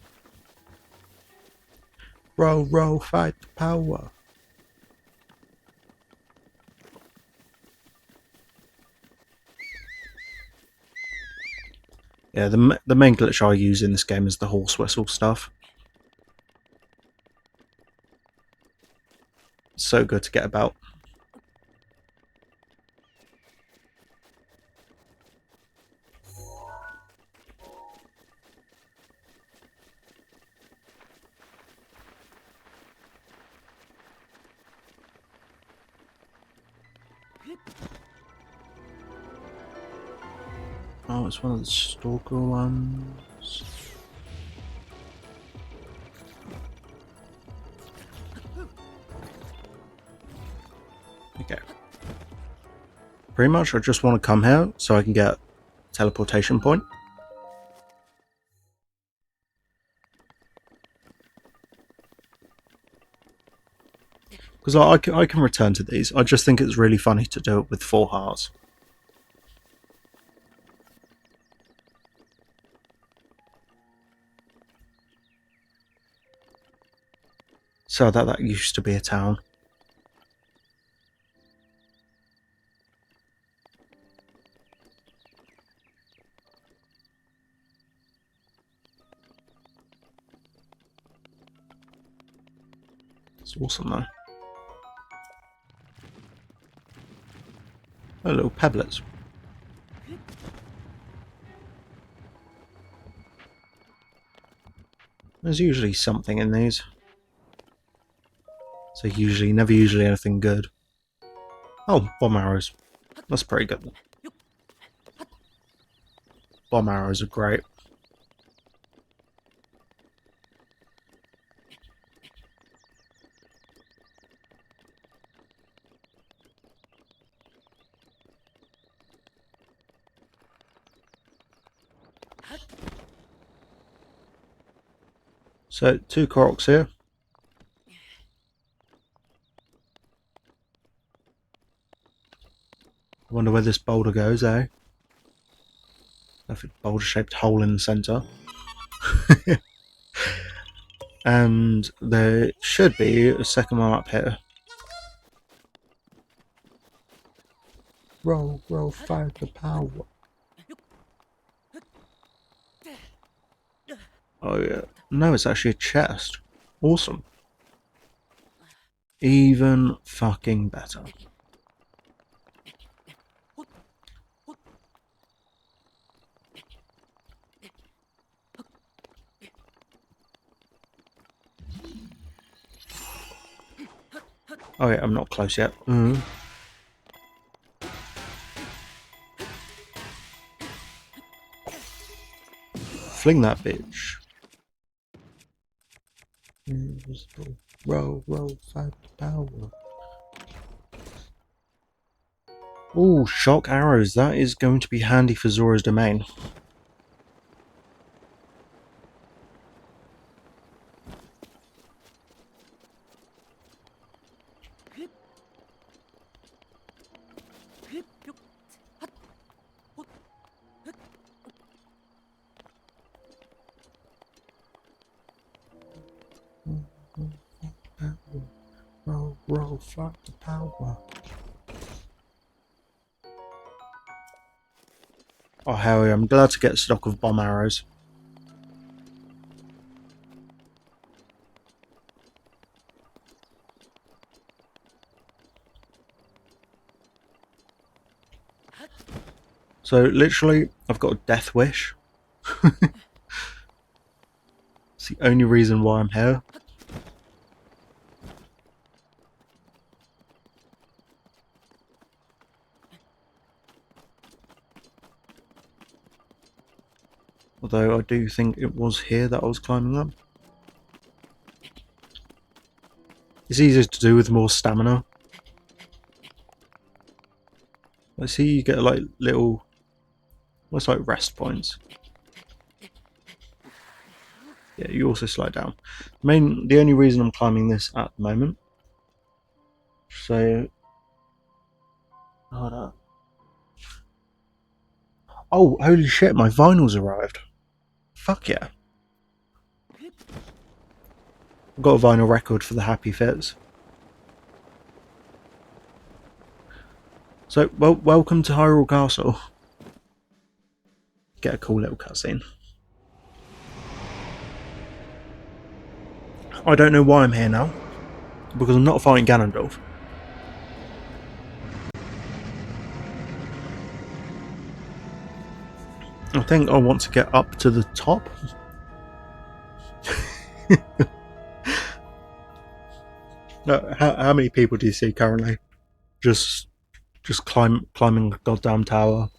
Row, row, fight the power. Yeah, the main glitch I use in this game is the horse whistle stuff. It's so good to get about. Oh, it's one of the stalker ones. Okay. Pretty much I just want to come here so I can get a teleportation point. Because I can return to these. I just think it's really funny to do it with 4 hearts. So that used to be a town. It's awesome though. Oh, little pebblets. There's usually something in these. So never usually anything good. Oh, bomb arrows. That's pretty good. Bomb arrows are great. So, 2 Koroks here. I wonder where this boulder goes, eh? Perfect boulder-shaped hole in the centre. And there should be a second one up here. Roll, roll, fight the power. Oh yeah. No, it's actually a chest. Awesome. Even fucking better. Oh yeah, I'm not close yet. Fling that bitch. Roll, roll, fight the power. Ooh, shock arrows. That is going to be handy for Zora's domain. Roll, roll, fight the power. Oh hell yeah, I'm glad to get stock of bomb arrows. So literally, I've got a death wish. It's the only reason why I'm here. Although I do think it was here that I was climbing up. It's easier to do with more stamina. I see you get like little, almost like rest points. Yeah, you also slide down. The only reason I'm climbing this at the moment. So, hold up. Oh, holy shit! My vinyl's arrived. Fuck yeah! I've got a vinyl record for the Happy Fits. So, well, welcome to Hyrule Castle. Get a cool little cutscene. I don't know why I'm here now, because I'm not fighting Ganondorf. I think I want to get up to the top. How many people do you see currently? Just climbing a goddamn tower.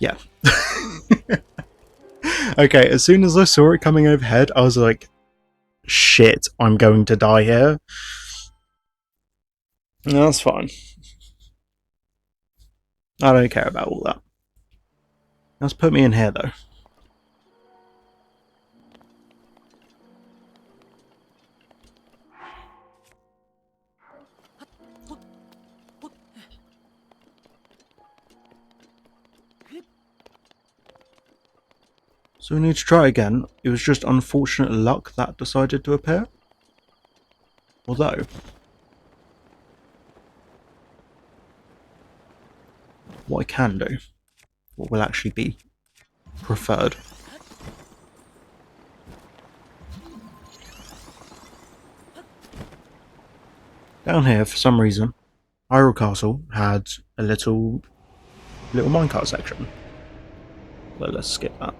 Yeah. Okay, as soon as I saw it coming overhead, I was like, shit, I'm going to die here. No, that's fine. I don't care about all that. Let's put me in here though. So we need to try again. It was just unfortunate luck that decided to appear. Although, what I can do, what will actually be preferred, down here for some reason, Hyrule Castle had a little minecart section. Well, let's skip that.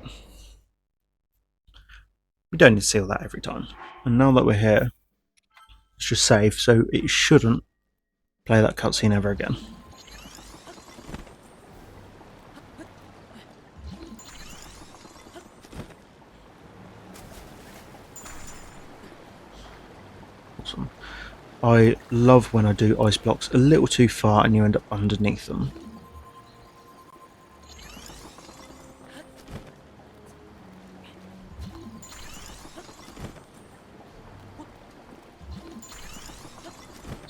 We don't need to see all that every time. And now that we're here, let's just save so it shouldn't play that cutscene ever again. Awesome. I love when I do ice blocks a little too far and you end up underneath them.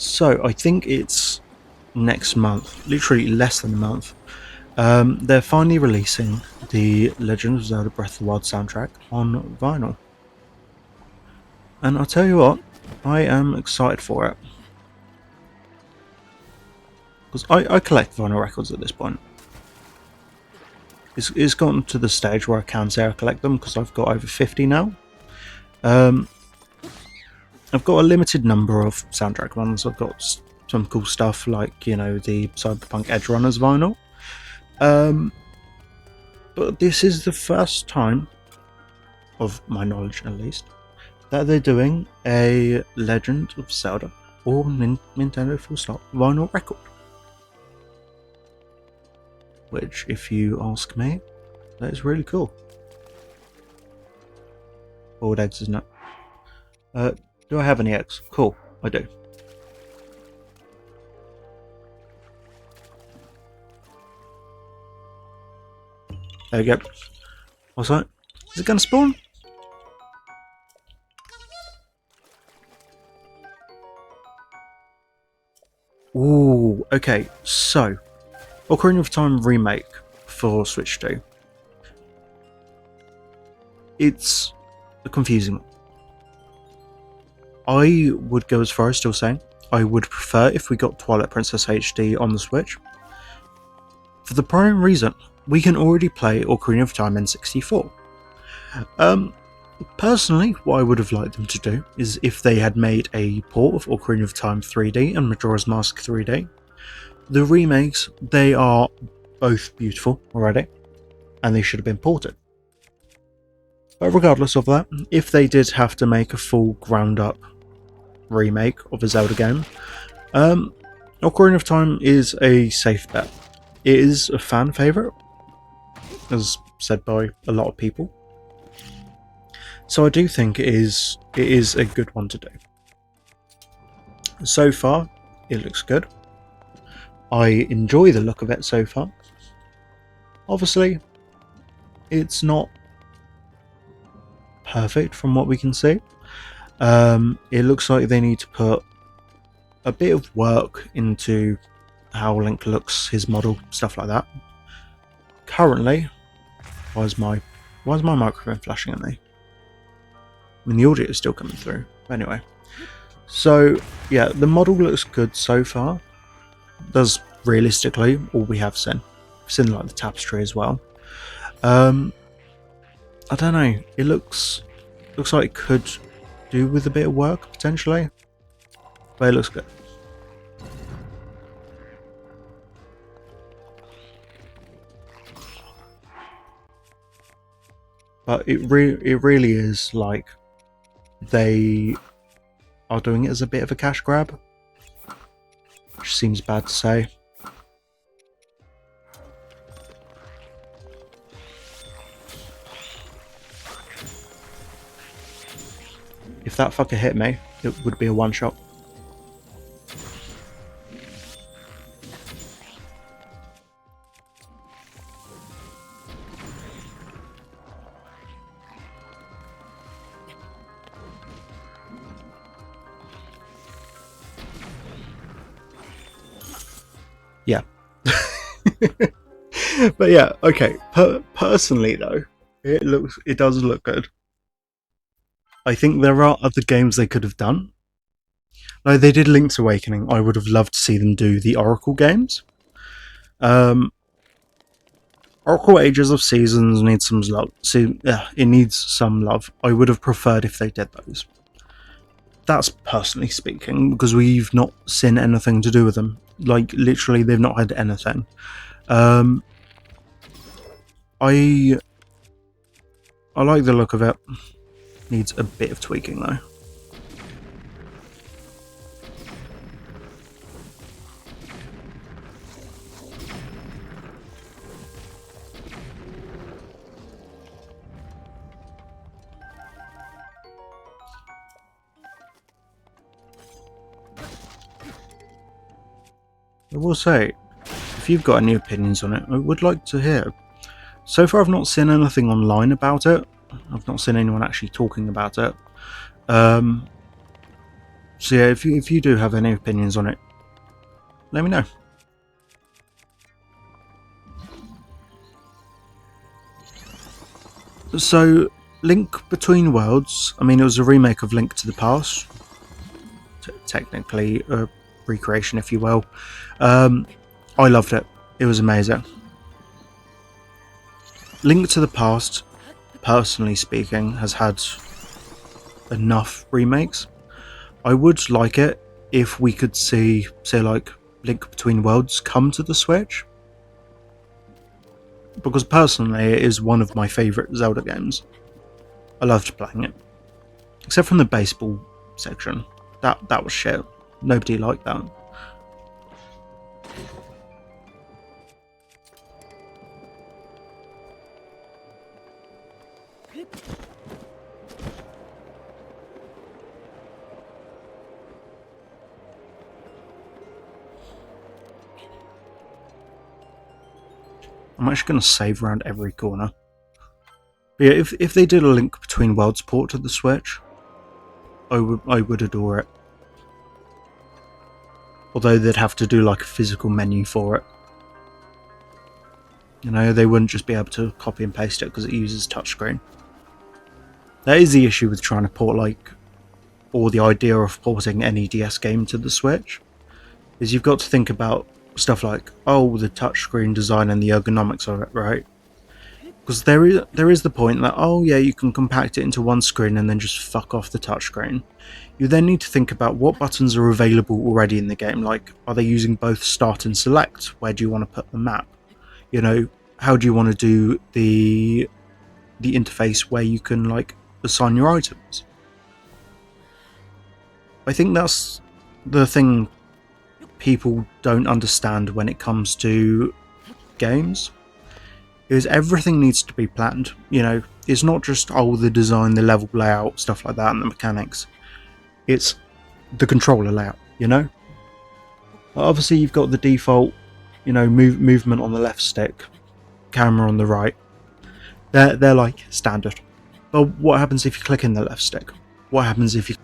So I think it's next month, literally less than a month. They're finally releasing the Legend of Zelda Breath of the Wild soundtrack on vinyl. And I'll tell you what, I am excited for it. Because I collect vinyl records at this point. It's gotten to the stage where I can say I collect them because I've got over 50 now. I've got a limited number of soundtrack ones. I've got some cool stuff like, you know, the Cyberpunk Edge Runners vinyl. But this is the first time, of my knowledge at least, that they're doing a Legend of Zelda or Nintendo full stop vinyl record. Which, if you ask me, that is really cool. Boiled eggs, isn't it? Do I have any eggs? Cool, I do. There we go. What's that? Is it going to spawn? Ooh, okay, so Ocarina of Time remake for Switch 2. It's a confusing one. I would go as far as still saying I would prefer if we got Twilight Princess HD on the Switch. For the prime reason, we can already play Ocarina of Time N64. Personally, what I would have liked them to do is if they had made a port of Ocarina of Time 3D and Majora's Mask 3D. The remakes, they are both beautiful already, and they should have been ported. But regardless of that, if they did have to make a full ground up remake of a Zelda game, Ocarina of Time is a safe bet. It is a fan favourite, as said by a lot of people. So I do think it is a good one to do. So far, it looks good. I enjoy the look of it so far. Obviously, it's not perfect from what we can see. It looks like they need to put a bit of work into how Link looks, his model, stuff like that. Currently, why is my microphone flashing at me? I mean, the audio is still coming through. Anyway, so yeah, the model looks good so far. Does realistically all we have seen. We've seen like the tapestry as well. I don't know. It looks like it could do with a bit of work potentially, but it looks good. But it really is like they are doing it as a bit of a cash grab, which seems bad to say. If that fucker hit me, it would be a one shot. Yeah. But yeah, okay. Personally though, It does look good. I think there are other games they could have done. Like they did Link's Awakening. I would have loved to see them do the Oracle games. Um, Oracle Ages of Seasons needs some love. See, yeah, it needs some love. I would have preferred if they did those. That's personally speaking, because we've not seen anything to do with them. Like literally, they've not had anything. Um, I I like the look of it. Needs a bit of tweaking though. I will say, if you've got any opinions on it, I would like to hear. So far, I've not seen anything online about it. I've not seen anyone actually talking about it. Um, so yeah, if you do have any opinions on it, let me know. So, Link Between Worlds, I mean, it was a remake of Link to the Past. Technically, a recreation, if you will. I loved it. It was amazing. Link to the Past, personally speaking, has had enough remakes. I would like it if we could see, say, like Link Between Worlds come to the Switch. Because personally, it is one of my favourite Zelda games. I loved playing it. Except from the baseball section. That was shit. Nobody liked that. I'm actually going to save around every corner. But yeah, if they did a Link Between Worlds port to the Switch, I would adore it. Although they'd have to do like a physical menu for it. You know, they wouldn't just be able to copy and paste it because it uses touchscreen. That is the issue with trying to port or the idea of porting any DS game to the Switch, is you've got to think about stuff like, oh, the touchscreen design and the ergonomics of it, right? Because there is the point that, oh yeah, you can compact it into one screen and then just fuck off the touchscreen. You then need to think about what buttons are available already in the game, like, are they using both start and select? Where do you want to put the map? You know, how do you want to do the interface where you can, like, assign your items? I think that's the thing people don't understand when it comes to games, is everything needs to be planned. You know, it's not just, oh, the design, the level layout, stuff like that, and the mechanics. It's the controller layout, you know? Obviously, you've got the default, you know, movement on the left stick, camera on the right. They're like standard. But what happens if you click in the left stick? What happens if you...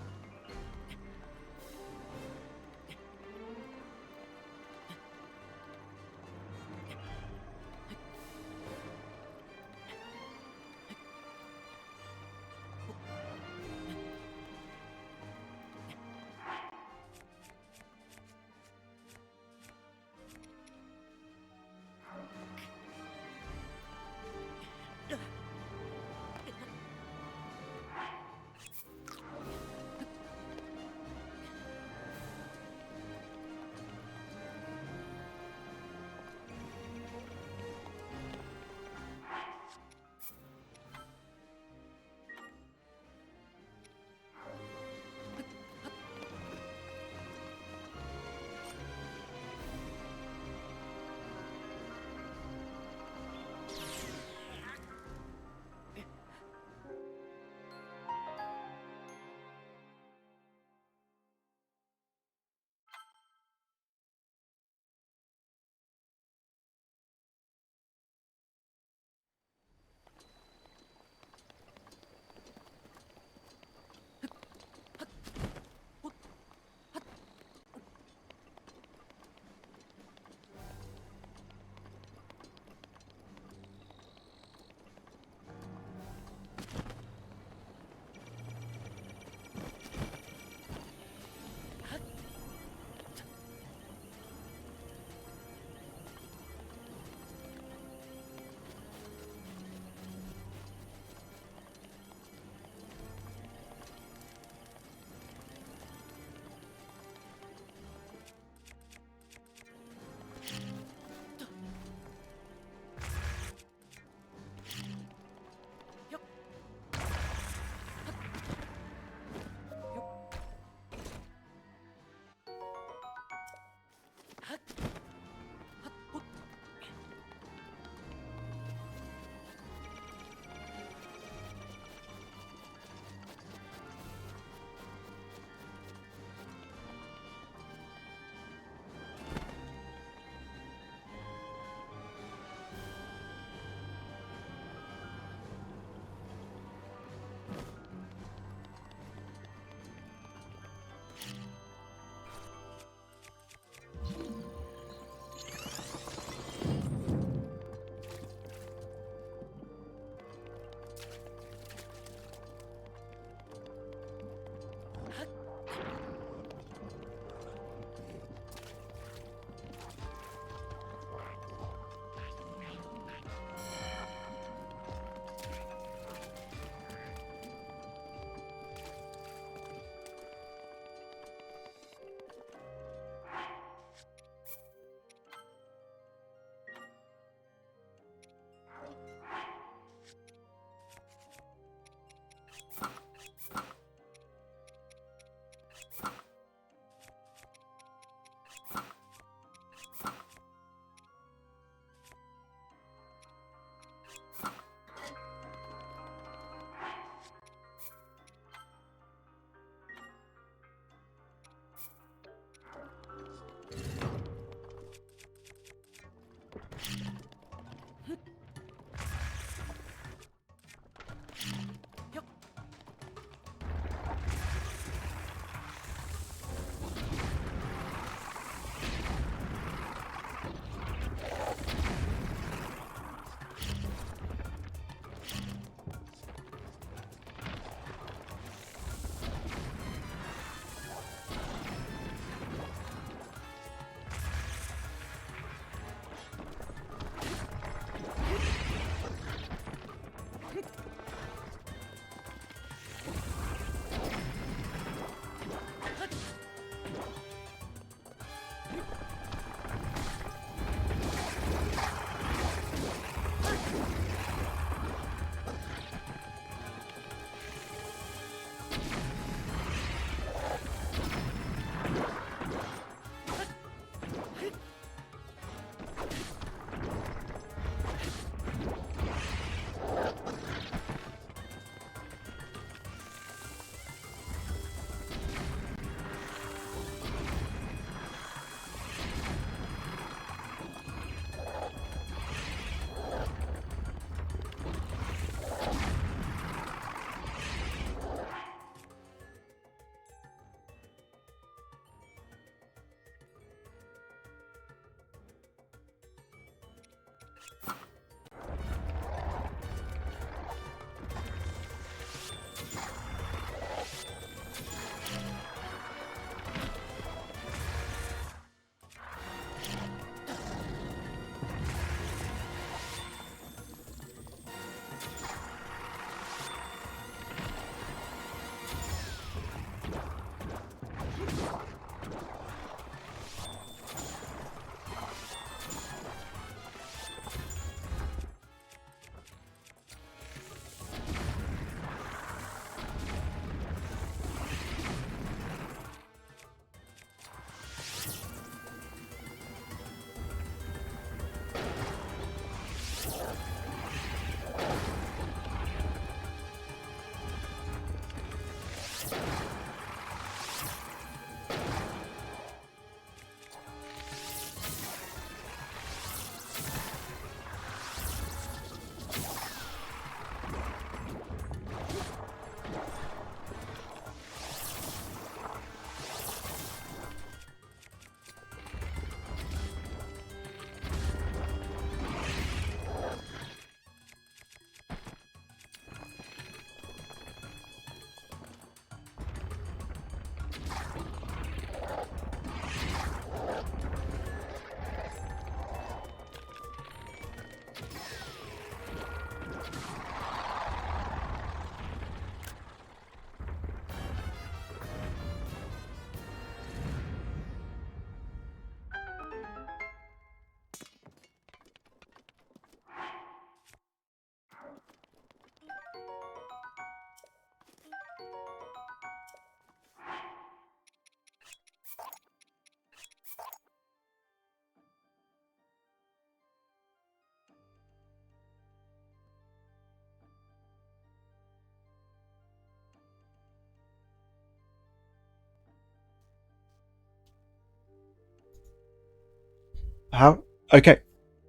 How? Okay,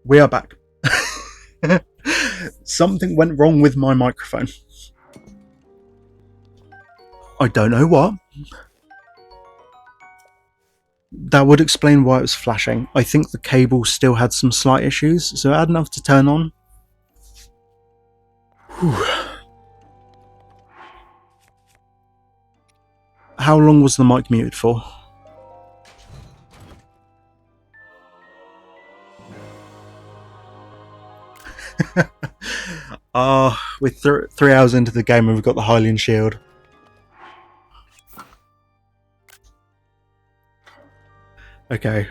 we are back. Something went wrong with my microphone. I don't know what. That would explain why it was flashing. I think the cable still had some slight issues, so it had enough to turn on. Whew. How long was the mic muted for? We're 3 hours into the game and we've got the Hylian shield. Okay.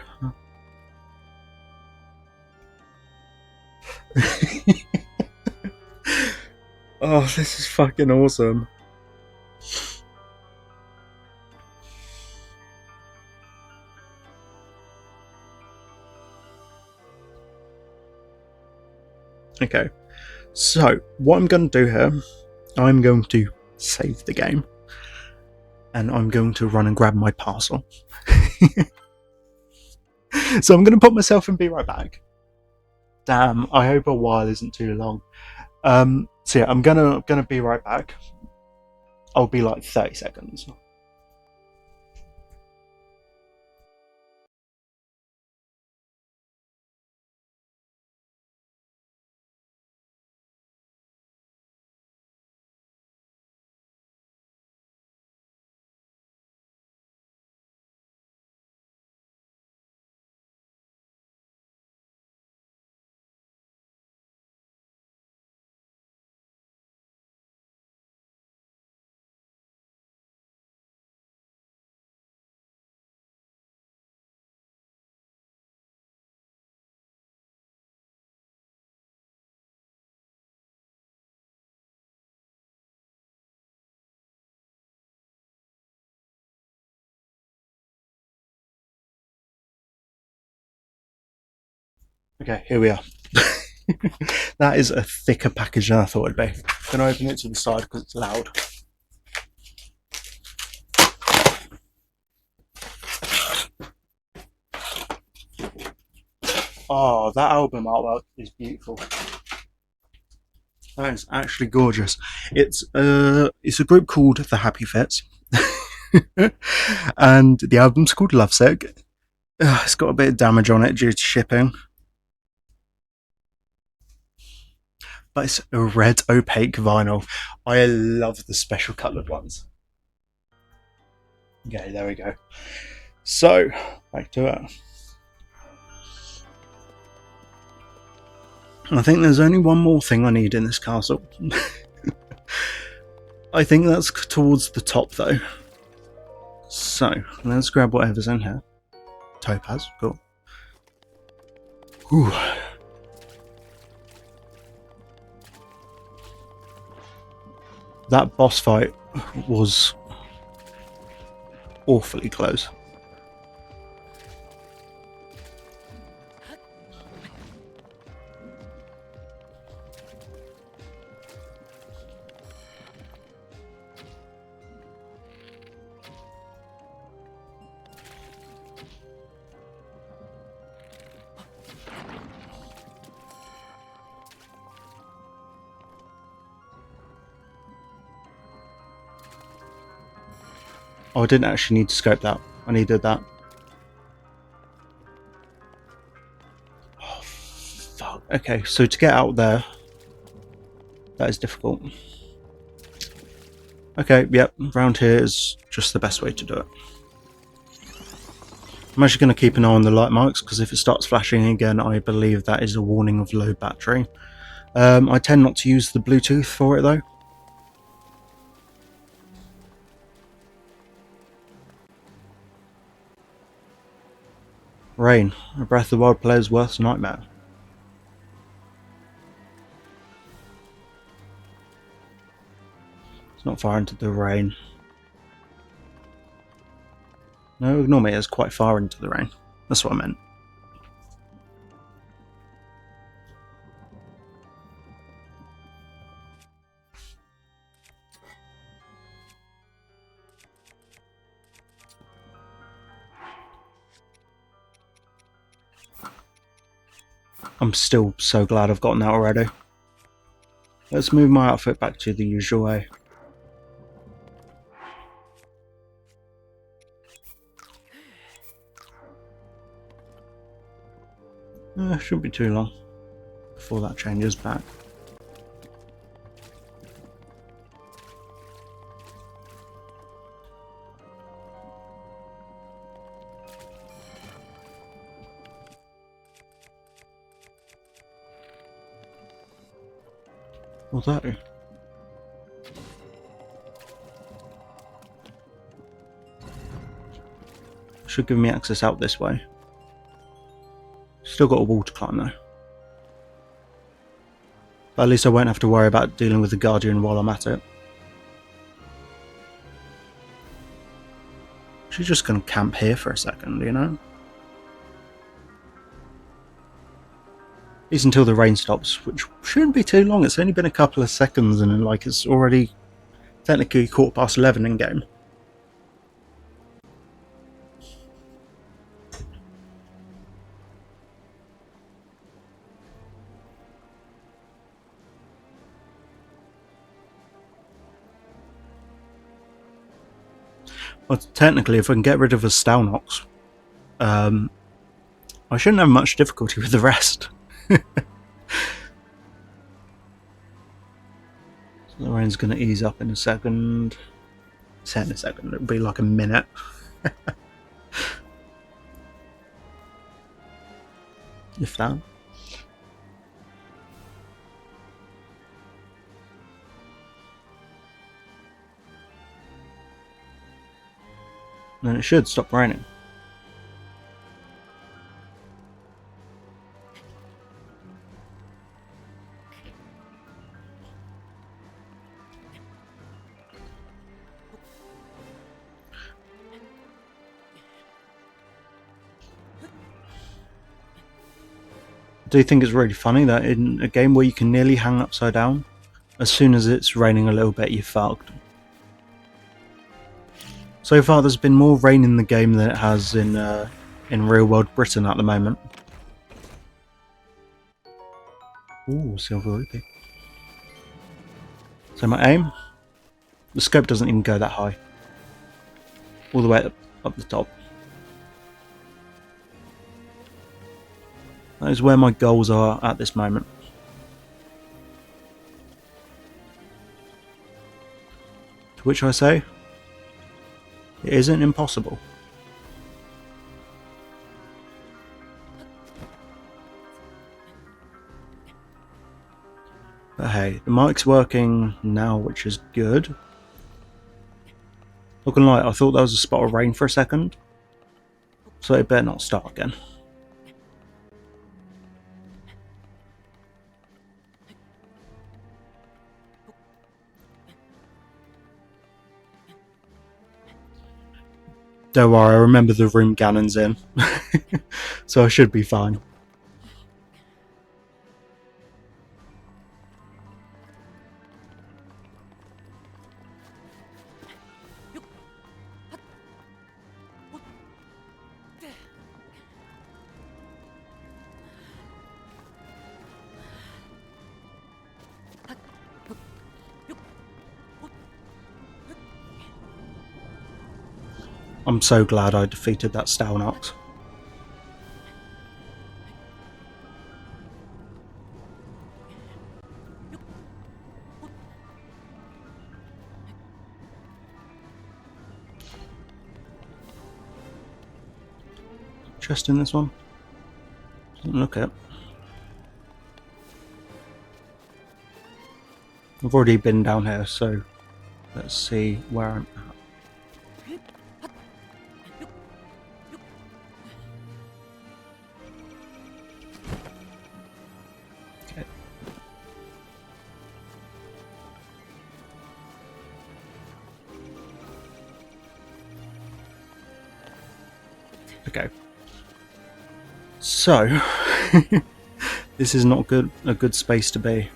Oh, this is fucking awesome. Okay. So, what I'm going to do here, I'm going to save the game. And I'm going to run and grab my parcel. So I'm going to put myself and be right back. Damn, I hope a while isn't too long. So yeah, I'm gonna be right back. I'll be like 30 seconds. Okay, here we are. That is a thicker package than I thought it'd be. I'm gonna open it to the side because it's loud. Oh, that album artwork is beautiful. That is actually gorgeous. It's a group called The Happy Fits, and the album's called Lovesick. It's got a bit of damage on it due to shipping, but it's a red opaque vinyl. I love the special coloured ones. Okay, there we go. So, back to it. I think there's only one more thing I need in this castle. I think that's towards the top though. So, let's grab whatever's in here. Topaz, cool. Whew. That boss fight was awfully close. Oh, I didn't actually need to scope that. I needed that. Oh, fuck. Okay, so to get out there, that is difficult. Okay, yep, round here is just the best way to do it. I'm actually going to keep an eye on the light marks because if it starts flashing again, I believe that is a warning of low battery. I tend not to use the Bluetooth for it though. Rain, a Breath of the Wild player's worst nightmare. It's not far into the rain. No, ignore me, it's quite far into the rain. That's what I meant. I'm still so glad I've gotten that already. Let's move my outfit back to the usual way. Shouldn't be too long before that changes back. Although should give me access out this way. Still got a wall to climb though. But at least I won't have to worry about dealing with the Guardian while I'm at it. She's just gonna camp here for a second, you know? At least until the rain stops, which shouldn't be too long. It's only been a couple of seconds and like it's already technically 11:15 in game. Well, technically, if I can get rid of the Stalnox, I shouldn't have much difficulty with the rest. So the rain's going to ease up in a second. Say in a second, it'll be like a minute. If that. Then it should stop raining. I do think it's really funny that in a game where you can nearly hang upside down, as soon as it's raining a little bit, you're fucked. So far, there's been more rain in the game than it has in real world Britain at the moment. Ooh, silver rupee. So my aim, the scope doesn't even go that high. All the way up the top. That is where my goals are at this moment. To which I say, it isn't impossible. But hey, the mic's working now, which is good. Not gonna lie, I thought there was a spot of rain for a second, so it better not start again. Don't worry, I remember the room Ganon's in, so I should be fine. I'm so glad I defeated that Stalnox. Chest in this one? Doesn't look it. I've already been down here, so let's see where I'm at. Okay. Okay. So, this is not a good space to be.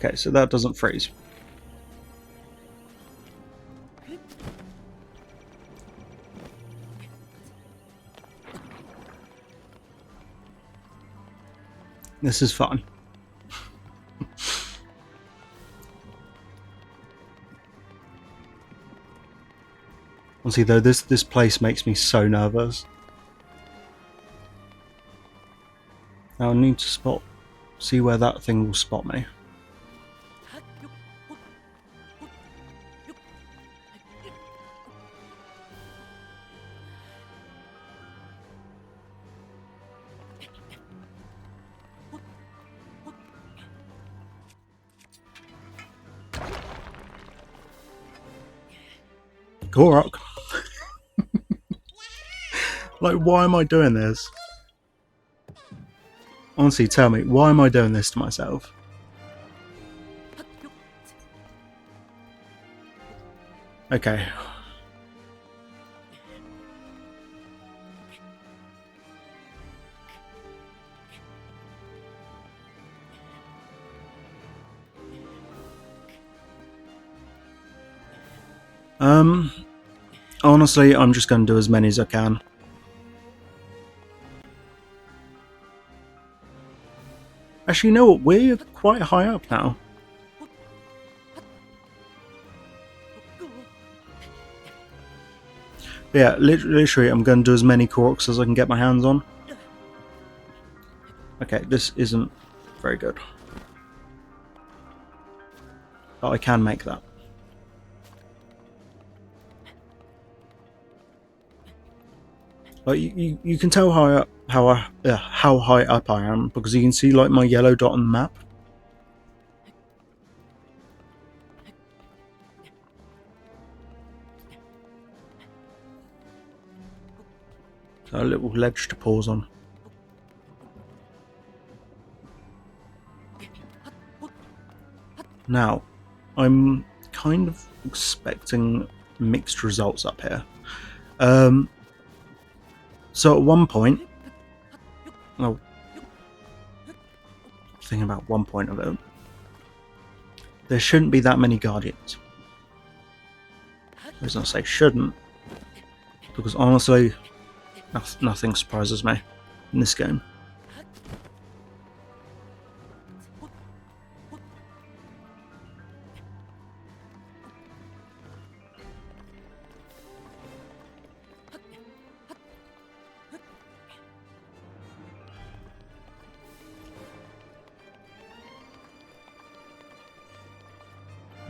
Okay, so that doesn't freeze. This is fun. Honestly though, this place makes me so nervous. Now I need to see where that thing will spot me. Korok. Like, why am I doing this? Honestly, tell me, why am I doing this to myself? Okay. Honestly, I'm just going to do as many as I can. Actually, you know what? We're quite high up now. But yeah, literally, I'm going to do as many Koroks as I can get my hands on. Okay, this isn't very good. But I can make that. Like you can tell how high up I am because you can see like my yellow dot on the map. So a little ledge to pause on. Now, I'm kind of expecting mixed results up here. So at one point, well, thinking about one point of it, there shouldn't be that many Guardians. The reason I say shouldn't, because honestly, nothing surprises me in this game.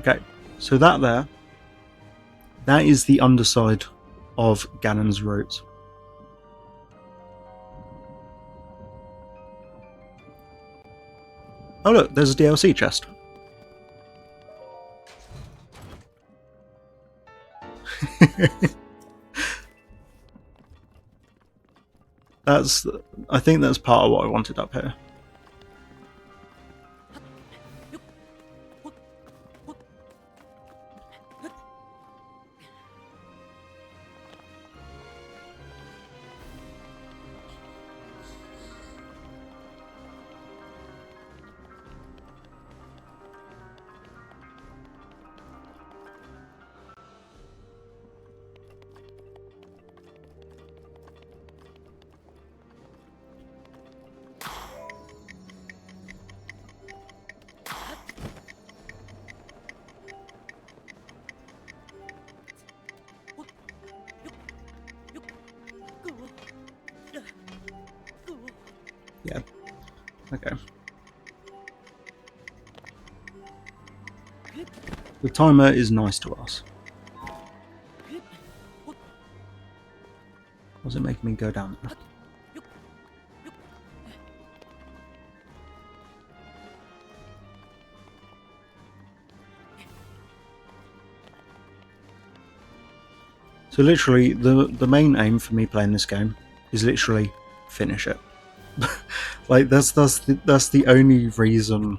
Okay, so that is the underside of Ganon's roots. Oh look, there's a DLC chest. I think that's part of what I wanted up here. Yeah. Okay. The timer is nice to us. Was it making me go down there? So literally, the main aim for me playing this game is literally finish it. Like that's the only reason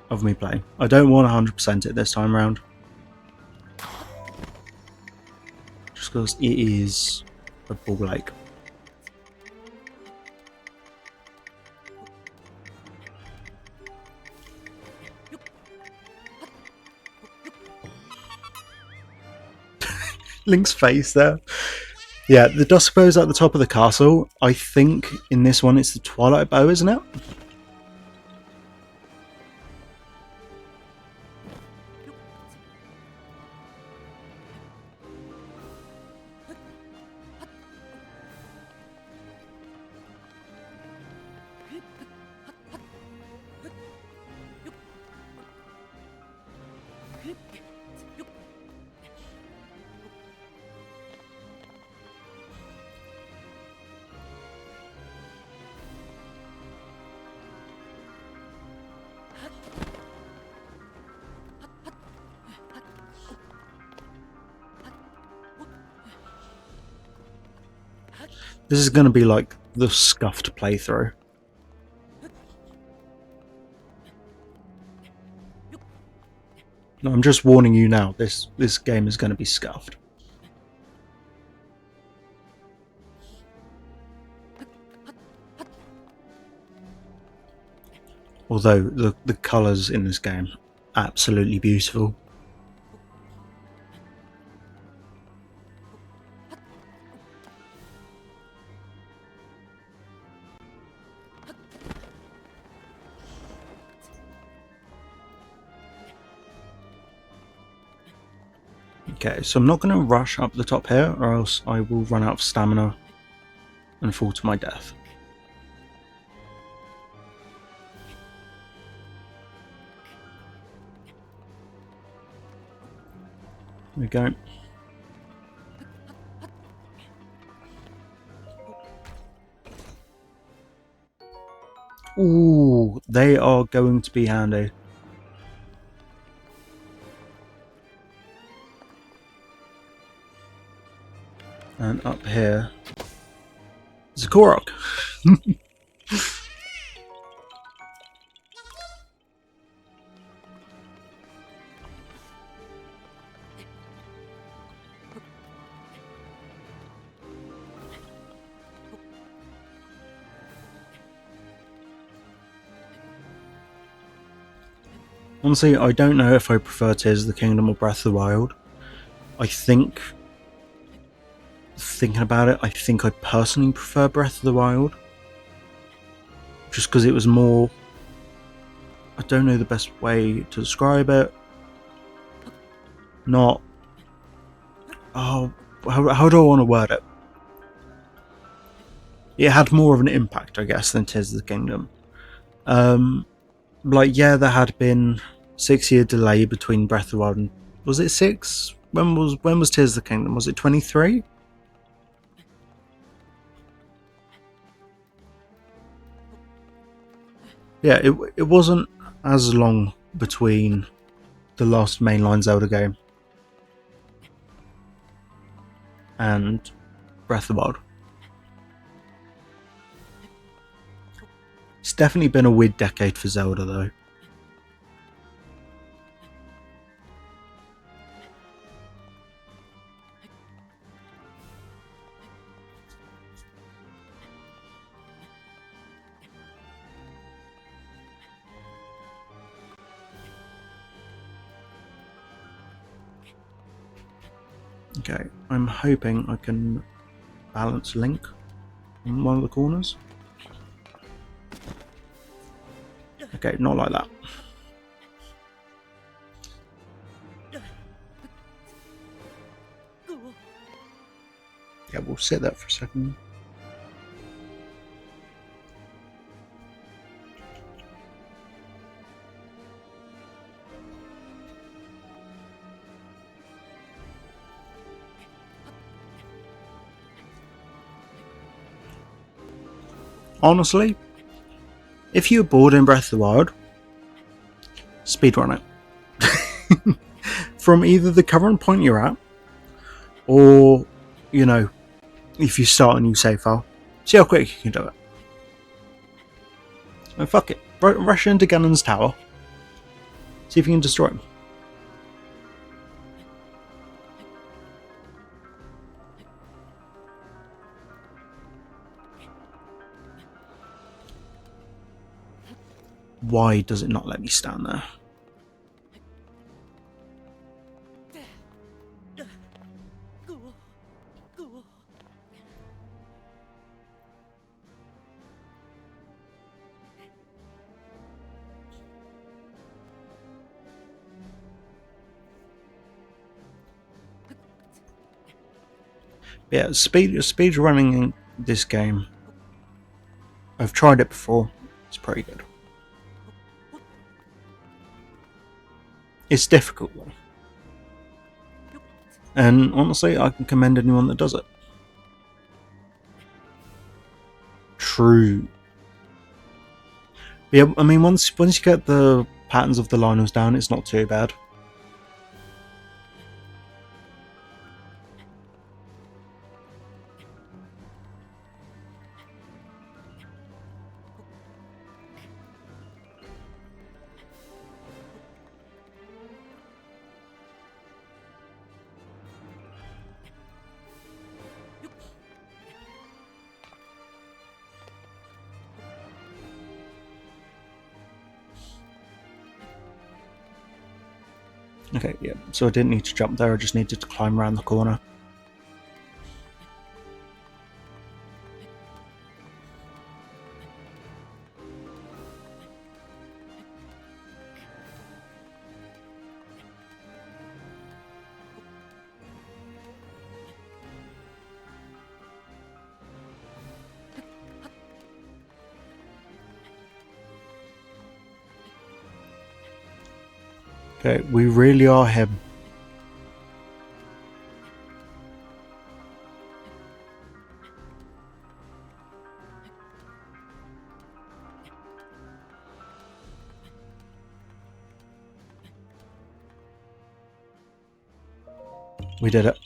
of me playing. I don't want 100% it this time around, just because it is a ball ache. Link's face there. Yeah, the dusk bow is at the top of the castle. I think in this one it's the Twilight Bow, isn't it? This is going to be like the scuffed playthrough. No, I'm just warning you now. This game is going to be scuffed. Although the colours in this game, absolutely beautiful. Okay, so I'm not going to rush up the top here, or else I will run out of stamina and fall to my death. There we go. Ooh, they are going to be handy. And up here is a Korok. Honestly, I don't know if I prefer Tears of the Kingdom or Breath of the Wild. I think, thinking about it, I think I personally prefer Breath of the Wild. Just because it was more, I don't know the best way to describe it. Not, oh, how do I want to word it? It had more of an impact, I guess, than Tears of the Kingdom. Like, yeah, there had been 6-year delay between Breath of the Wild and, was it 6? When was Tears of the Kingdom? Was it 23? Yeah, it wasn't as long between the last mainline Zelda game and Breath of the Wild. It's definitely been a weird decade for Zelda, though. Okay, I'm hoping I can balance Link in one of the corners. Okay, not like that. Yeah, we'll sit there for a second. Honestly, if you're bored in Breath of the Wild, speedrun it. From either the current point you're at, or, you know, if you start a new save file, see how quick you can do it. And fuck it, rush into Ganon's tower, see if you can destroy him. Why does it not let me stand there? Yeah, speed running in this game. I've tried it before. It's pretty good. It's difficult though, and honestly, I can commend anyone that does it. True. Yeah, I mean, once you get the patterns of the liners down, it's not too bad. Okay, yeah, so I didn't need to jump there, I just needed to climb around the corner. Okay, we really are him. We did it.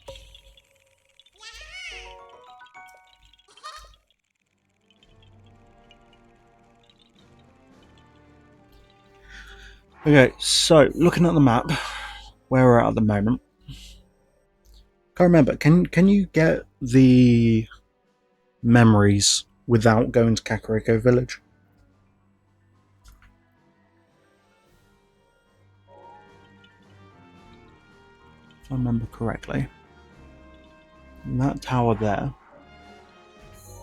Okay, so looking at the map, where we're at the moment, can't remember. Can you get the memories without going to Kakariko Village? If I remember correctly, that tower there,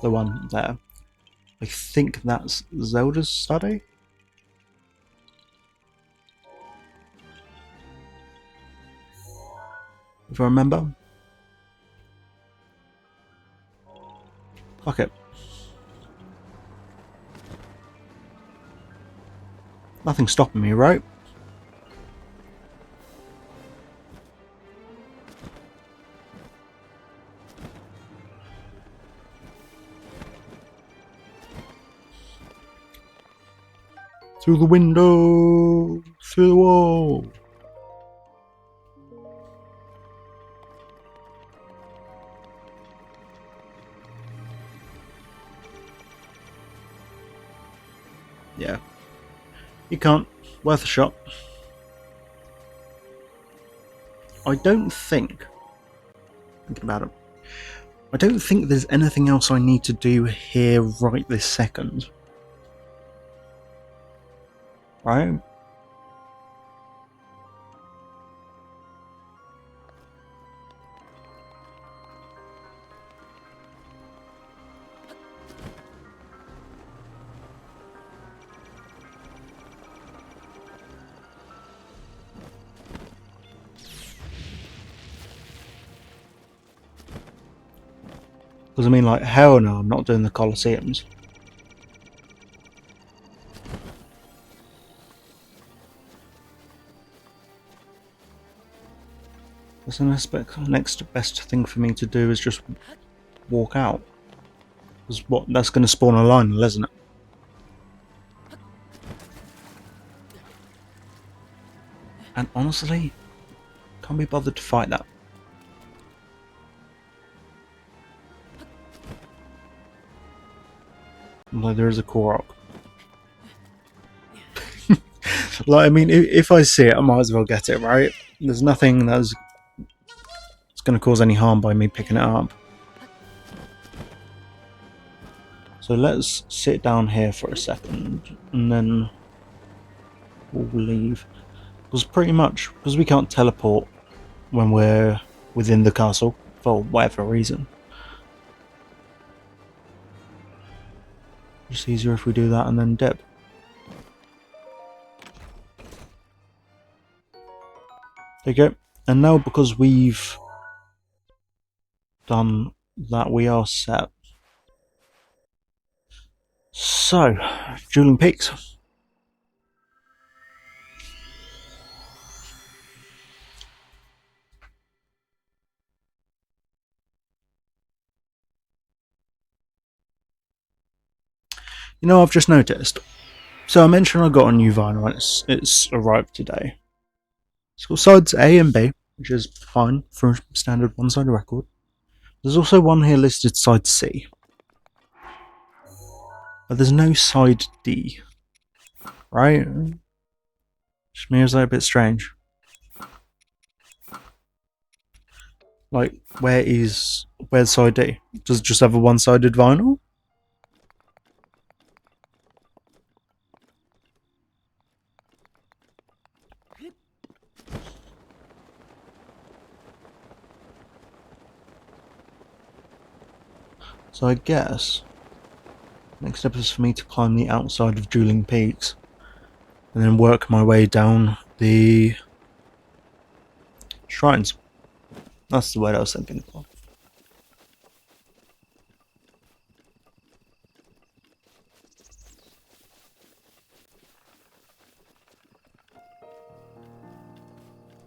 the one there, I think that's Zelda's study. If I remember. Fuck it. Nothing's stopping me, right? Through the window! Through the wall! Yeah. You can't. Worth a shot. I don't think, thinking about it, I don't think there's anything else I need to do here right this second. Right? Because I mean, like, hell no, I'm not doing the Colosseums. That's the next best thing for me to do is just walk out. Because what, that's going to spawn a line, isn't it? And honestly, can't be bothered to fight that. Like, there is a Korok. Like, I mean, if I see it, I might as well get it, right? There's nothing that's going to cause any harm by me picking it up. So let's sit down here for a second, and then we'll leave. Because pretty much, because we can't teleport when we're within the castle, for whatever reason. Just easier if we do that and then dip. There you go. And now because we've done that, we are set. So, Dueling Peaks. You know, I've just noticed. So I mentioned I got a new vinyl and it's arrived today. It's got sides A and B, which is fine for a standard one-sided record. There's also one here listed side C. But there's no side D. Right? Which seems like a bit strange. Like, where's side D? Does it just have a one-sided vinyl? So I guess next step is for me to climb the outside of Dueling Peaks and then work my way down the shrines. That's the word I was thinking of.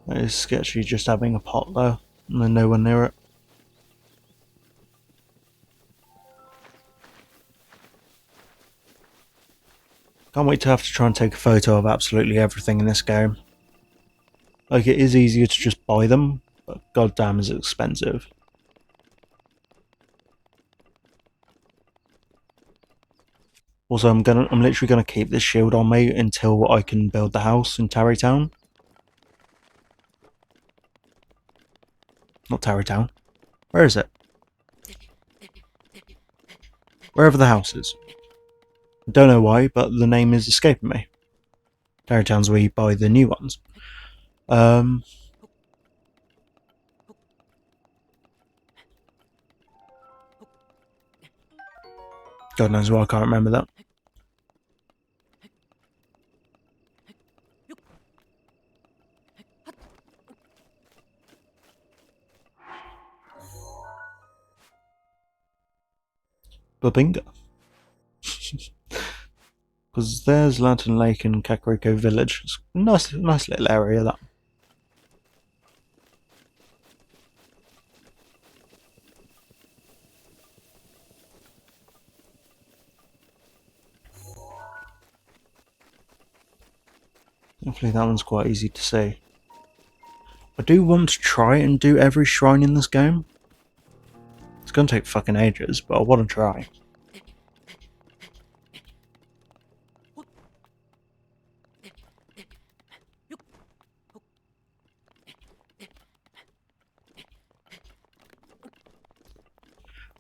It is sketchy just having a pot there and then no one near it. Can't wait to have to try and take a photo of absolutely everything in this game. Like, it is easier to just buy them, but goddamn is it expensive. Also, I'm literally gonna keep this shield on me until I can build the house in Tarrytown. Not Tarrytown. Where is it? Wherever the house is. I don't know why, but the name is escaping me. Tarrytown's where you buy the new ones. God knows why I can't remember that. Babinga. Because there's Lantern Lake and Kakariko Village. It's a nice little area, that. Hopefully that one's quite easy to see. I do want to try and do every shrine in this game. It's going to take fucking ages, but I want to try.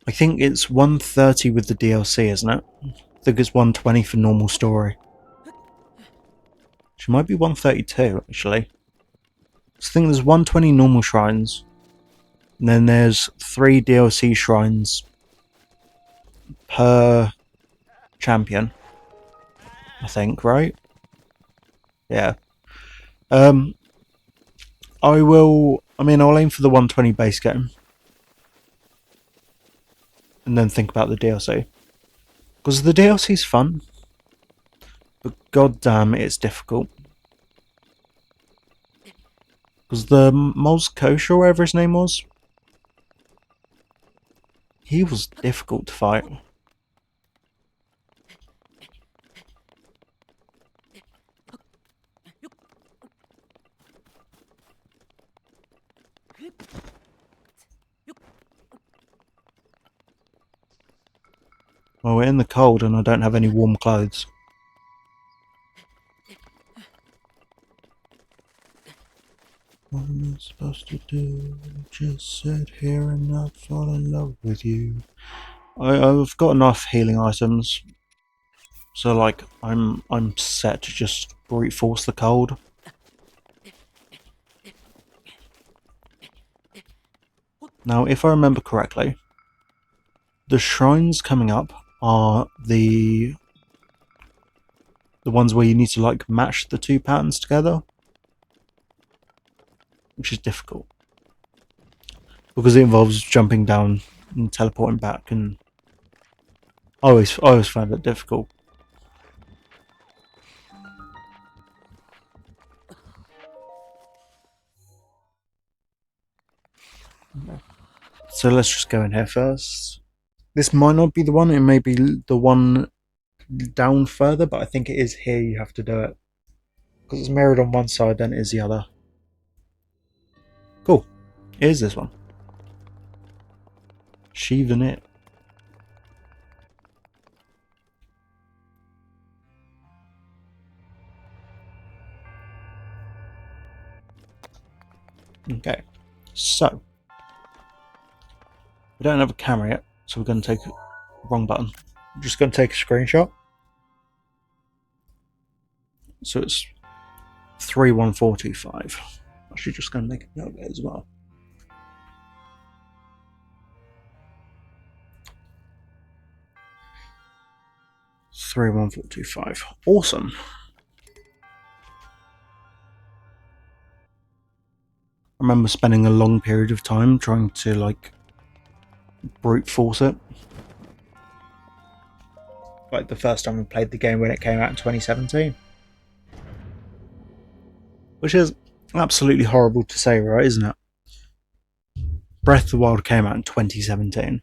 I think it's 130 with the DLC, isn't it? I think it's 120 for normal story. She might be 132, actually. So I think there's 120 normal shrines, and then there's 3 DLC shrines per champion. I think, right? Yeah. I'll aim for the 120 base game. And then think about the DLC. Because the DLC's fun. But goddamn, it's difficult. Because the Moz Kosher, or whatever his name was, he was difficult to fight. Well, we're in the cold and I don't have any warm clothes. What am I supposed to do? Just sit here and not fall in love with you. I've got enough healing items, so like I'm set to just brute force the cold. Now, if I remember correctly, the shrines coming up are the ones where you need to like match the two patterns together, which is difficult because it involves jumping down and teleporting back, and I always found it difficult. So let's just go in here first. This might not be the one, it may be the one down further, but I think it is here you have to do it. Because it's mirrored on one side, then it is the other. Cool. It is this one. Sheathen it. Okay. So. We don't have a camera yet, so we're going to take wrong button. I'm just going to take a screenshot. So it's 31425. Actually, just going to make a note of it as well. Three 11425. Awesome. I remember spending a long period of time trying to like brute force it. Like the first time I played the game when it came out in 2017. Which is absolutely horrible to say, right, isn't it? Breath of the Wild came out in 2017.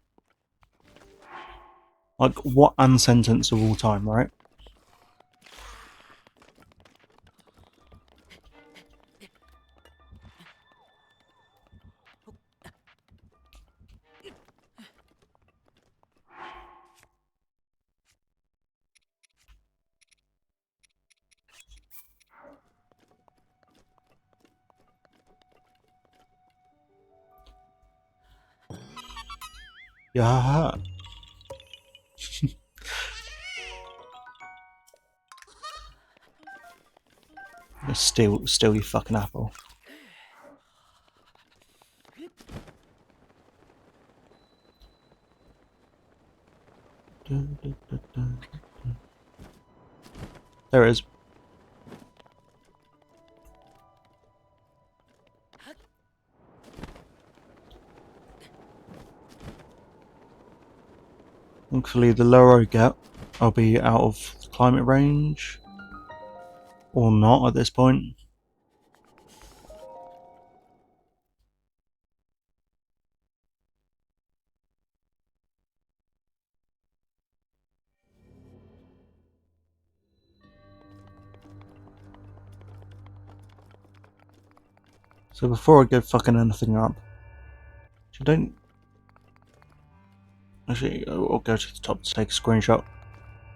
Like, what unsentence of all time, right? Yeah. Steal your fucking apple. There it is. Thankfully, the lower I get, I'll be out of the climate range. Or not at this point. So before I go fucking anything up, don't. Actually, I'll go to the top to take a screenshot.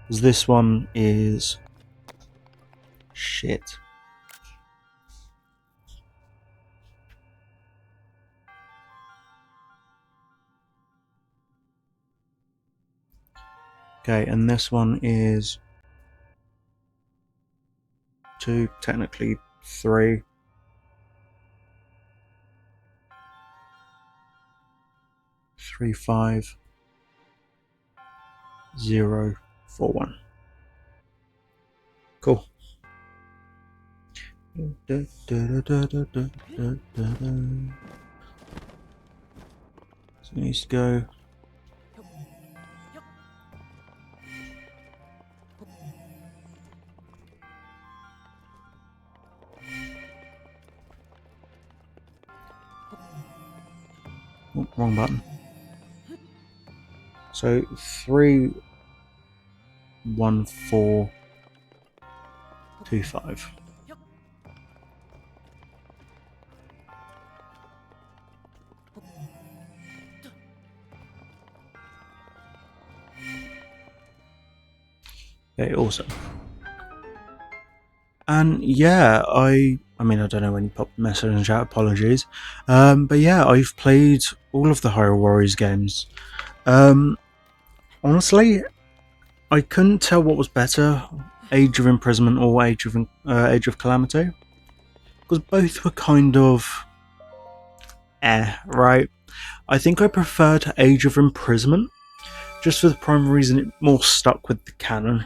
Because this one is. Shit. Okay, and this one is 2, technically 3. 3, 5, 0, 4, 1. Cool. So it needs to go. Oh, wrong button. So 3, 1, 4, 2, 5. Okay, awesome. And yeah, I mean, I don't know when you pop the message in the chat, apologies. But yeah, I've played all of the Hyrule Warriors games. Honestly, I couldn't tell what was better, Age of Imprisonment or Age of Calamity, because both were kind of right? I think I preferred Age of Imprisonment, just for the primary reason it more stuck with the canon.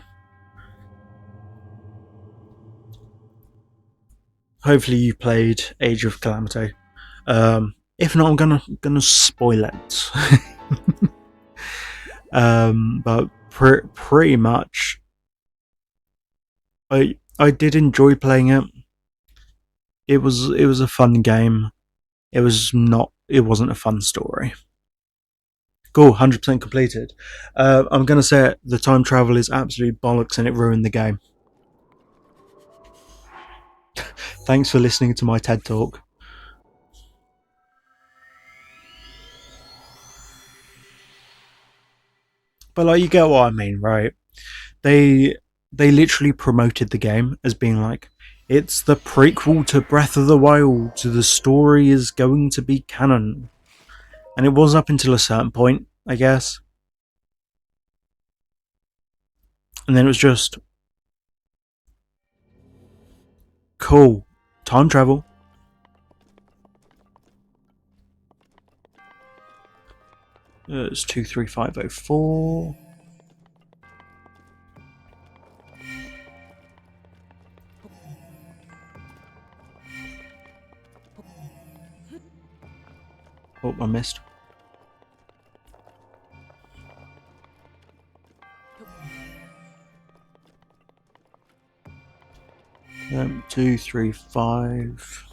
Hopefully you played Age of Calamity. If not, I'm gonna spoil it. But pretty much, I did enjoy playing it. It was a fun game. It wasn't a fun story. Cool, 100% completed. I'm gonna say it, the time travel is absolute bollocks and it ruined the game. Thanks for listening to my TED talk. But like, you get what I mean, right? They they literally promoted the game as being like, it's the prequel to Breath of the Wild. The story is going to be canon, and it was up until a certain point, I guess. And then it was just cool time travel. It's 23504. Oh, I missed. Um, 235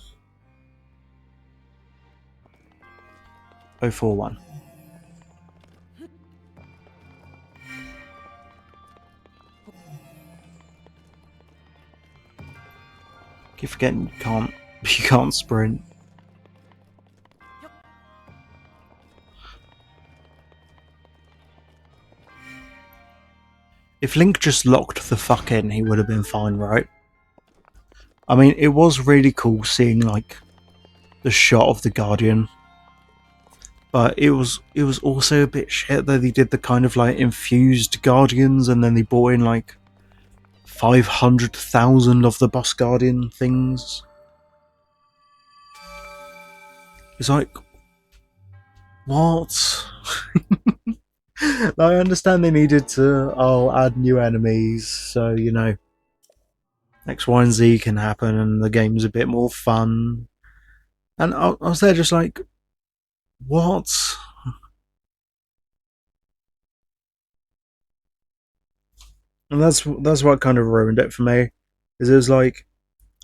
041. Keep forgetting you can't sprint. If Link just locked the fuck in, he would have been fine, right? I mean, it was really cool seeing like the shot of the Guardian, but it was also a bit shit that they did the kind of like infused Guardians, and then they brought in like 500,000 of the boss Guardian things. It's like, what? I understand they needed to add new enemies, so you know X, Y, and Z can happen, and the game's a bit more fun. And I was there just like, what? And that's what kind of ruined it for me. Is it was like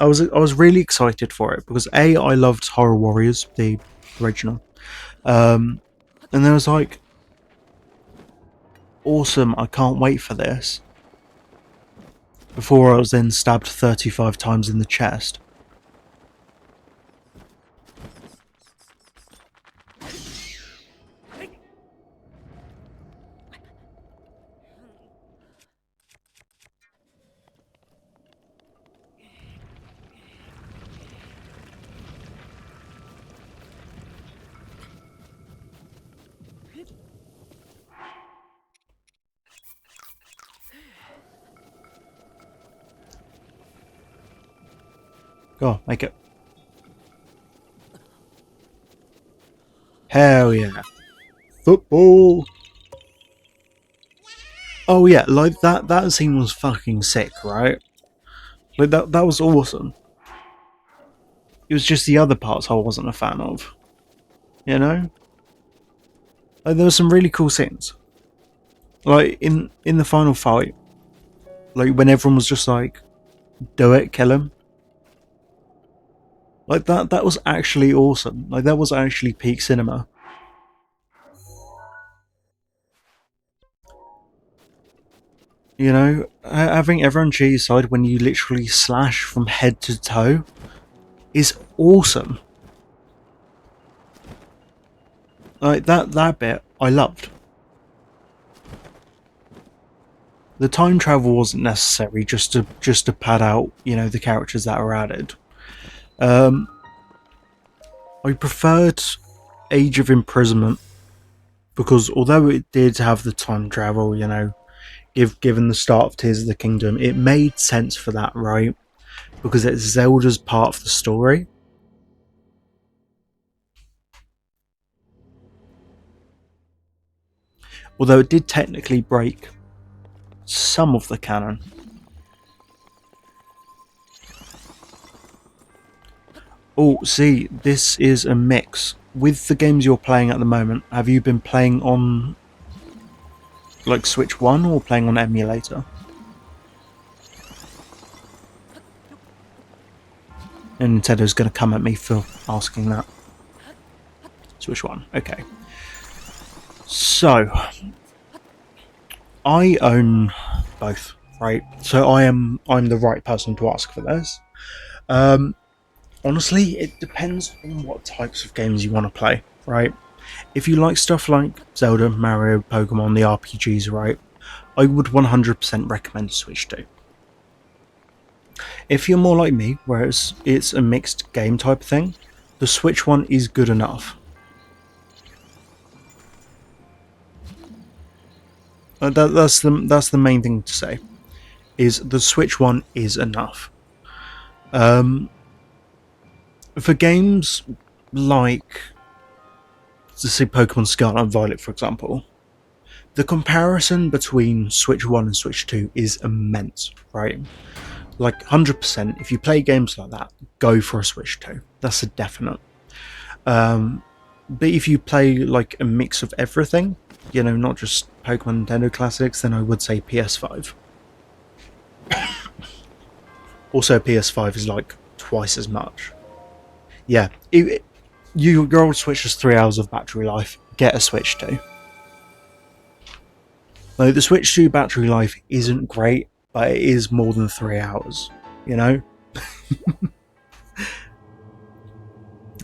I was really excited for it because I loved Horror Warriors, the original, and then I was like, awesome! I can't wait for this. Before I was then stabbed 35 times in the chest. Go, make it. Hell yeah. Football! Oh yeah, like that scene was fucking sick, right? Like that was awesome. It was just the other parts I wasn't a fan of. You know? Like there were some really cool scenes. Like in the final fight, like when everyone was just like, do it, kill him. Like that was actually awesome. Like that was actually peak cinema. You know, having everyone cheer your side when you literally slash from head to toe is awesome. Like that bit I loved. The time travel wasn't necessary just to pad out, you know, the characters that were added. I preferred Age of Imprisonment because although it did have the time travel, you know, given the start of Tears of the Kingdom, it made sense for that, right? Because it's Zelda's part of the story. although it did technically break some of the canon. Oh, see, this is a mix. With the games you're playing at the moment, have you been playing on like Switch 1 or playing on emulator? And Nintendo's going to come at me for asking that. Switch 1, okay. So, I own both, right? So I'm the right person to ask for this. Honestly, it depends on what types of games you want to play, right? If you like stuff like Zelda, Mario, Pokemon, the RPGs, right, I would 100% recommend Switch 2. If you're more like me, where it's a mixed game type thing, the Switch one is good enough. That's the main thing to say, is the Switch one is enough. For games like, to say Pokemon Scarlet and Violet, for example, the comparison between Switch 1 and Switch 2 is immense, right? Like 100%, if you play games like that, go for a Switch 2. That's a definite. But if you play like a mix of everything, you know, not just Pokemon Nintendo classics, then I would say PS5. Also, PS5 is like twice as much. Yeah, your old Switch has 3 hours of battery life. Get a Switch 2. Like, the Switch 2 battery life isn't great, but it is more than 3 hours, you know?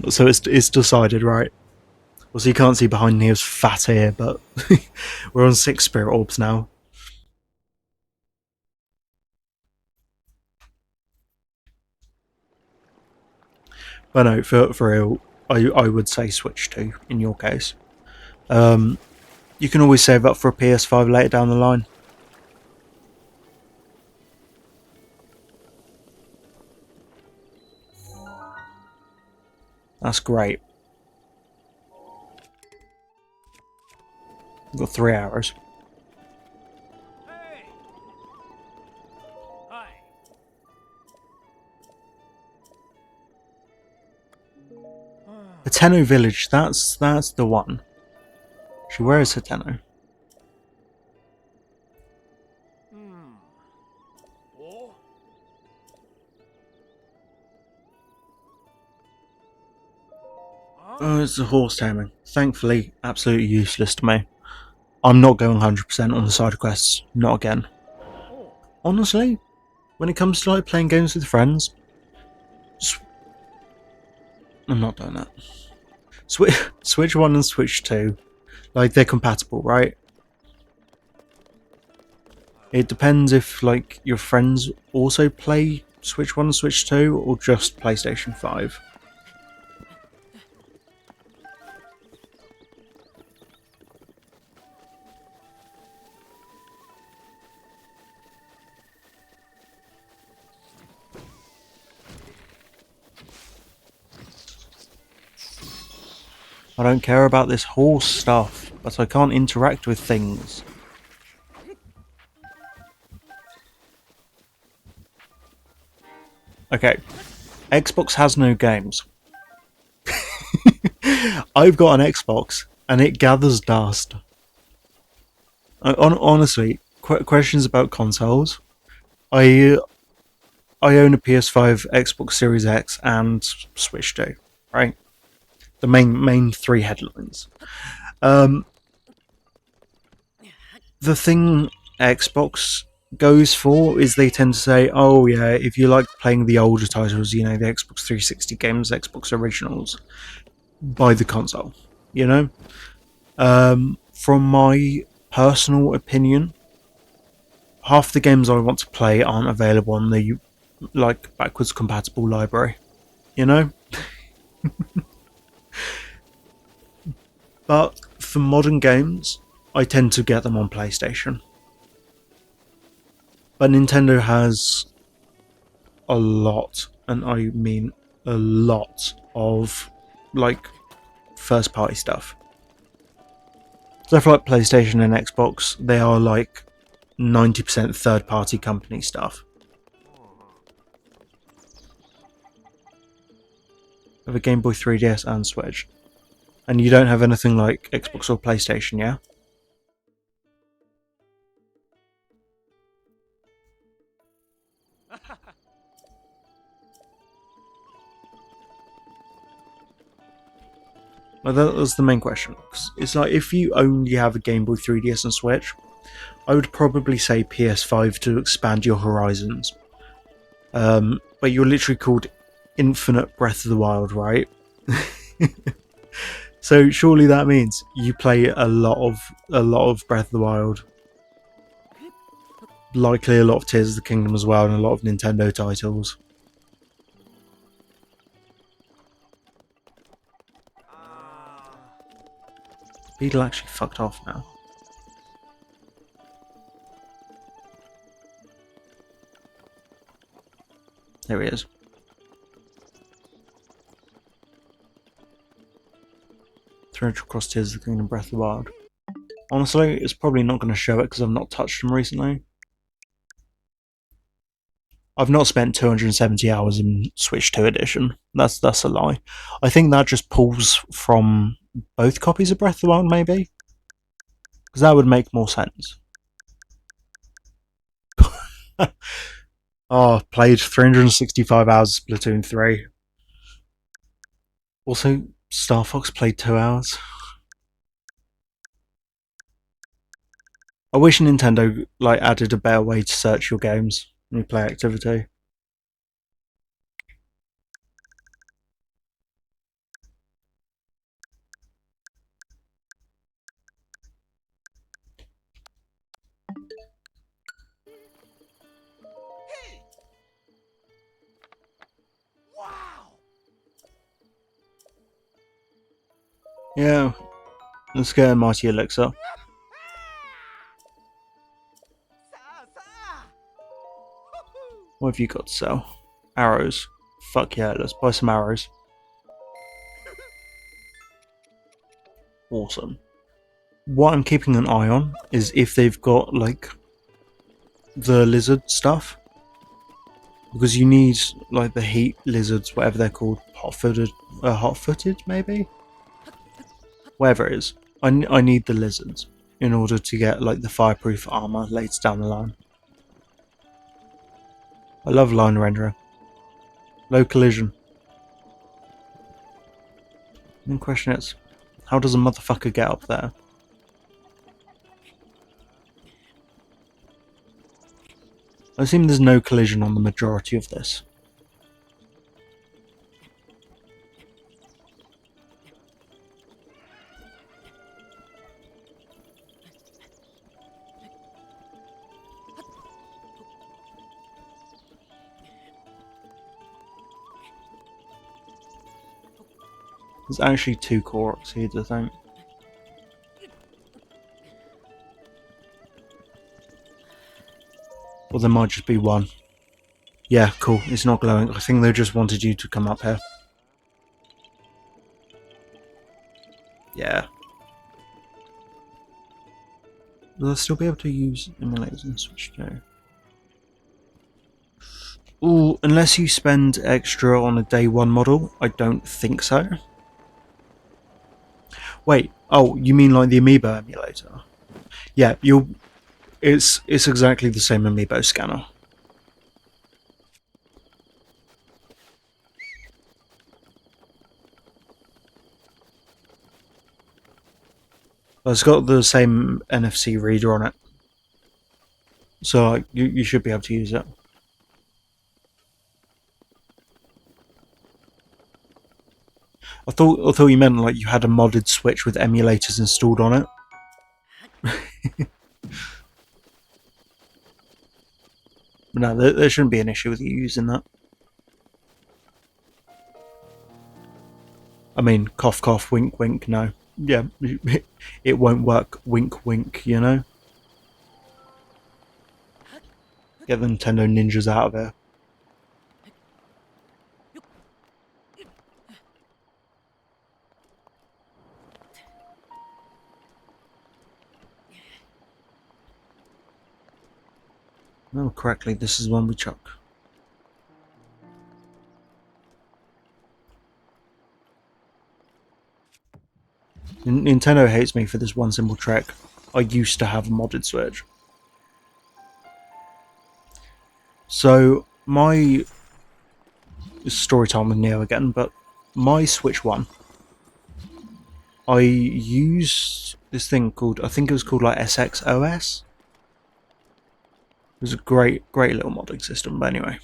So it's decided, right? Well, so you can't see behind Neo's fat ear, but we're on 6 Spirit Orbs now. But no, for real, I would say Switch 2 in your case. You can always save up for a PS5 later down the line. That's great. We've got 3 hours. Hey! Hi. Hateno Village, that's the one. Actually, where is Hateno? Oh? Huh? Oh, it's the horse taming. Thankfully, absolutely useless to me. I'm not going 100% on the side quests. Not again. Oh. Honestly, when it comes to like playing games with friends, I'm not doing that. Switch 1 and Switch 2, like, they're compatible, right? It depends if like your friends also play Switch 1 and Switch 2 or just PlayStation 5. I don't care about this horse stuff, but I can't interact with things. Okay, Xbox has no games. I've got an Xbox, and it gathers dust. Honestly, questions about consoles. I I own a PS5, Xbox Series X, and Switch 2. Right, the main 3 headlines. The thing Xbox goes for is they tend to say, oh yeah, if you like playing the older titles, you know, the Xbox 360 games, Xbox originals, buy the console. You know? From my personal opinion, half the games I want to play aren't available on the like backwards compatible library. You know? But for modern games, I tend to get them on PlayStation. But Nintendo has a lot, and I mean a lot, of like first party stuff. Stuff like PlayStation and Xbox, they are like 90% third-party company stuff. Of a Game Boy 3DS and Switch. And you don't have anything like Xbox or PlayStation, yeah? Well, that was the main question. 'Cause it's like, if you only have a Game Boy 3DS and Switch, I would probably say PS5 to expand your horizons. But you're literally called Infinite Breath of the Wild, right? So surely that means you play a lot of Breath of the Wild. Likely a lot of Tears of the Kingdom as well, and a lot of Nintendo titles. Beetle actually fucked off now. There he is. Thread across Tears of the Kingdom, Breath of the Wild. Honestly, it's probably not going to show it because I've not touched them recently. I've not spent 270 hours in Switch 2 edition. That's a lie. I think that just pulls from both copies of Breath of the Wild, maybe? Because that would make more sense. Oh, played 365 hours of Splatoon 3. Also, Star Fox played 2 hours. I wish Nintendo added a better way to search your games when you play activity. Wow! Yeah, let's get a Mighty Elixir. What have you got to sell? Arrows. Fuck yeah, let's buy some arrows. Awesome. What I'm keeping an eye on is if they've got the lizard stuff. Because you need the heat lizards, whatever they're called, hot-footed maybe? Whatever it is. I need the lizards in order to get the fireproof armor later down the line. I love line rendering. Low collision. The question is, how does a motherfucker get up there? I assume there's no collision on the majority of this. There's actually 2 Koroks here, I think. Or there might just be 1. Yeah, cool. It's not glowing. I think they just wanted you to come up here. Yeah. Will I still be able to use emulators and Switch 2? Ooh, unless you spend extra on a day 1 model, I don't think so. Wait, oh, you mean the Amiibo emulator? Yeah, it's exactly the same Amiibo scanner. It's got the same NFC reader on it. So you should be able to use it. I thought you meant you had a modded Switch with emulators installed on it. But no, there shouldn't be an issue with you using that. I mean, cough cough, wink wink, no. Yeah, it won't work, wink wink, you know? Get the Nintendo ninjas out of here. remember correctly, this is one we chuck. Nintendo hates me for this one simple trick. I used to have a modded Switch. So, my story time with Neo again, but my Switch 1, I used this thing called, I think it was called like SXOS. It was a great little modding system, but anyway.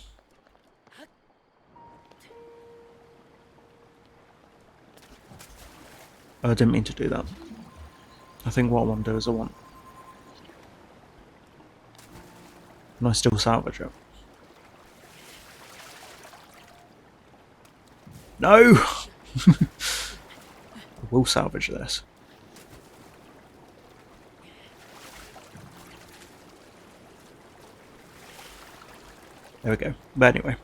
I didn't mean to do that. I think what I want to do is and I still salvage it. No! I will salvage this. There we go. But anyway.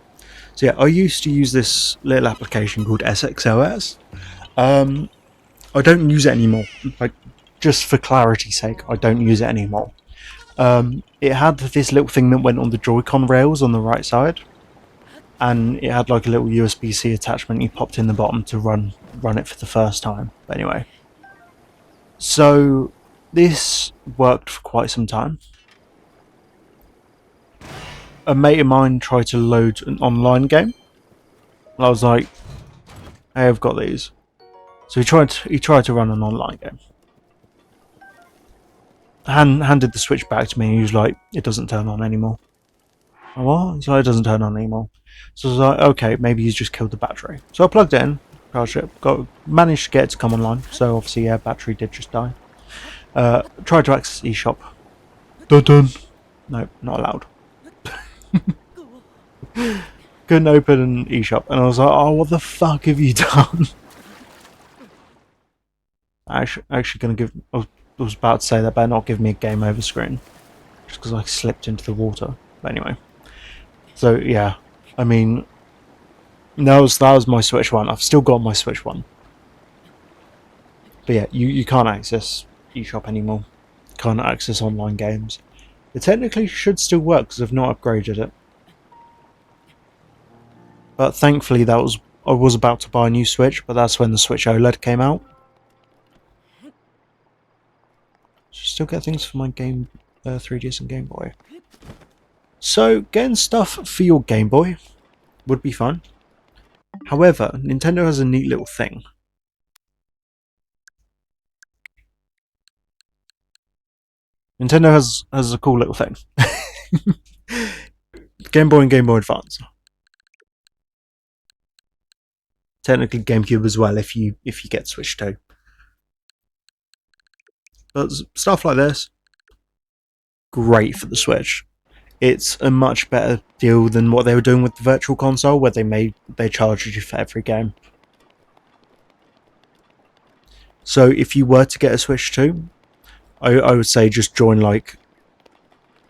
So yeah, I used to use this little application called SXOS. I don't use it anymore. Like, just for clarity's sake, I don't use it anymore. It had this little thing that went on the Joy-Con rails on the right side, and it had like a little USB-C attachment you popped in the bottom to run it for the first time. But anyway, so this worked for quite some time. A mate of mine tried to load an online game, and I was like, "Hey, I've got these." So he tried to run an online game. Handed the Switch back to me, and he was like, "It doesn't turn on anymore." What? So it doesn't turn on anymore. So I was like, okay, maybe he's just killed the battery. So I plugged it in, charged it, managed to get it to come online. So obviously, yeah, battery did just die. Tried to access eShop. Dun. No, not allowed. Couldn't open an eShop, and I was like, oh, what the fuck have you done? Actually gonna give. I was about to say that, better not give me a game over screen, just because I slipped into the water. But anyway, so yeah, I mean, that was my Switch 1. I've still got my Switch 1. But yeah, you can't access eShop anymore. Can't access online games. It technically should still work because I've not upgraded it. But thankfully, I was about to buy a new Switch, but that's when the Switch OLED came out. Still get things for my game, 3DS and Game Boy. So getting stuff for your Game Boy would be fun. However, Nintendo has a neat little thing. Nintendo has a cool little thing. Game Boy and Game Boy Advance. Technically GameCube as well if you get Switch 2. But stuff like this, great for the Switch. It's a much better deal than what they were doing with the Virtual Console, where they charged you for every game. So if you were to get a Switch 2, I would say just join like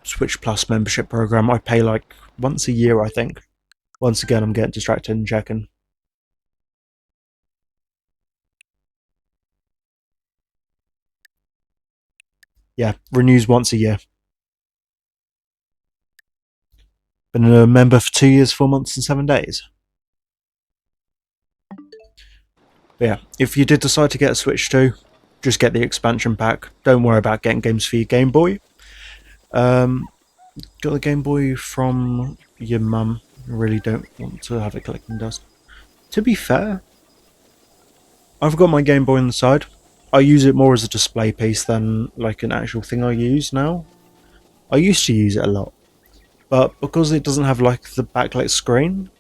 Switch Plus membership program. I pay like once a year, I think. Once again, I'm getting distracted and checking. Yeah, renews once a year. Been a member for 2 years, 4 months, and 7 days. But yeah, if you did decide to get a Switch 2, just get the expansion pack. Don't worry about getting games for your Game Boy. Got the Game Boy from your mum. I really don't want to have it collecting dust. To be fair, I've got my Game Boy on the side. I use it more as a display piece than like an actual thing I use now. I used to use it a lot, but because it doesn't have like the backlit screen,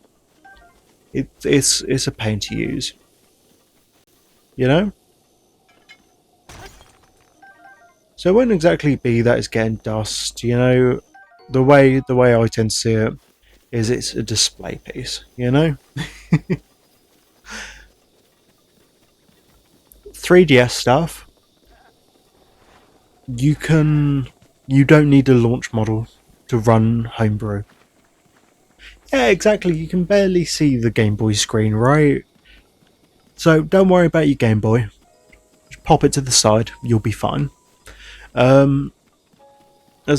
it's a pain to use. You know? So it won't exactly be that it's getting dust, you know. The way I tend to see it is it's a display piece, you know? 3DS stuff, you don't need a launch model to run Homebrew. Yeah, exactly, you can barely see the Game Boy screen, right? So don't worry about your Game Boy. Just pop it to the side, you'll be fine. As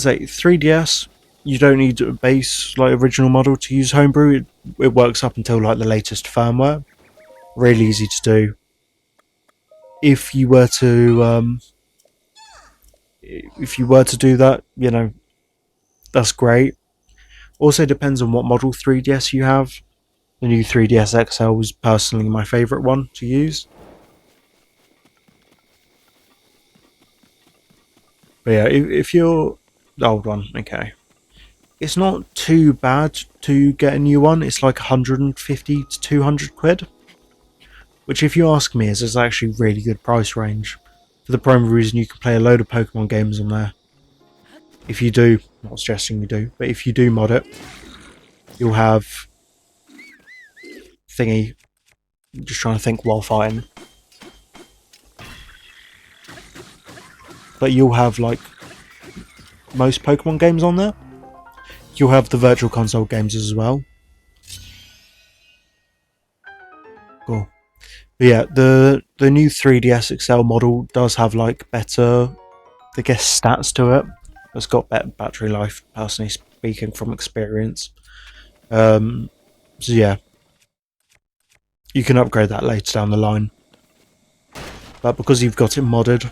a 3DS, You don't need a base like original model to use homebrew. It works up until like the latest firmware. Really easy to do. If you were to do that, that's great. Also depends on what model 3DS you have. The new 3DS XL was personally my favourite one to use. But yeah, if you're the old one, okay. It's not too bad to get a new one. It's like 150 to 200 quid. Which, if you ask me, is actually really good price range. For the primary reason you can play a load of Pokemon games on there. If you do, not suggesting you do, but if you do mod it, you'll have thingy. Just trying to think while fighting. But you'll have like most Pokemon games on there. You'll have the Virtual Console games as well. Cool. But yeah, the new 3DS XL model does have like better, I guess, stats to it. It's got better battery life, personally speaking from experience. So yeah, you can upgrade that later down the line. But because you've got it modded,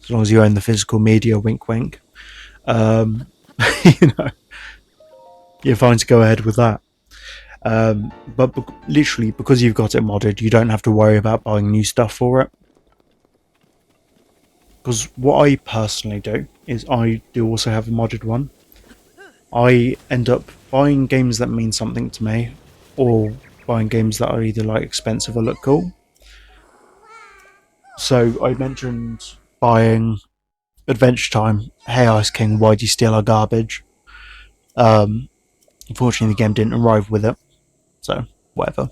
as long as you own the physical media, wink wink, um, you know, you're fine to go ahead with that. But literally, because you've got it modded, you don't have to worry about buying new stuff for it. Because what I personally do is I do also have a modded one. I end up buying games that mean something to me, or buying games that are either like expensive or look cool. So I mentioned buying Adventure Time, Hey Ice King, Why'd You Steal Our Garbage? Unfortunately, the game didn't arrive with it, so whatever.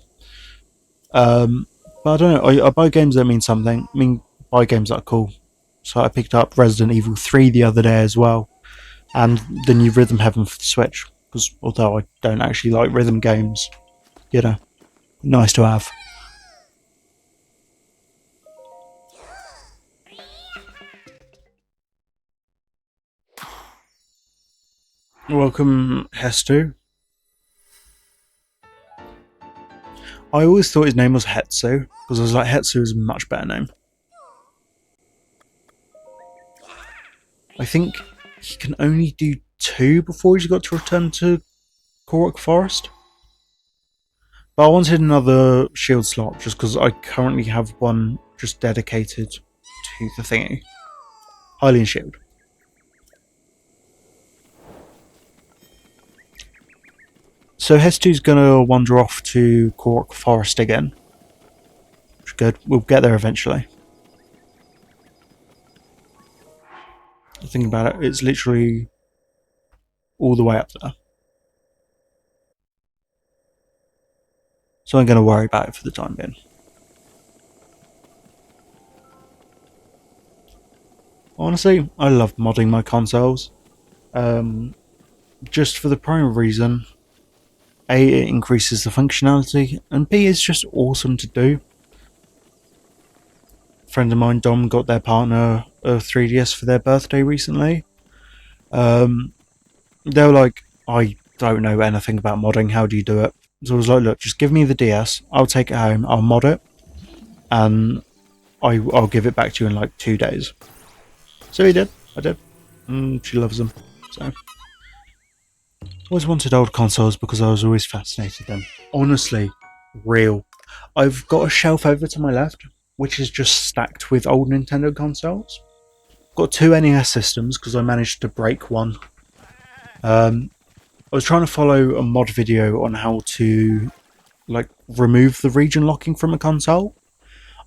But I don't know. I buy games that mean something. I mean, buy games that are cool. So I picked up Resident Evil 3 the other day as well, and the new Rhythm Heaven for the Switch. Because although I don't actually like rhythm games, nice to have. Welcome, Hestu. I always thought his name was Hetsu, because I was like, Hetsu is a much better name. I think he can only do 2 before he's got to return to Korok Forest. But I wanted another shield slot just because I currently have one just dedicated to the thingy. Hylian Shield. So Hestu's gonna wander off to Korok Forest again. Which is good. We'll get there eventually. Thinking about it, it's literally all the way up there. So I'm going to worry about it for the time being. Honestly, I love modding my consoles. Just for the primary reason, A, it increases the functionality, and B, it's just awesome to do. A friend of mine, Dom, got their partner a 3DS for their birthday recently. They were like, I don't know anything about modding, how do you do it? So I was like, look, just give me the DS, I'll take it home, I'll mod it, and I'll give it back to you in like 2 days. So he did, I did. She loves them. So always wanted old consoles because I was always fascinated with them. Honestly, real. I've got a shelf over to my left, which is just stacked with old Nintendo consoles. Got 2 NES systems because I managed to break one. I was trying to follow a mod video on how to remove the region locking from a console.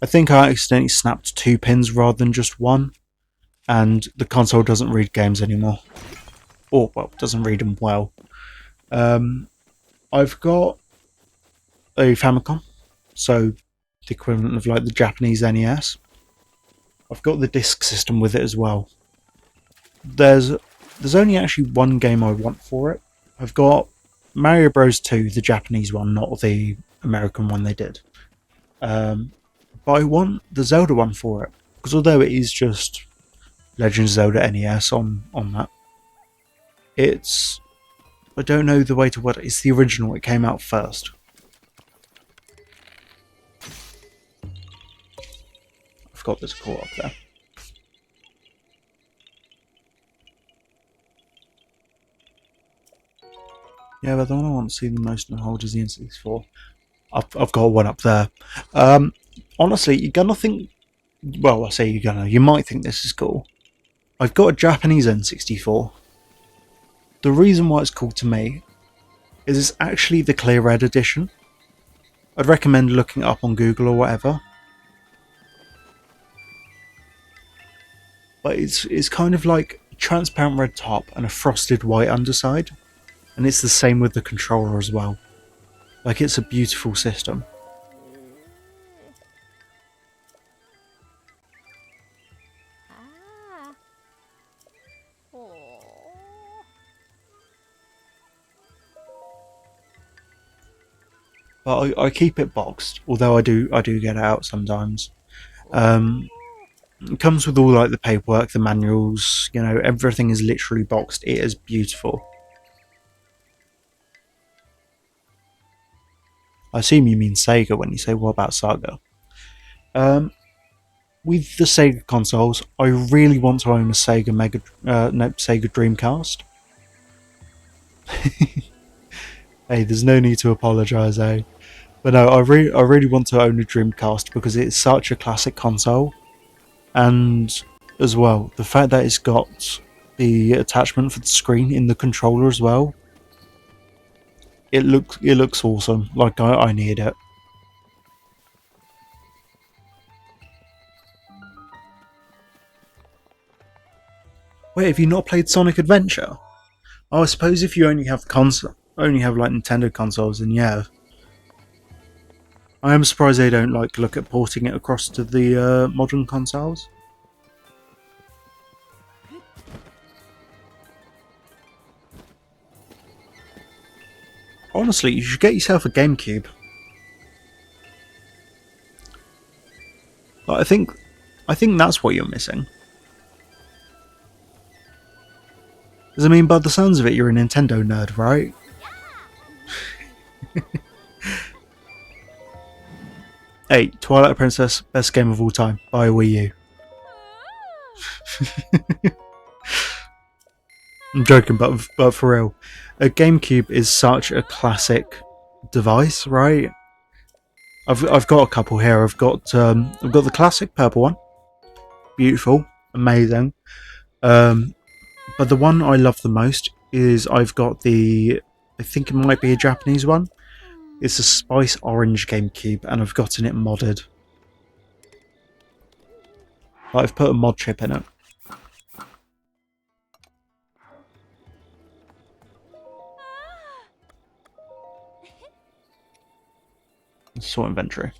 I think I accidentally snapped 2 pins rather than just one, and the console doesn't read games anymore. Or, well, doesn't read them well. I've got a Famicom, so the equivalent of like the Japanese NES. I've got the disc system with it as well. There's only actually one game I want for it. I've got Mario Bros 2, the Japanese one, not the American one they did. But I want the Zelda one for it, because although it is just Legend of Zelda NES on that, It's... I don't know the way to word it. It's the original. It came out first. I forgot there's a core up there. Yeah, but the one I want to see the most in the hold is the N64. I've got one up there. Honestly, you're gonna think... Well, I say you're gonna. You might think this is cool. I've got a Japanese N64. The reason why it's cool to me is it's actually the clear red edition. I'd recommend looking it up on Google or whatever. But it's kind of like a transparent red top and a frosted white underside. And it's the same with the controller as well. Like, it's a beautiful system. Ah. Oh. But I keep it boxed, although I do get it out sometimes. It comes with all like the paperwork, the manuals, you know, everything is literally boxed. It is beautiful. I assume you mean Sega when you say what about Saga. With the Sega consoles, I really want to own a Sega Sega Dreamcast. Hey, there's no need to apologise, eh? But no, I really want to own a Dreamcast because it's such a classic console, and as well the fact that it's got the attachment for the screen in the controller as well. It looks awesome. Like I need it. Wait, have you not played Sonic Adventure? Oh, I suppose if you only have like Nintendo consoles, then yeah. I am surprised they don't like look at porting it across to the modern consoles. Honestly, you should get yourself a GameCube. But I think that's what you're missing. Because I mean, by the sounds of it, you're a Nintendo nerd, right? Hey, Twilight Princess, best game of all time. Buy a Wii U. I'm joking, but for real, a GameCube is such a classic device, right? I've got a couple here. I've got the classic purple one, beautiful, amazing. But the one I love the most is I've got I think it might be a Japanese one. It's a Spice Orange GameCube, and I've gotten it modded. I've put a mod chip in it. Sort inventory.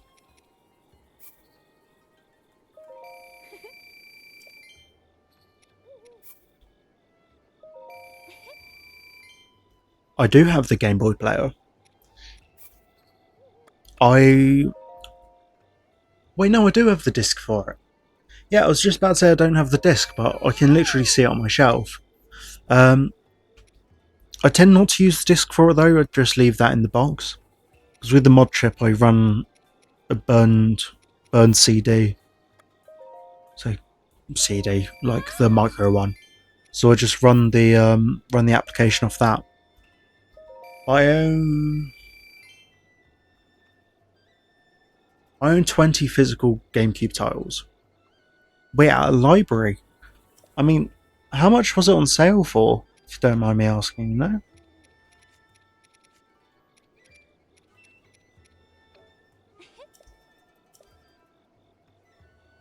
I do have the Game Boy player. Wait, no, I do have the disc for it. Yeah, I was just about to say I don't have the disc, but I can literally see it on my shelf. I tend not to use the disc for it though. I just leave that in the box. Because with the mod chip, I run a burned CD. So CD, like the micro one. So I just run the application off that. I own 20 physical GameCube titles. Wait, at a library? I mean, how much was it on sale for? If you don't mind me asking, no?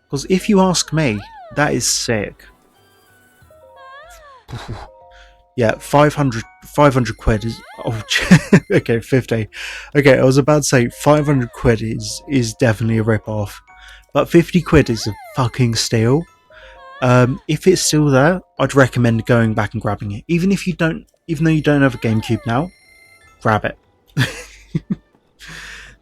Because if you ask me, that is sick. Yeah, 500 quid is... Oh, okay, 50. Okay, I was about to say 500 quid is definitely a rip-off. But 50 quid is a fucking steal. If it's still there, I'd recommend going back and grabbing it. Even though you don't have a GameCube now, grab it.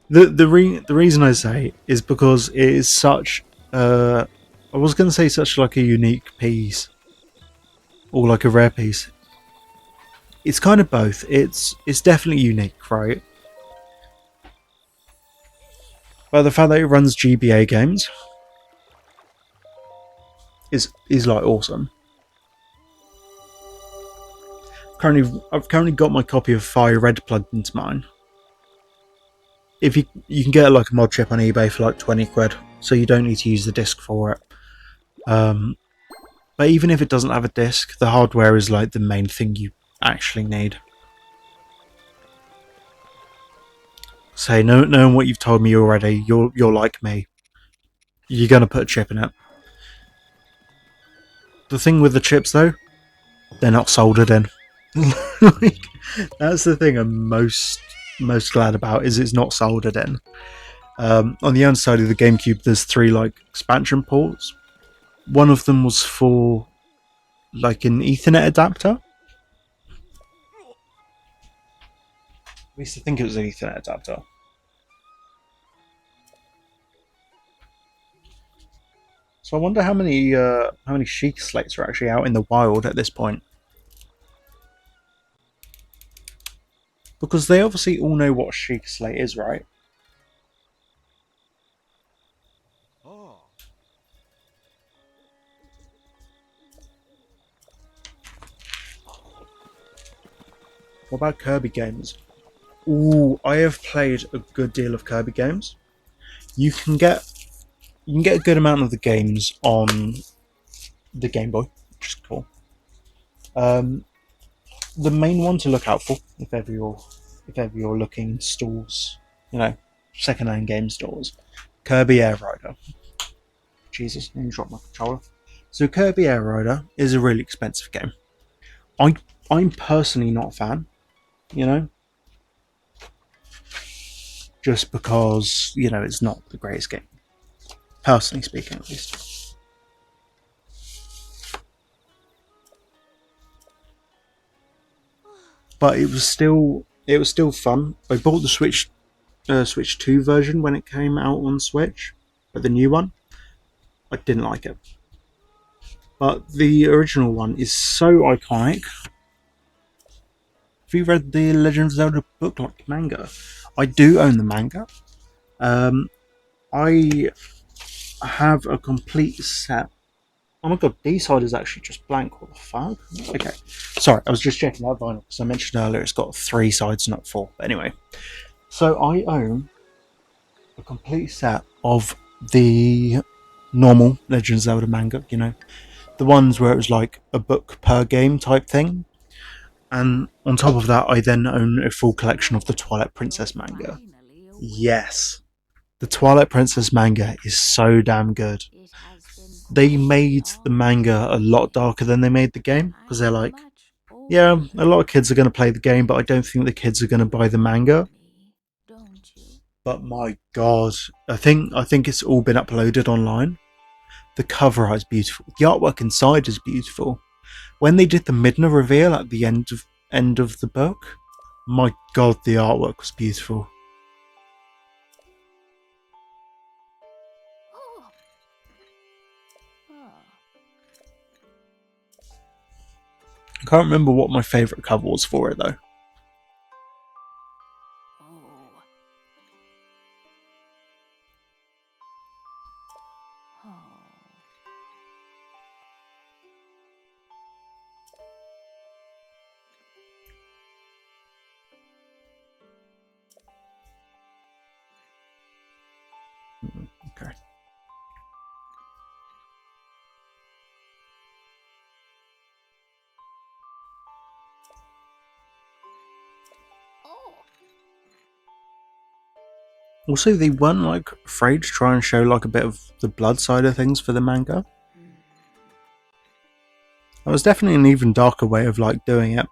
The reason I say is because it is such I was going to say such like a unique piece or like a rare piece. it's kind of both. It's definitely unique, right? But the fact that it runs GBA games is like awesome. I've currently got my copy of Fire Red plugged into mine. If you can get like a mod chip on eBay for like 20 quid, so you don't need to use the disc for it. But even if it doesn't have a disc, the hardware is like the main thing you actually need. Say, knowing what you've told me already, you're like me. You're gonna put a chip in it. The thing with the chips though, they're not soldered in. Like, that's the thing I'm most glad about, is it's not soldered in. On the underside of the GameCube, there's 3 like expansion ports. One of them was for like an Ethernet adapter. I used to think it was an Ethernet adapter. So I wonder how many Sheik slates are actually out in the wild at this point. Because they obviously all know what a Sheik slate is, right? Oh. What about Kirby games? Ooh, I have played a good deal of Kirby games. You can get a good amount of the games on the Game Boy, which is cool. The main one to look out for, if ever you're looking in stores, second-hand game stores, Kirby Air Rider. Jesus, I dropped my controller. So Kirby Air Rider is a really expensive game. I'm personally not a fan, just because it's not the greatest game, personally speaking, at least. But it was still fun. I bought the Switch 2 version when it came out on Switch, but the new one, I didn't like it. But the original one is so iconic. Have you read the Legend of Zelda book, like manga? I do own the manga. I have a complete set. Oh my god, D-side is actually just blank. What the fuck? Okay. Sorry, I was just checking that vinyl because I mentioned earlier it's got 3 sides, not 4. But anyway. So I own a complete set of the normal Legend of Zelda manga, the ones where it was like a book per game type thing. And on top of that, I then own a full collection of the Twilight Princess manga. Yes. The Twilight Princess manga is so damn good. They made the manga a lot darker than they made the game, because they're like, yeah, a lot of kids are going to play the game, but I don't think the kids are going to buy the manga. But my god, I think it's all been uploaded online. The cover art is beautiful. The artwork inside is beautiful. When they did the Midna reveal at the end of the book, my god, the artwork was beautiful. I can't remember what my favourite cover was for it though. Okay. Also, they weren't like afraid to try and show like a bit of the blood side of things for the manga. That was definitely an even darker way of like doing it.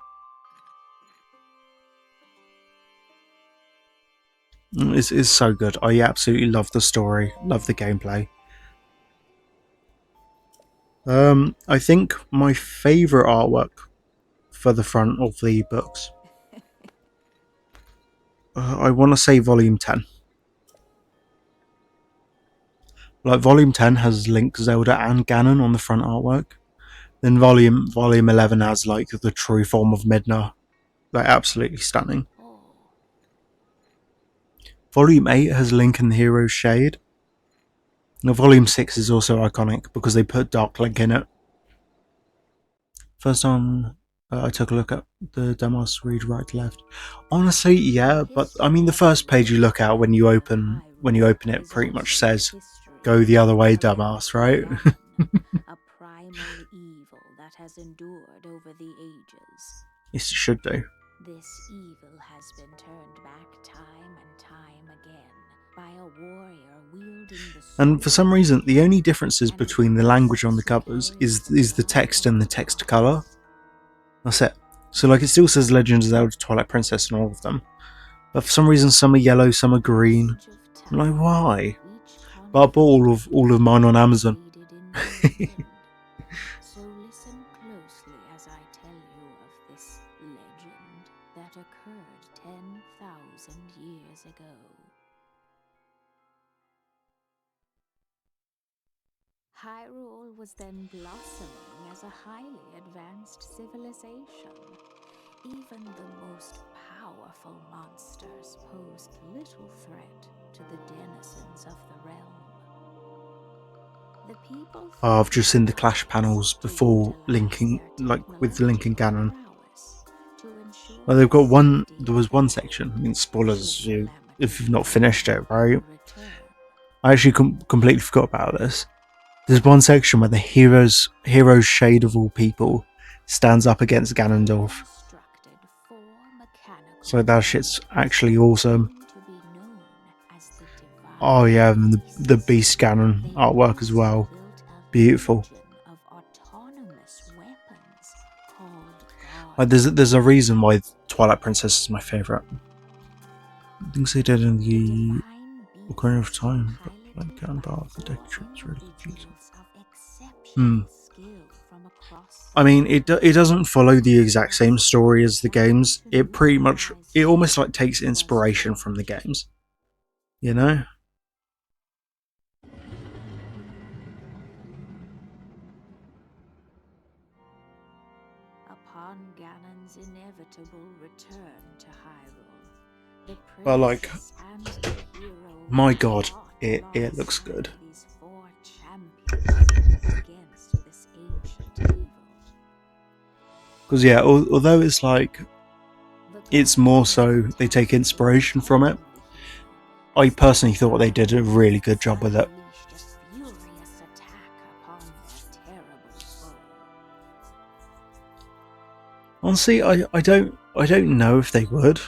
It's so good. I absolutely love the story, love the gameplay. I think my favourite artwork for the front of the books, I want to say Volume 10. Like Volume 10 has Link, Zelda, and Ganon on the front artwork. Then Volume 11 has like the true form of Midna, like absolutely stunning. Oh, Volume 8 has Link and the Hero's Shade. Now, Volume 6 is also iconic because they put Dark Link in it. First time I took a look at the demos, read right to left. Honestly, yeah, but I mean the first page you look at when you open it pretty much says "Go the other way, dumbass," right? a primal evil that has endured over the ages. Yes, it should do. This evil has been turned back time and time again by a warrior wielding the And for some reason, the only differences and between the language on the covers is the text and the text color. That's it. So like it still says Legend of Zelda Twilight Princess on all of them. But for some reason some are yellow, some are green. I'm like, why? But I bought all of mine on Amazon. So listen closely as I tell you of this legend that occurred 10,000 years ago. Hyrule was then blossoming as a highly advanced civilization. Even the most powerful monsters posed little threat to the denizens of the realm. The people I've just seen the Clash panels before linking, like with the Link and Ganon. Well, they've got one. There was one section. I mean, spoilers if you've not finished it, right? I actually completely forgot about this. There's one section where the hero's shade of all people stands up against Ganondorf. So that shit's actually awesome. Oh yeah, and the Beast Ganon artwork as well. Beautiful. There's a reason why Twilight Princess is my favourite. Things they did in the Ocarina of Time, but like going about the deck trip's really confusing. I mean, it doesn't follow the exact same story as the games. It almost like takes inspiration from the games, you know. Upon Ganon's inevitable return to Hyrule, the But like, princess and the hero my god, fought it looks good. these four champions against this ancient evil. Because yeah, although it's like it's more so they take inspiration from it, I personally thought they did a really good job with it. Honestly, I don't know if they would.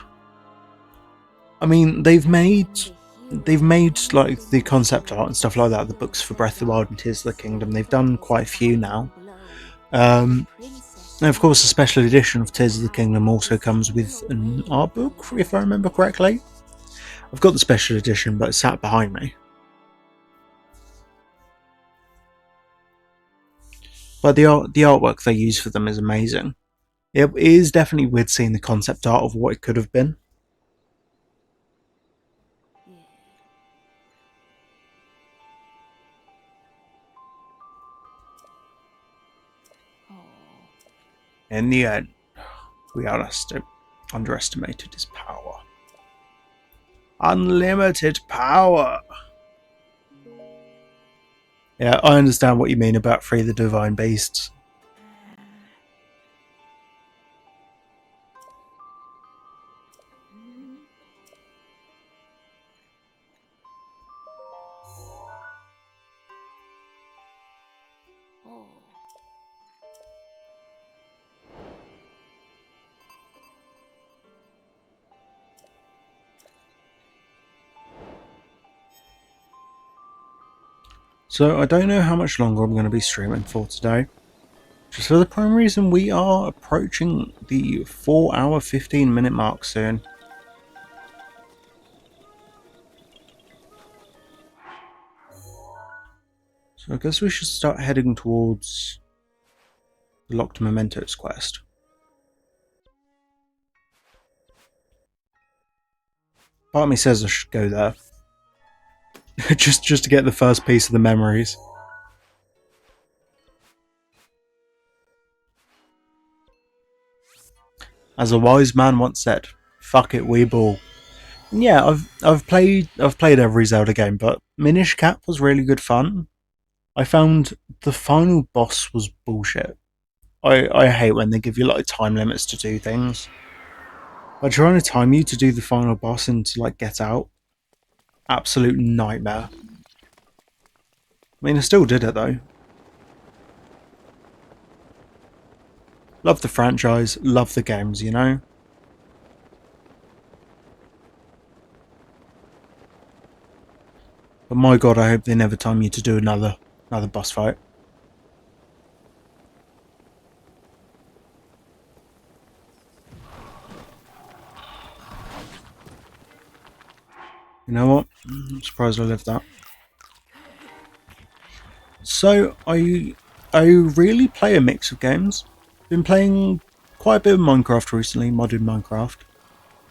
I mean, they've made like the concept art and stuff like that, the books for Breath of the Wild and Tears of the Kingdom. They've done quite a few now. And of course, the special edition of Tears of the Kingdom also comes with an art book, if I remember correctly. I've got the special edition, but it's sat behind me. But the artwork they use for them is amazing. It is definitely weird seeing the concept art of what it could have been. In the end, we underestimated his power. Unlimited power! Yeah, I understand what you mean about Free the Divine Beasts. So I don't know how much longer I'm going to be streaming for today. Just for the prime reason we are approaching the 4-hour 15-minute mark soon. So I guess we should start heading towards the Locked Mementos quest. Part of me says I should go there. just to get the first piece of the memories. As a wise man once said, "Fuck it, we ball." And yeah, I've played every Zelda game, but Minish Cap was really good fun. I found the final boss was bullshit. I hate when they give you like time limits to do things. Like trying to time you to do the final boss and to like get out. Absolute nightmare. I mean, I still did it though. Love the franchise, love the games, you know? But my god, I hope they never time you to do another boss fight. You know what? I'm surprised I lived that. So I really play a mix of games. Been playing quite a bit of Minecraft recently, modded Minecraft.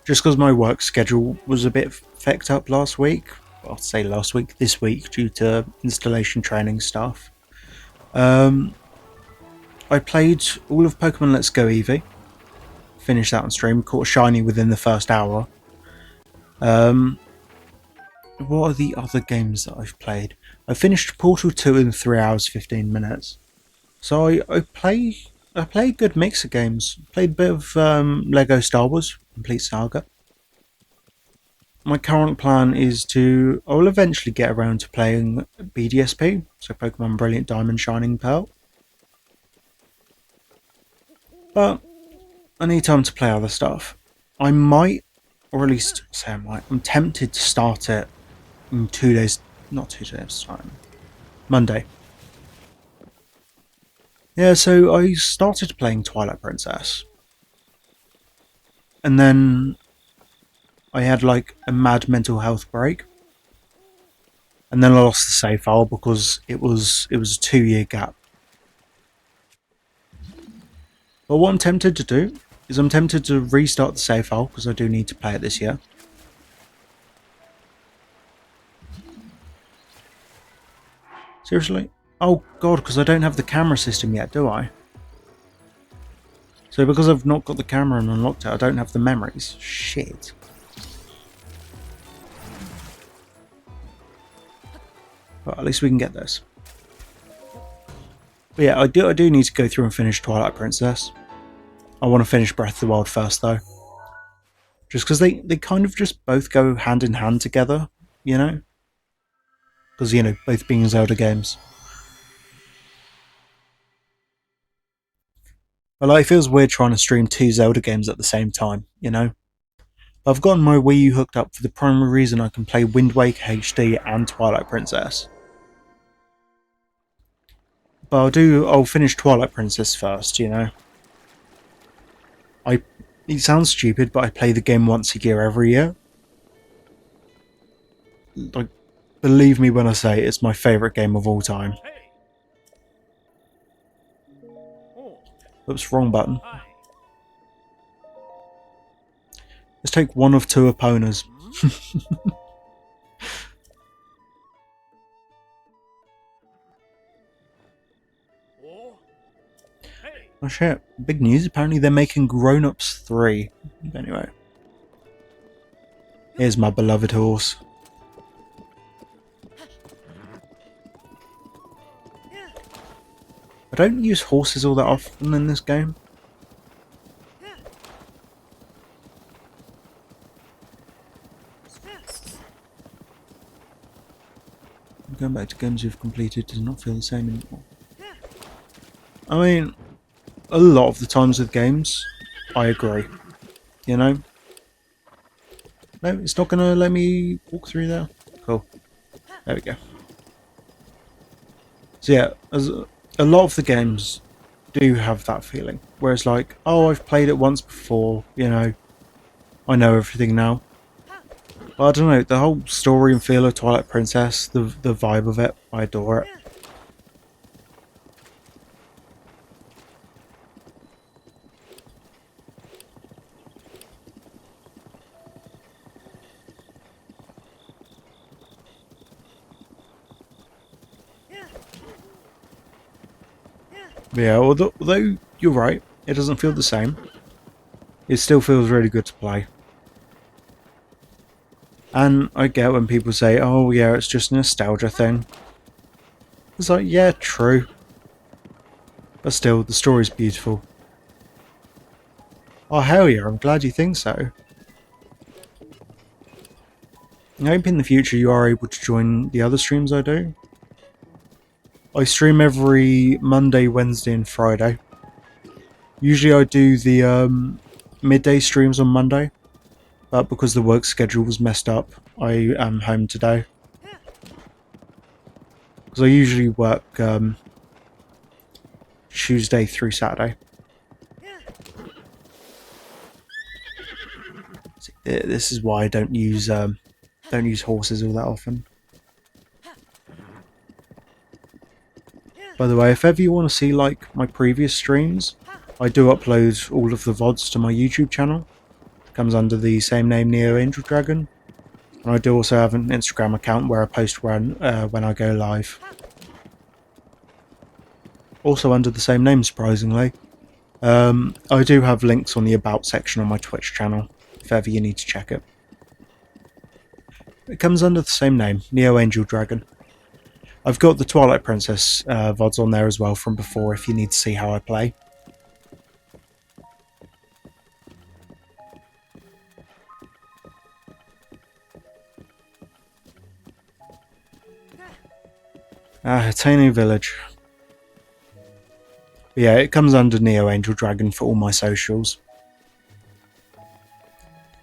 Just because my work schedule was a bit fecked up last week. Well, I'll say last week, this week, due to installation training stuff. I played all of Pokemon Let's Go Eevee. Finished that on stream. Caught a shiny within the first hour. What are the other games that I've played? I finished Portal 2 in 3 hours 15 minutes. So I play a good mix of games. Played a bit of Lego Star Wars Complete Saga. My current plan is I will eventually get around to playing BDSP, so Pokemon Brilliant Diamond Shining Pearl. But I need time to play other stuff. I might, or at least say I might, I'm tempted to start it in 2 days, not 2 days time, Monday. Yeah, so I started playing Twilight Princess. And then I had like a mad mental health break. And then I lost the save file because it was a 2-year gap. But what I'm tempted to do is I'm tempted to restart the save file because I do need to play it this year. Seriously? Oh god, because I don't have the camera system yet, do I? So because I've not got the camera and unlocked it, I don't have the memories. Shit. But at least we can get this. But yeah, I do need to go through and finish Twilight Princess. I want to finish Breath of the Wild first though. Just because they kind of just both go hand in hand together, you know? Because, you know, both being Zelda games. But like, it feels weird trying to stream 2 Zelda games at the same time, you know? But I've gotten my Wii U hooked up for the primary reason I can play Wind Waker HD and Twilight Princess. But I'll finish Twilight Princess first, you know? It sounds stupid, but I play the game once a year every year. Like, believe me when I say it's my favourite game of all time. Hey. Oh. Oops, wrong button. Hi. Let's take one of 2 opponents. Oh. Hey. Oh shit, big news, apparently they're making Grown Ups 3. Anyway. Here's my beloved horse. I don't use horses all that often in this game. Going back to games you've completed does not feel the same anymore. I mean, a lot of the times with games, I agree. You know? No, it's not going to let me walk through there. Cool. There we go. So yeah, a lot of the games do have that feeling. Where it's like, oh, I've played it once before, you know. I know everything now. But I don't know, the whole story and feel of Twilight Princess, the vibe of it, I adore it. But yeah, although you're right, it doesn't feel the same. it still feels really good to play. And I get when people say, oh yeah, it's just a nostalgia thing. It's like, yeah, true. But still, the story's beautiful. Oh hell yeah, I'm glad you think so. I hope in the future you are able to join the other streams I do. I stream every Monday, Wednesday and Friday. Usually I do the midday streams on Monday, but because the work schedule was messed up, I am home today. Because I usually work Tuesday through Saturday. This is why I don't use horses all that often. By the way, if ever you want to see like my previous streams, I do upload all of the VODs to my YouTube channel. It comes under the same name, Neo Angel Dragon. And I do also have an Instagram account where I post when I go live. Also under the same name, surprisingly. I do have links on the About section on my Twitch channel, if ever you need to check it. It comes under the same name, Neo Angel Dragon. I've got the Twilight Princess VODs on there as well from before if you need to see how I play. Hateno Village. But yeah, it comes under Neo Angel Dragon for all my socials.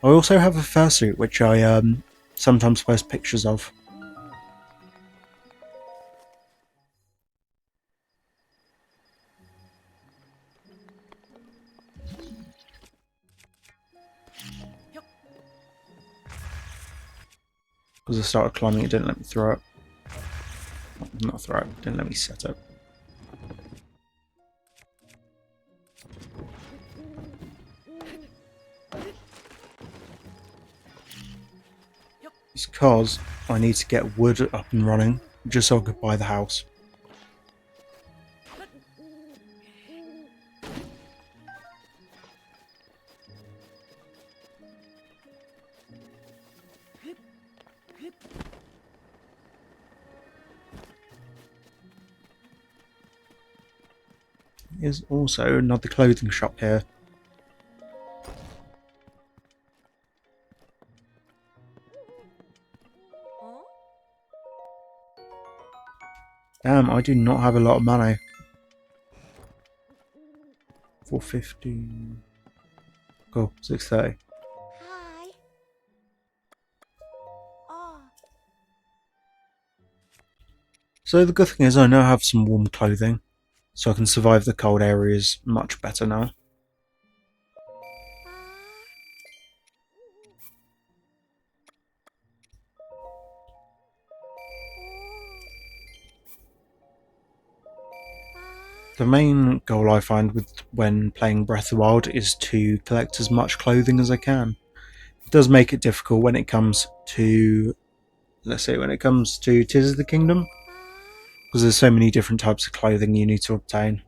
I also have a fursuit which I sometimes post pictures of. Because I started climbing, it didn't let me throw it. Not throw it, didn't let me set it. It's because I need to get wood up and running just so I could buy the house. There's also another clothing shop here. Damn, I do not have a lot of money. 450. Cool, 630. Hi. Oh. So the good thing is I now have some warm clothing, so I can survive the cold areas much better now. The main goal I find when playing Breath of the Wild is to collect as much clothing as I can. It does make it difficult when it comes to, let's say, when it comes to Tears of the Kingdom, because there's so many different types of clothing you need to obtain.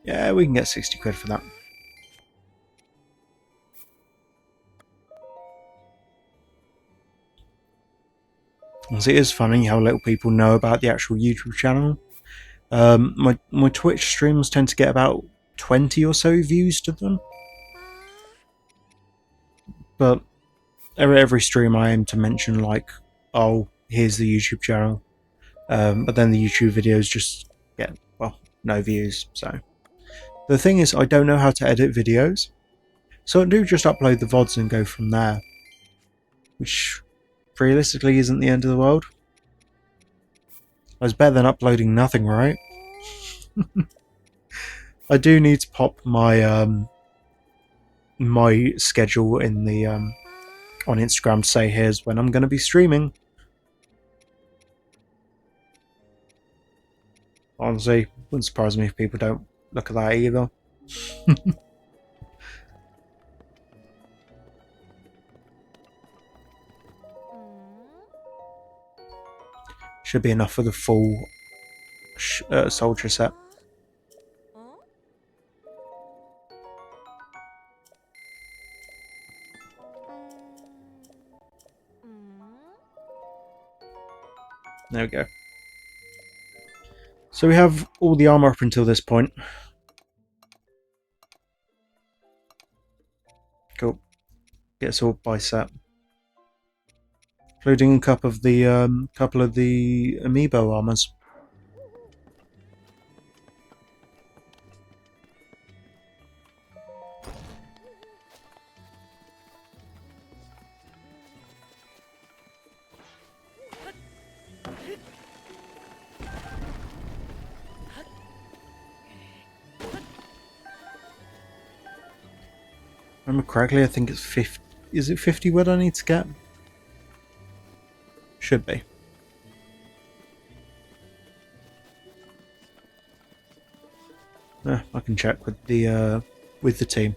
Yeah, we can get 60 quid for that. As it is funny how little people know about the actual YouTube channel. My Twitch streams tend to get about 20 or so views to them. But every stream I aim to mention like, oh, here's the YouTube channel. But then the YouTube videos just get, well, no views, so. The thing is, I don't know how to edit videos, so I do just upload the VODs and go from there. Which, realistically, isn't the end of the world. It's better than uploading nothing, right? I do need to pop my my schedule in the on Instagram to say here's when I'm going to be streaming. Honestly, wouldn't surprise me if people don't look at that either. Should be enough for the full soldier set. Huh? There we go. So we have all the armor up until this point. Cool. Get us all by set, including a couple of the amiibo armors. Remember correctly, I think it's 50. Is it 50 wood I need to get? Should be. I can check with the team.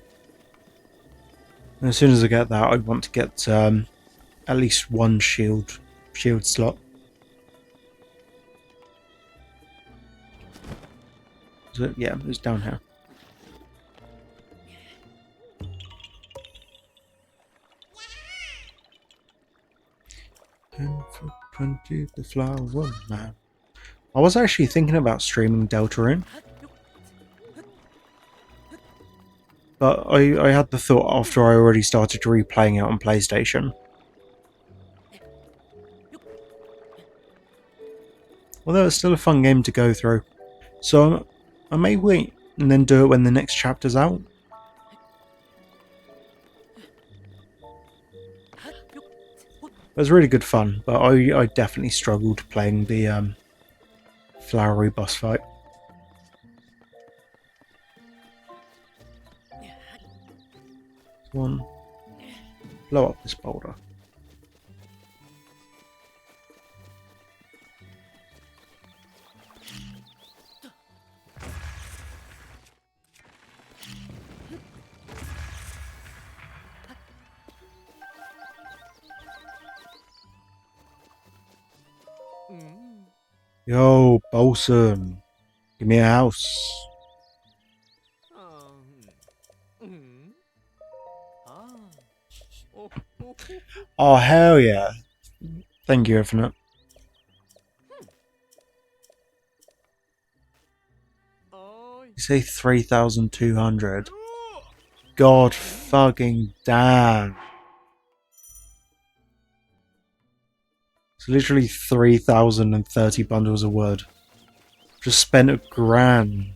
And as soon as I get that, I want to get at least one shield slot. Is it? Yeah, it's down here. 10 for 20, the flower man. I was actually thinking about streaming Deltarune, but I had the thought after I already started replaying it on PlayStation. Although it's still a fun game to go through, so I may wait and then do it when the next chapter's out. It was really good fun, but I definitely struggled playing the flowery boss fight. One, blow up this boulder. Yo, Bolson, give me a house. Oh, hell yeah. Thank you, Infinite. You say 3,200. God fucking damn. It's literally 3,030 bundles of wood. Just spent $1,000.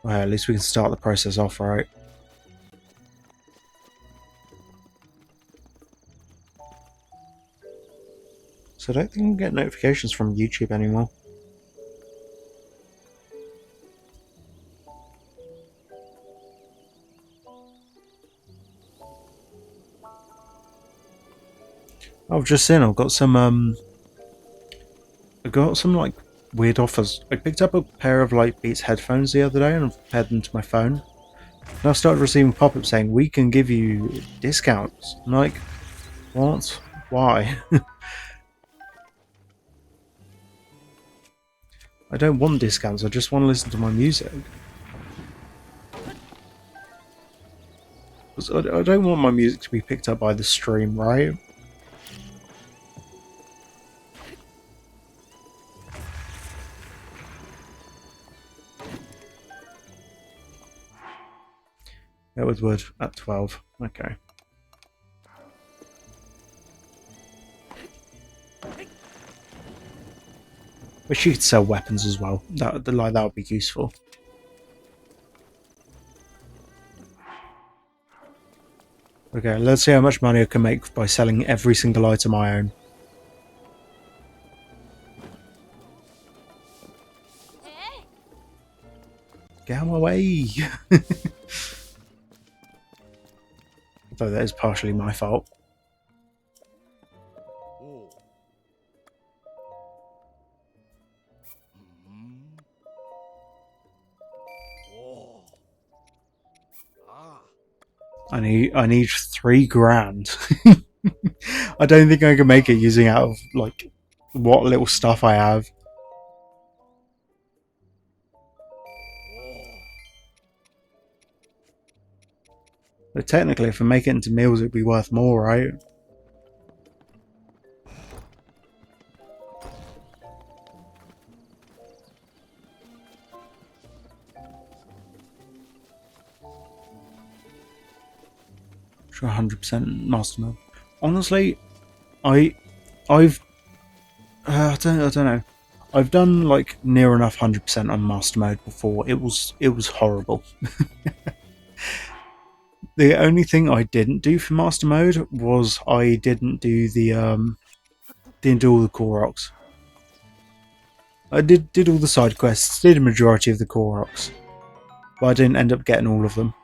Well, at least we can start the process off right. So I don't think I can get notifications from YouTube anymore. I've just seen I've got some like weird offers. I picked up a pair of like Beats headphones the other day and I've paired them to my phone. And I've started receiving pop-ups saying we can give you discounts. I'm like, what? Why? I don't want discounts, I just want to listen to my music. I don't want my music to be picked up by the stream, right? That was wood at 12. Okay. Wish you could sell weapons as well. That would be useful. Okay, let's see how much money I can make by selling every single item I own. Get out of my way! Though that is partially my fault. I need 3 grand. I don't think I can make it using out of like what little stuff I have. But technically, if I make it into meals, it'd be worth more, right? Sure, 100% master mode. Honestly, I, I've, I don't know. I've done like near enough 100% on master mode before. It was horrible. The only thing I didn't do for master mode was I didn't do didn't do all the core rocks. I did all the side quests, did a majority of the core rocks, but I didn't end up getting all of them.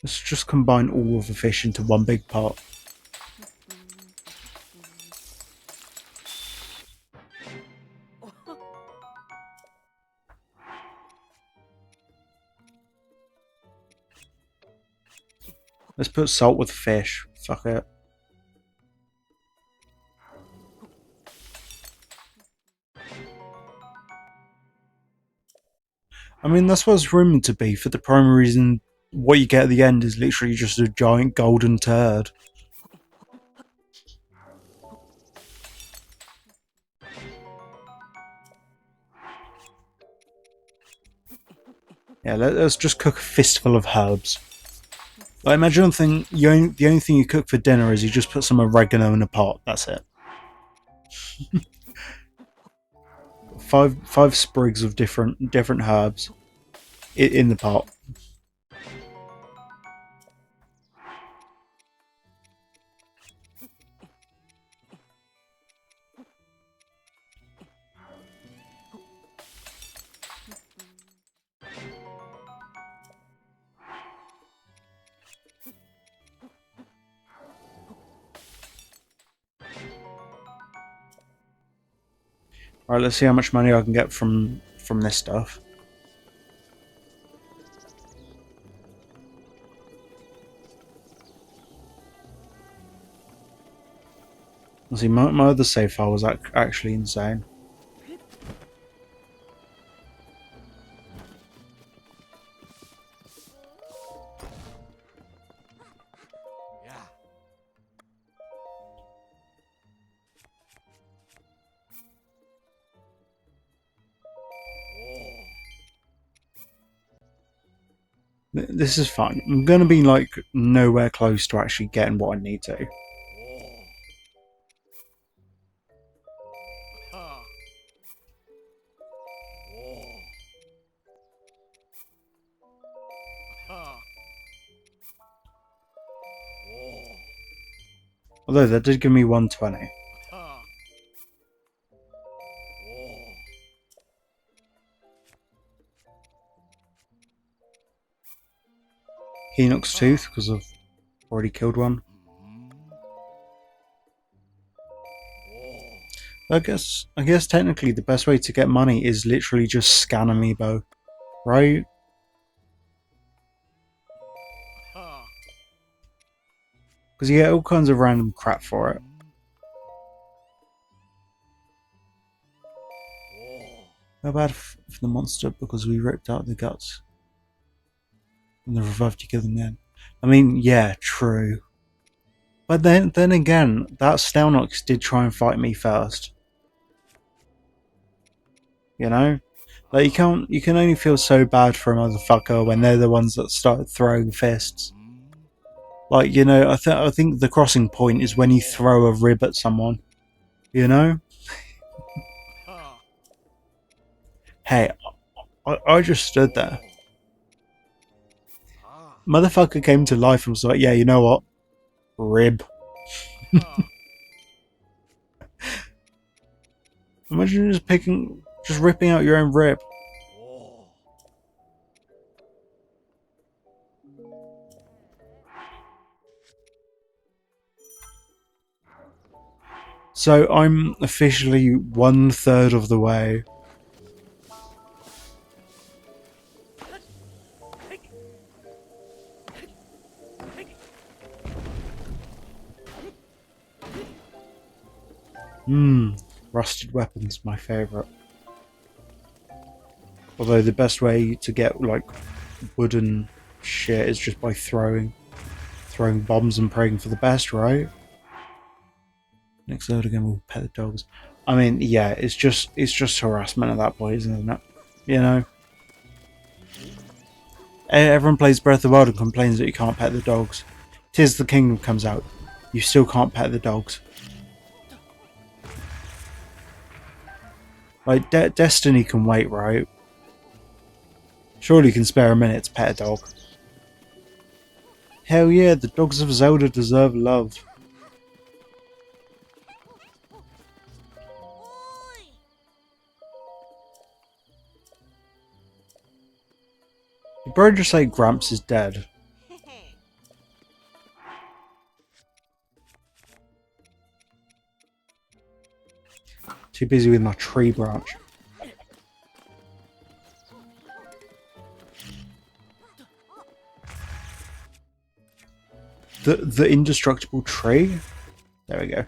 Let's just combine all of the fish into one big pot. Let's put salt with fish. Fuck it. I mean, that's what it's rumored to be, for the primary reason what you get at the end is literally just a giant golden turd. Yeah, let's just cook a fistful of herbs. Like, imagine the only thing you cook for dinner is you just put some oregano in a pot. That's it. Five sprigs of different herbs in the pot. Alright, let's see how much money I can get from this stuff. See, my other save file was actually insane. This is fun. I'm gonna be like nowhere close to actually getting what I need to. Although that did give me 120. Enoch's tooth, because I've already killed one. I guess technically the best way to get money is literally just scan amiibo, right? Because you get all kinds of random crap for it. How bad for the monster because we ripped out the guts and the revived to kill them again. I mean, yeah, true. But then again, that Stelnox did try and fight me first. You know? Like, you can only feel so bad for a motherfucker when they're the ones that start throwing fists. Like, you know, I think the crossing point is when you throw a rib at someone. You know? Hey, I just stood there. Motherfucker came to life and was like, yeah, you know what? Rib. Imagine just ripping out your own rib. So I'm officially 1/3 of the way. Rusted weapons, my favourite. Although the best way to get like wooden shit is just by throwing bombs and praying for the best, right? Next Zelda again, we'll pet the dogs. I mean, yeah, it's just harassment at that point, isn't it? You know, everyone plays Breath of the Wild and complains that you can't pet the dogs. Tears of the Kingdom comes out, you still can't pet the dogs. Like Destiny can wait, right? Surely you can spare a minute to pet a dog. Hell yeah, the dogs of Zelda deserve love. Did bro just say Gramps is dead? Too busy with my tree branch. The indestructible tree? There we go.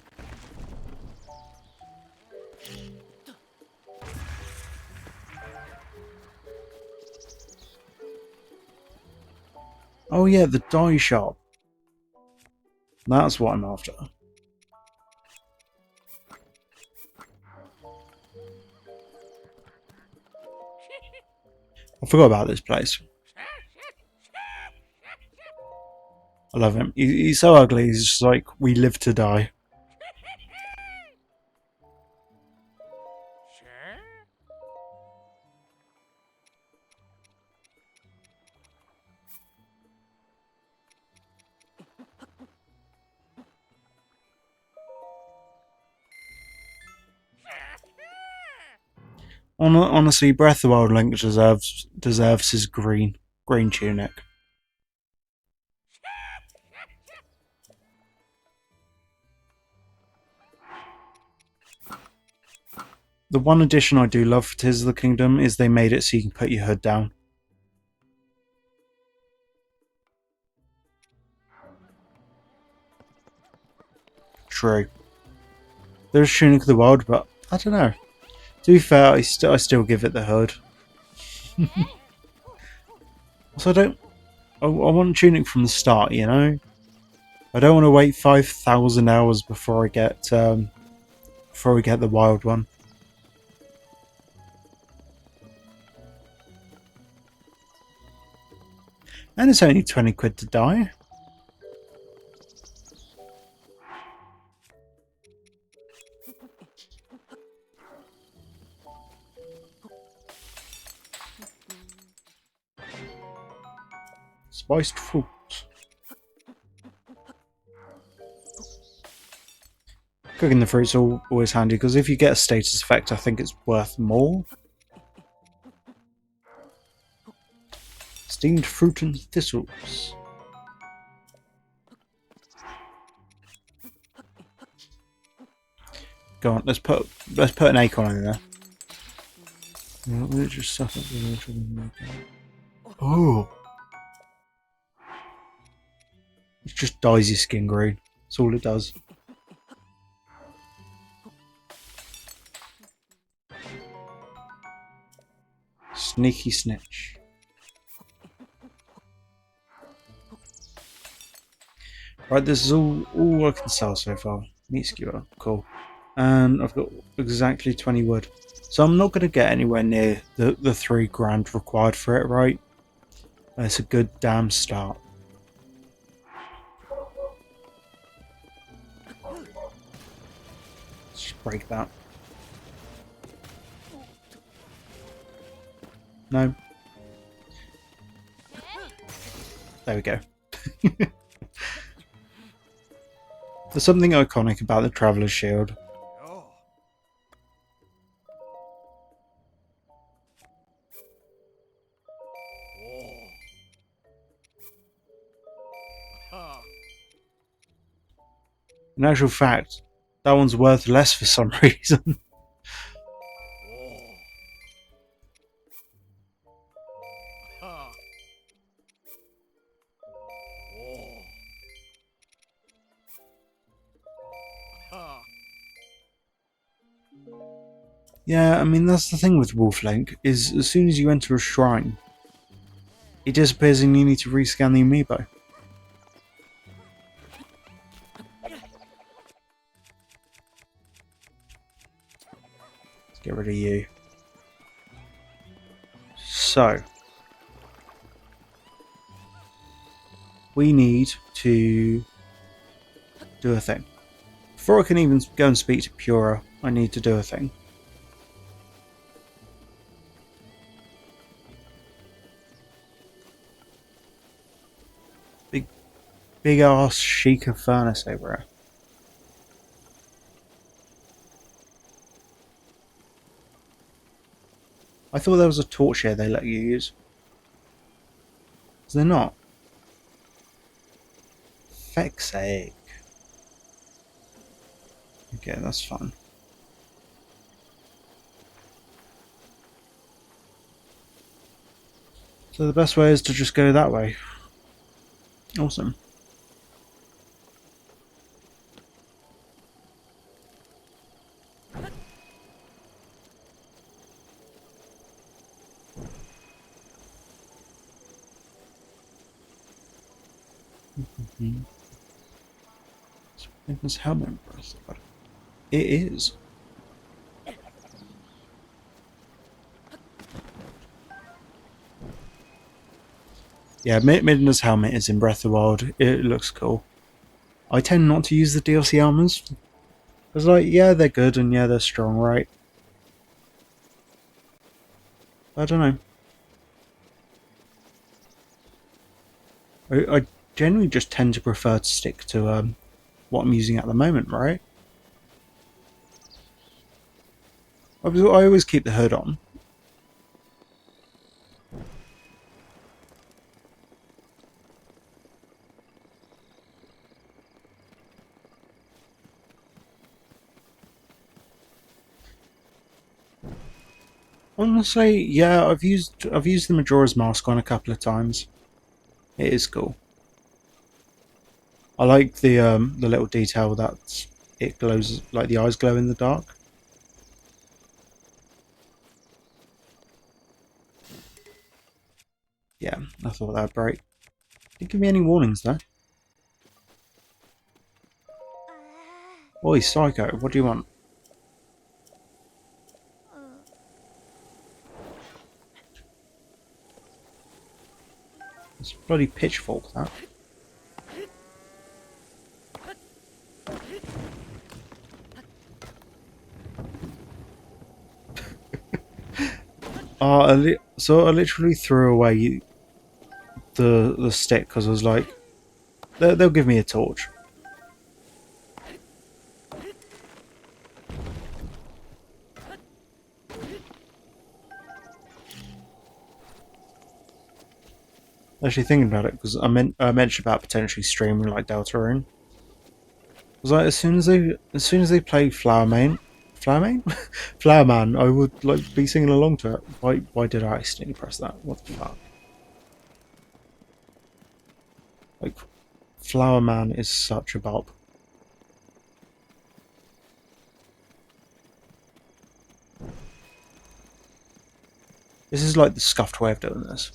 Oh yeah, the dye shop. That's what I'm after. I forgot about this place. I love him. He's so ugly, he's just like, we live to die. Honestly, Breath of the Wild Link deserves his green tunic. The one addition I do love for Tears of the Kingdom is they made it so you can put your hood down. True. There's Tunic of the Wild, but I don't know. To be fair, I still give it the hood. Also, I want Tunic from the start, you know? I don't want to wait 5,000 hours before I get the wild one. And it's only 20 quid to die. Spiced fruits. Cooking the fruit's always handy, because if you get a status effect, I think it's worth more. Steamed fruit and thistles. Go on, let's put an acorn in there. Oh, it just dyes your skin green. That's all it does. Sneaky snitch. Right, this is all I can sell so far. Meat skewer, cool. And I've got exactly 20 wood. So I'm not going to get anywhere near the $3 grand required for it, right? It's a good damn start. Let's just break that. No. There we go. There's something iconic about the Traveller's Shield. In actual fact, That one's worth less for some reason. Oh. Ha. Oh. Ha. Yeah, I mean, that's the thing with Wolflink, is as soon as you enter a shrine, it disappears and you need to rescan the amiibo. Let's get rid of you. So, we need to do a thing. Before I can even go and speak to Pura, I need to do a thing. Big ass Sheikah furnace over here. I thought there was a torch here they let you use. Is there not? Feck's sake. Okay, that's fine. So the best way is to just go that way. Awesome. Magnus helmet bracelet. It is. Yeah, Midna's helmet is in Breath of the Wild. It looks cool. I tend not to use the DLC armors. Because, like, yeah, they're good and yeah, they're strong, right? I don't know. I generally just tend to prefer to stick to what I'm using at the moment, right? I always keep the hood on. Honestly, yeah, I've used the Majora's Mask on a couple of times. It is cool. I like the little detail that it glows, like the eyes glow in the dark. Yeah, I thought that would break. Didn't give me any warnings though. Oi, Psycho, what do you want? It's a bloody pitchfork, that. So I literally threw away the stick because I was like, they'll give me a torch. Actually thinking about it, because I mentioned about potentially streaming like Deltarune. Was like as soon as they play Flower Man, Flower Man, I would like be singing along to it. Why did I accidentally press that? What the fuck? Like, Flower Man is such a bop. This is like the scuffed way of doing this.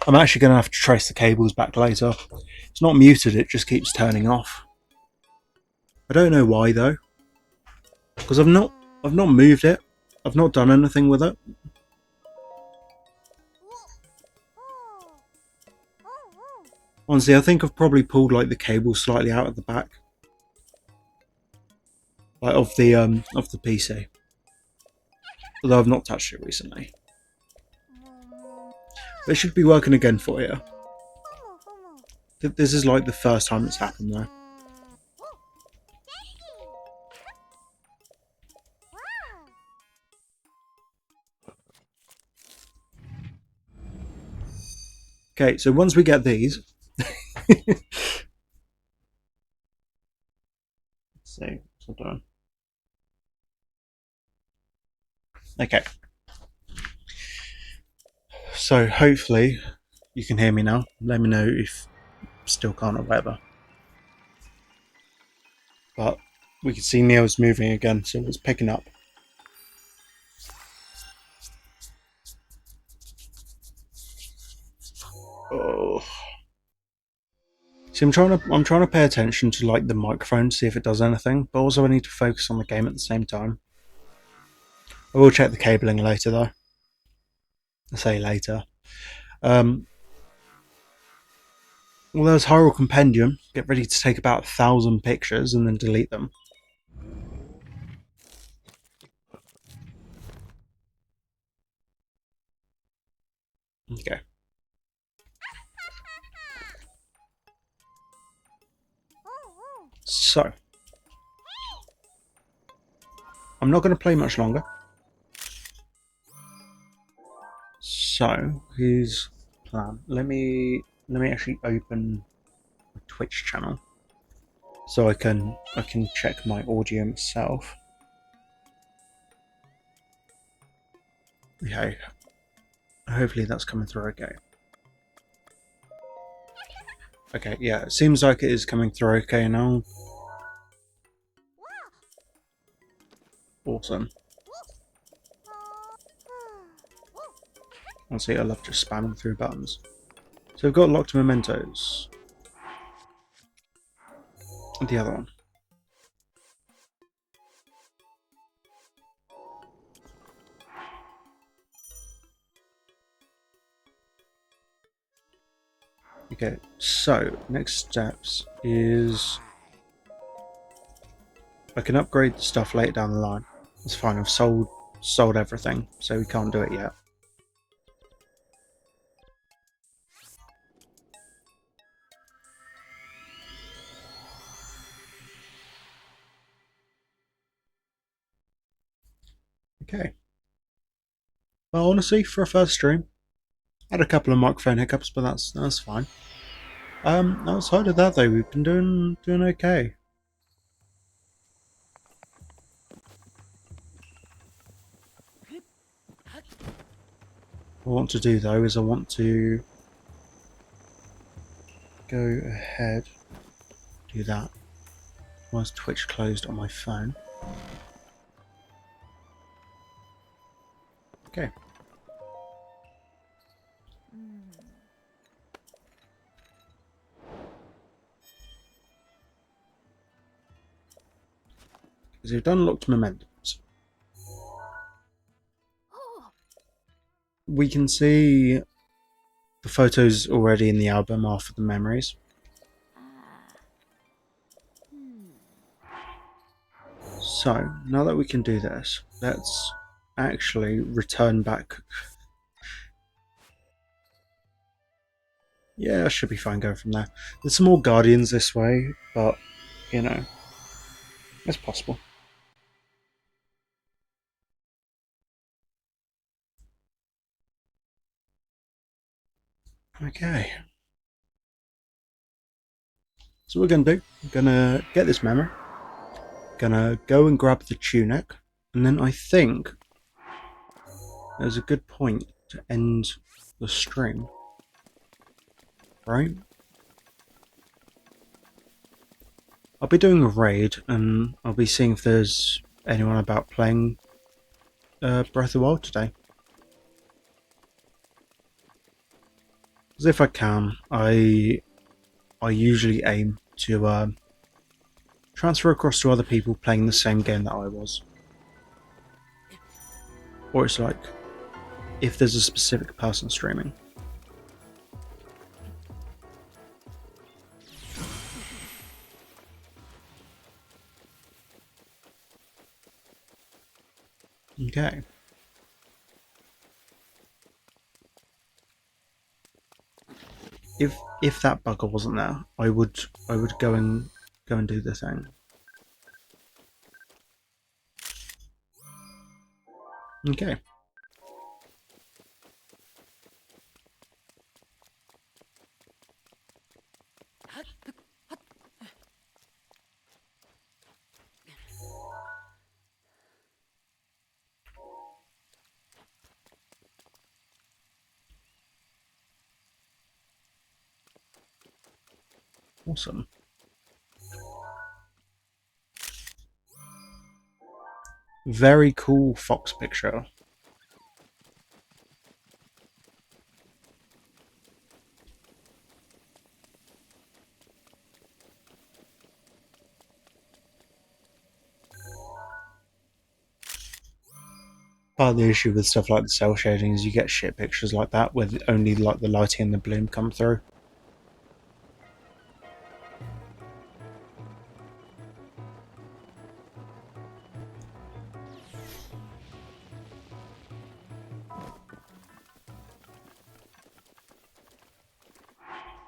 I'm actually going to have to trace the cables back later. It's not muted, it just keeps turning off. I don't know why though, because I've not moved it. I've not done anything with it. Honestly, I think I've probably pulled like the cable slightly out of the back, like of the PC. Although I've not touched it recently. But it should be working again for you. This is like the first time it's happened though. Okay, so once we get these, let's see, what's I doing? Okay, so hopefully you can hear me now. Let me know if still can't or whatever. But we can see Neil's moving again, so it's picking up. Oh. See, I'm trying to pay attention to like the microphone, see if it does anything, but also I need to focus on the game at the same time. I will check the cabling later though. I say later. Well, there's Hyrule Compendium. Get ready to take about 1,000 pictures and then delete them. Okay. So, I'm not going to play much longer. So, here's the plan. Let me actually open a Twitch channel so I can check my audio myself. Okay. Hopefully that's coming through okay. Okay, yeah, it seems like it is coming through okay now. Awesome. Honestly, I love just spamming through buttons. So we've got locked mementos. And the other one. Okay, so next steps is I can upgrade the stuff later down the line. It's fine, I've sold everything, so we can't do it yet. Okay. Well, honestly, for a first stream, I had a couple of microphone hiccups, but that's fine. Outside of that though, we've been doing okay. What I want to do though is I want to go ahead, do that. Why is Twitch closed on my phone? Okay. Because we've done locked mementos. We can see the photos already in the album after the memories. So, now that we can do this, let's actually return back. Yeah, I should be fine going from there. There's some more guardians this way, but, you know, it's possible. Okay. So what we're going to do, we're going to get this memory, going to go and grab the tunic, and then I think there's a good point to end the stream. Right? I'll be doing a raid, and I'll be seeing if there's anyone about playing Breath of the Wild today. Because if I can, I usually aim to transfer across to other people playing the same game that I was. Or it's like, if there's a specific person streaming. Okay. If that bugger wasn't there, I would go and do the thing. Okay. Awesome. Very cool fox picture. Part of the issue with stuff like the cell shading is you get shit pictures like that where only like the lighting and the bloom come through.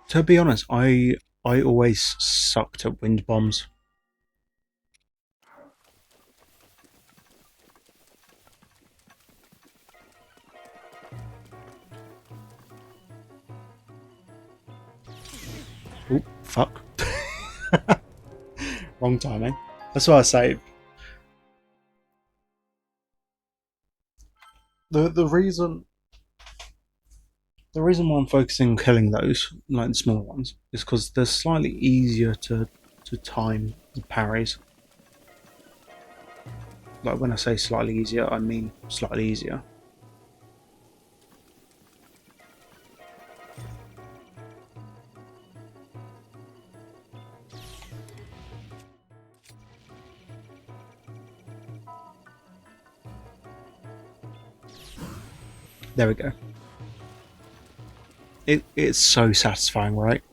To be honest, I always sucked at wind bombs. Oop, fuck. Wrong timing. That's what I say. The reason why I'm focusing on killing those, like the small ones, is because they're slightly easier to time the parries. Like when I say slightly easier, I mean slightly easier. There we go. It's so satisfying, right?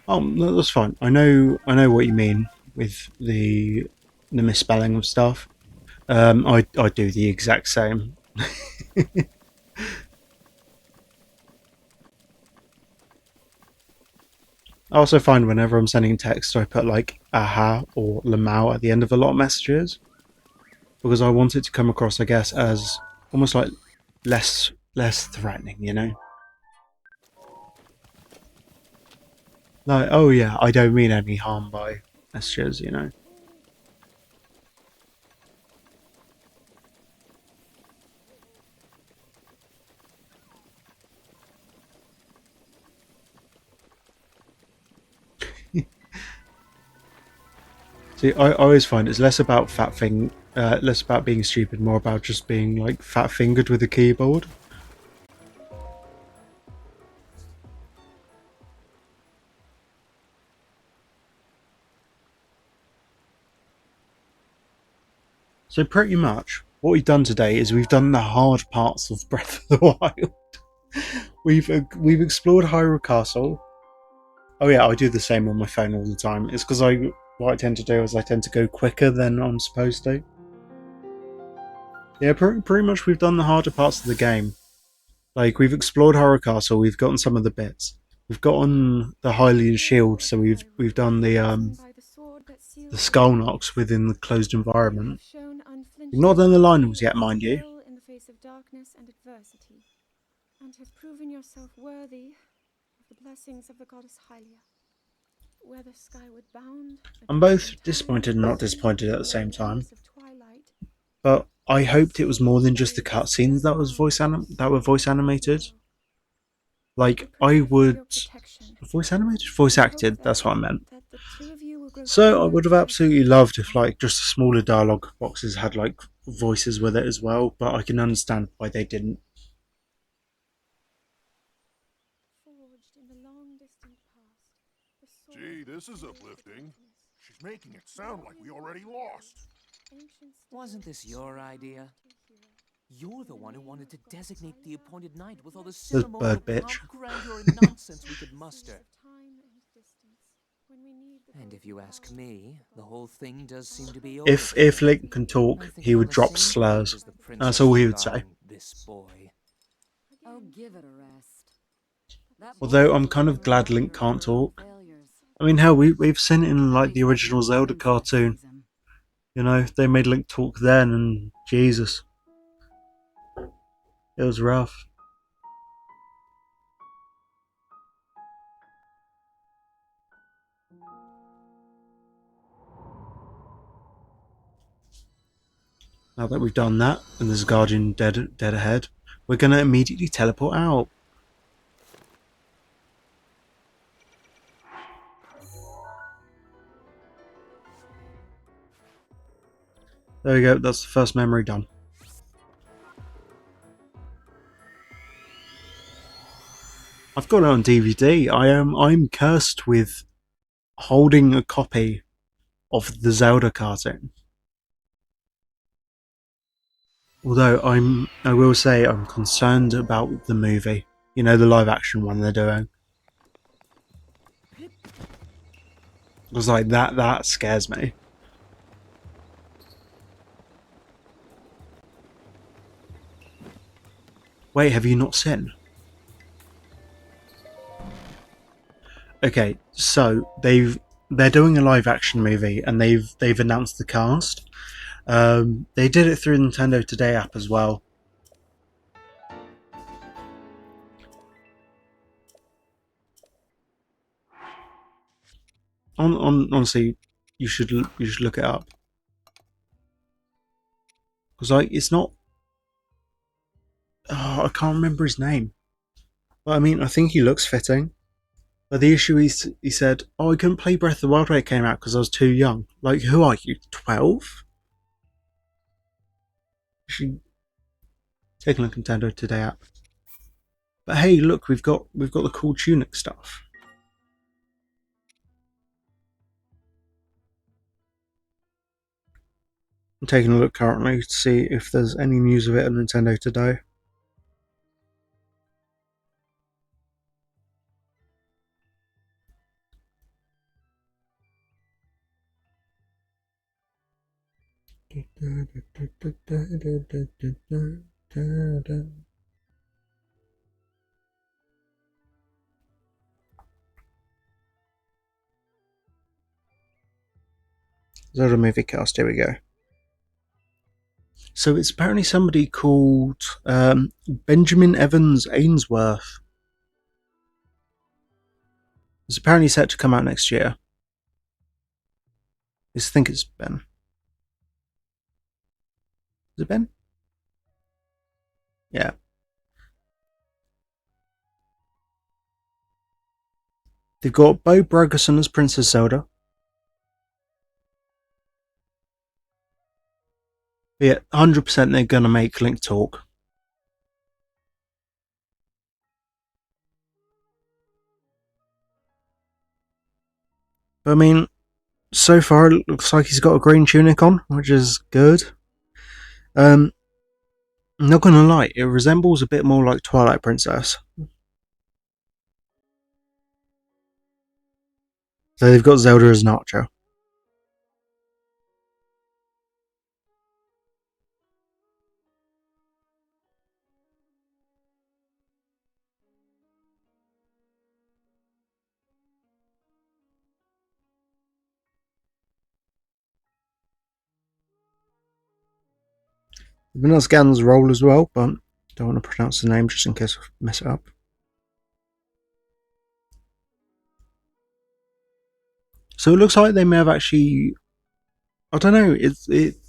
Oh, no, that's fine. I know what you mean with the misspelling of stuff. I do the exact same. I also find whenever I'm sending text, I put like aha or lamau at the end of a lot of messages because I want it to come across, I guess, as almost like less threatening, you know? Like, oh yeah, I don't mean any harm by messages, you know? See, I always find it's less about less about being stupid, more about just being like fat fingered with a keyboard. So pretty much what we've done today is we've done the hard parts of Breath of the Wild. We've explored Hyrule Castle. Oh yeah, I do the same on my phone all the time. It's because what I tend to do is I tend to go quicker than I'm supposed to. Yeah, pretty much we've done the harder parts of the game. Like we've explored Horror Castle, we've gotten some of the bits. We've gotten the Hylian shield, so we've done the skull knocks within the closed environment. We've not done the Lionels yet, mind you. In the face of darkness and adversity, and have proven yourself worthy of the blessings of the goddess Hylia. Whether skyward bound, I'm both disappointed and not disappointed at the same time. But I hoped it was more than just the cutscenes that were voice animated. Like I would voice animated, voice acted. That's what I meant. So I would have absolutely loved if like just the smaller dialogue boxes had like voices with it as well. But I can understand why they didn't. forged in the long distant past. The sword Gee, this is of uplifting. darkness. She's making it sound like we already lost. Ancient Wasn't stories this your of a idea? mighty hero. You're the In the one who name wanted of to Goddess designate the Hylia, appointed night with all the let This ceremonial bird pomp, bitch. grandeur, and nonsense we could seas muster. of time and distance, when we need the And if golden you ask power me, of the the whole goddess. thing does seem to be If overkill. Link can talk, I think he all would the drop same faith slurs. as the That's princess all he would say. regarding this boy. Oh, Again, give it a rest. That Although boy's I'm just kind of a glad Link reminder of can't her own talk. failures. I mean, hell, we've seen it in At like the least that's original how the Zelda princess cartoon. sees him. You know, they made Link talk then, and Jesus, it was rough. Now that we've done that, and there's a guardian dead ahead, we're gonna immediately teleport out. There we go. That's the first memory done. I've got it on DVD. I'm cursed with holding a copy of the Zelda cartoon. Although I will say I'm concerned about the movie. You know, the live action one they're doing. I was like, that scares me. Wait, have you not seen? Okay, so they're doing a live action movie and they've announced the cast. They did it through Nintendo Today app as well. Honestly, you should look it up because like it's not. Oh, I can't remember his name. But I mean, I think he looks fitting. But the issue is, he said, "Oh, I couldn't play Breath of the Wild when it came out because I was too young." Like, who are you? 12? You should take a look at Nintendo Today app. But hey, look, we've got the cool tunic stuff. I'm taking a look currently to see if there's any news of it on Nintendo Today. Zelda movie cast. Here we go. So it's apparently somebody called Benjamin Evans Ainsworth. It's apparently set to come out next year. I think it's Ben. Is it Ben? Yeah. They've got Bo Bruggerson as Princess Zelda. But yeah, 100% they're gonna make Link talk. But I mean, so far it looks like he's got a green tunic on, which is good. I'm not gonna lie, it resembles a bit more like Twilight Princess. So they've got Zelda as an archer. Vanessa Gan's role as well, but don't want to pronounce the name just in case I mess it up. So it looks like they may have actually. I don't know.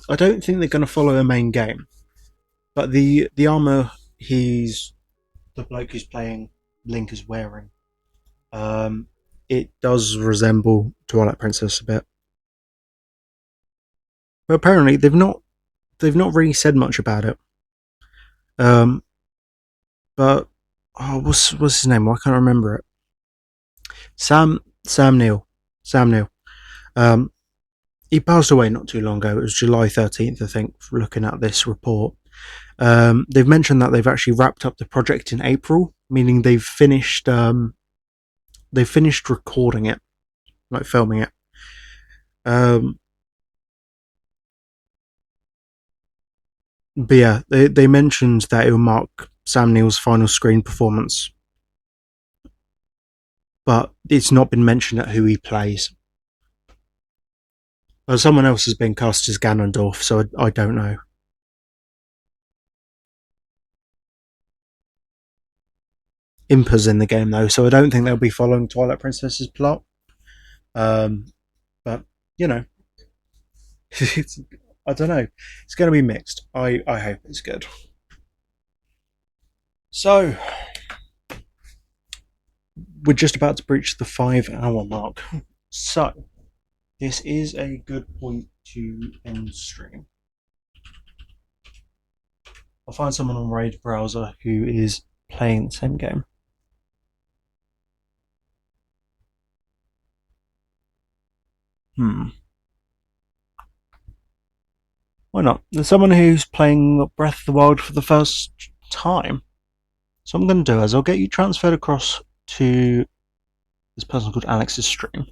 I don't think they're going to follow a main game, but the armor the bloke who's playing Link is wearing, it does resemble Twilight Princess a bit. But apparently they've not really said much about it. But Oh, what's his name? I can't remember it. Sam Neill. Sam Neill. Um, he passed away not too long ago. It was July 13th, I think, looking at this report. They've mentioned that they've actually wrapped up the project in April, meaning they've finished recording it, like filming it. But yeah, they mentioned that it will mark Sam Neill's final screen performance, but it's not been mentioned at who he plays. Someone else has been cast as Ganondorf, so I don't know. Impa's in the game though, so I don't think they'll be following Twilight Princess's plot. But you know, I don't know. It's going to be mixed. I hope it's good. So we're just about to breach the 5-hour mark. So this is a good point to end stream. I'll find someone on Raid browser who is playing the same game. Why not? There's someone who's playing Breath of the Wild for the first time. So what I'm going to do is I'll get you transferred across to this person called Alex's stream.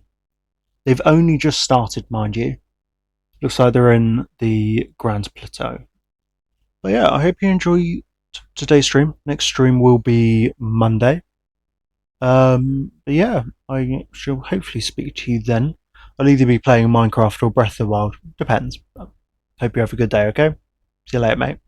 They've only just started, mind you. Looks like they're in the Grand Plateau. But yeah, I hope you enjoy today's stream. Next stream will be Monday. But yeah, I shall hopefully speak to you then. I'll either be playing Minecraft or Breath of the Wild. Depends. Hope you have a good day, okay? See you later, mate.